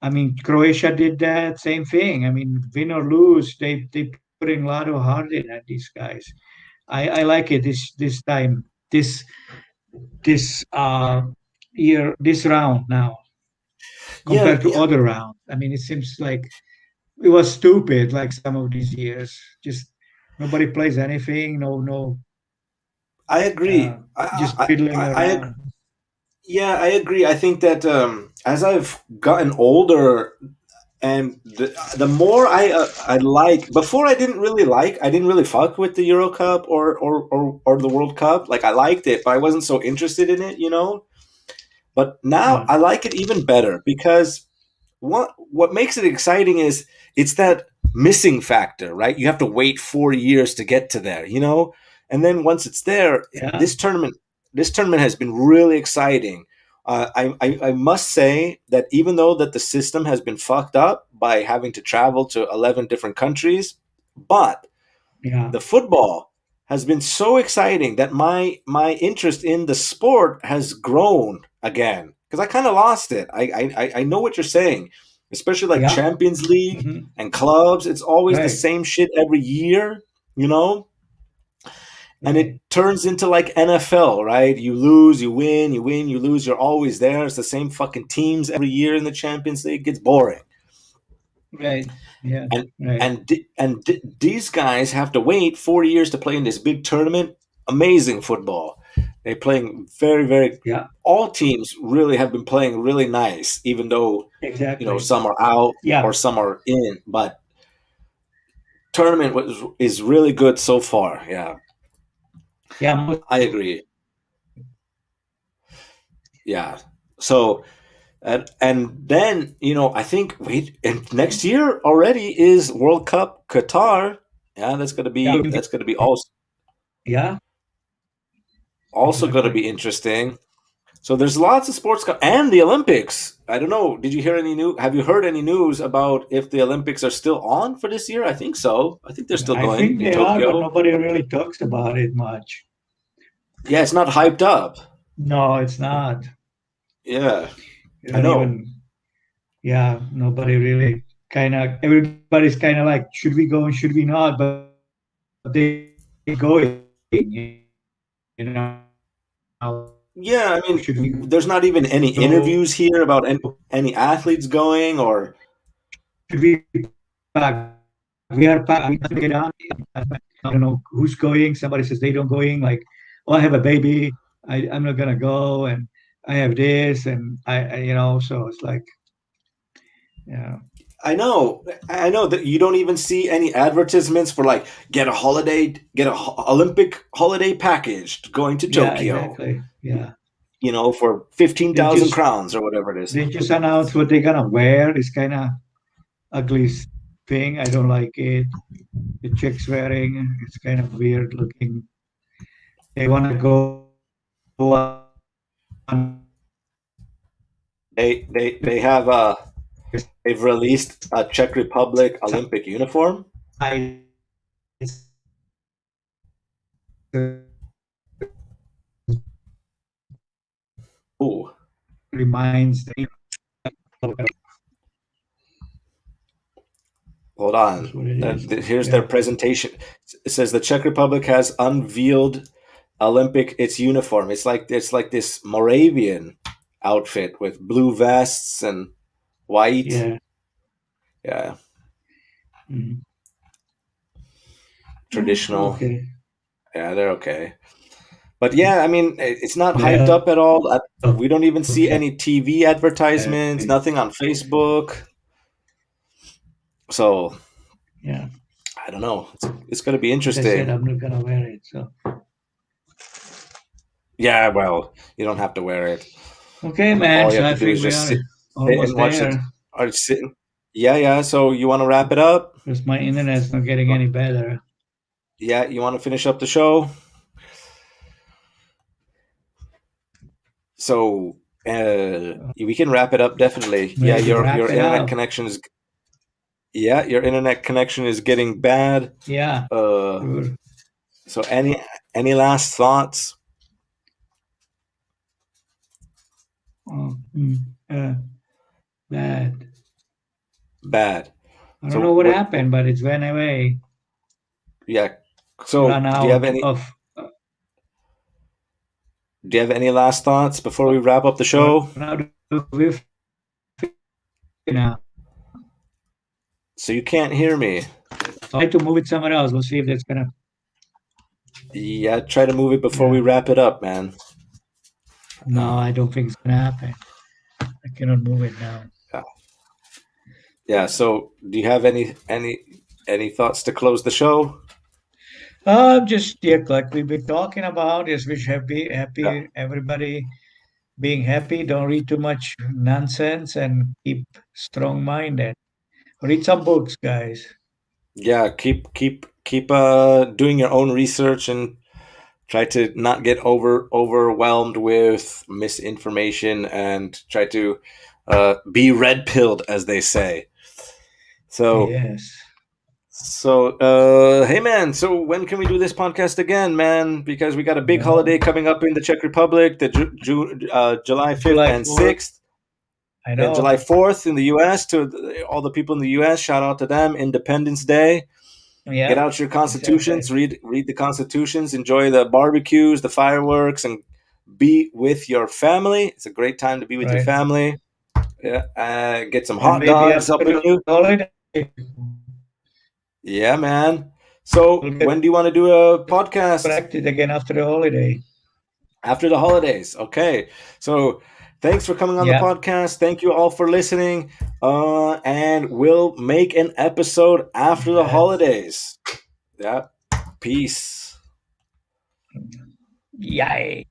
I mean, Croatia did that same thing. I mean, win or lose, they putting a lot of heart in at these guys. I like it this time this this year this round now Yeah, compared to yeah. other rounds. I mean, it seems like it was stupid like some of these years. Just nobody plays anything. No, I uh, agree. just fiddling I around. yeah, I agree. I think that as I've gotten older, and the more I like, before I didn't really fuck with the Euro Cup or the World Cup. Like I liked it, but I wasn't so interested in it. But now Yeah, I like it even better because what makes it exciting is it's that missing factor, right? You have to wait 4 years to get to there. And then once it's there, yeah, this tournament has been really exciting. I must say that even though that the system has been fucked up by having to travel to 11 different countries, but yeah, the football has been so exciting that my interest in the sport has grown again because I kind of lost it. I know what you're saying, especially like yeah. Champions League Hmm. and clubs. It's always the Right, same shit every year, you know, and it right, turns into like NFL, right? You lose, you win, you win, you lose. You're always there. It's the same fucking teams every year in the Champions League. It gets boring. right. Yeah, and right. these guys have to wait 4 years to play in this big tournament. Amazing football. They're playing very, very. Yeah, All teams really have been playing really nice, even though exactly. some are out or Yeah, some are in. But tournament is really good so far. Yeah, yeah. I agree. Yeah. So and then I think wait, and next year already is World Cup Qatar. Yeah, Yeah, that's gonna be yeah, also gonna exactly. be interesting. So there's lots of and the Olympics. I don't know. Did you hear any new? Have you heard any news about if the Olympics are still on for this year? I think so. I think they're still I going think in they are, but Tokyo. nobody really talks about it much. Yeah, it's not hyped up. No, it's not. Yeah, You I don't know. even, yeah, nobody really everybody's kind of like, should we go and should we not? But they going, you know, Yeah, I mean, should we there's not even any go? interviews here about any athletes going or Should we pack? We are packed. We can get on. I don't know who's going. Somebody says they don't going. Like, oh, I have a baby. I'm not gonna go, and I have this, and So it's like, yeah, I know that you don't even see any advertisements for like get a Olympic holiday package going to yeah, Tokyo, exactly. Yeah, for fifteen they thousand just crowns or whatever it is. they just announced what they're gonna wear. It's kind of ugly thing. I don't like it. The chick's wearing. It's kind of weird looking. They want to go on. They have they've released a Czech Republic Olympic uniform. Ooh, Reminds them. hold That's on. what it is. Here's their Yeah. presentation. It says the Czech Republic has unveiled its uniform. It's like this Moravian outfit with blue vests and white. Yeah. Yeah, Mhm. They're traditional. okay. Yeah, they're okay. But yeah, I mean, it's not hyped They're up at all. We don't even see okay. any TV advertisements, nothing on Facebook. So Yeah. I don't know. It's going to be As I said, interesting. I'm not gonna wear it. So Yeah, well, you don't have to wear it. okay, man. All you So have I to do think is we just are sit almost and watch it. there Or sit. Yeah, yeah. So you want to wrap it up? because my internet's not getting any better. Yeah, you want to finish up the show? So we can wrap it up definitely. Yeah, Ready to your wrap it internet up? connection is your internet connection is getting bad. Yeah. Uh, Sure. so any last thoughts? Oh, bad. Bad. I don't So know what happened, but it's went away. yeah. So Run out of. do you have any last thoughts before we wrap up the Run show? out of Wi-Fi now. So you can't hear me. Try to move it somewhere else. We'll see if that's gonna. Yeah, try to move it before we Yeah. wrap it up, man. No, I don't think it's gonna happen. I cannot move it now. Yeah. Yeah. So do you have any thoughts to close the show? Just yeah, like we've been talking about, just wish Yeah. happy, everybody being happy. Don't read too much nonsense and keep strong-minded. Read some books, guys. Yeah. Keep doing your own research and try to not get overwhelmed with misinformation and try to be red pilled, as they say. So Yes. hey man, so when can we do this podcast again, man? Because we got a big Well, holiday coming up in the Czech Republic, the July 5th July and 4th. 6th, I and July know. 4th in the US. All the people in the US, shout out to them. Independence Day. Get Yeah, out your exactly. constitutions, read the constitutions, enjoy the barbecues, the fireworks, and be with your family. It's a great time to be with your Right. family. Yeah, get some And hot maybe dogs after up in the you. holiday, Yeah, man. So we'll get when do you want to do a podcast? connected again after the holiday. After the holidays. Okay. So thanks for coming on the Yeah. podcast. Thank you all for listening. And we'll make an episode after the Yes. holidays. Yeah. Peace. Yay.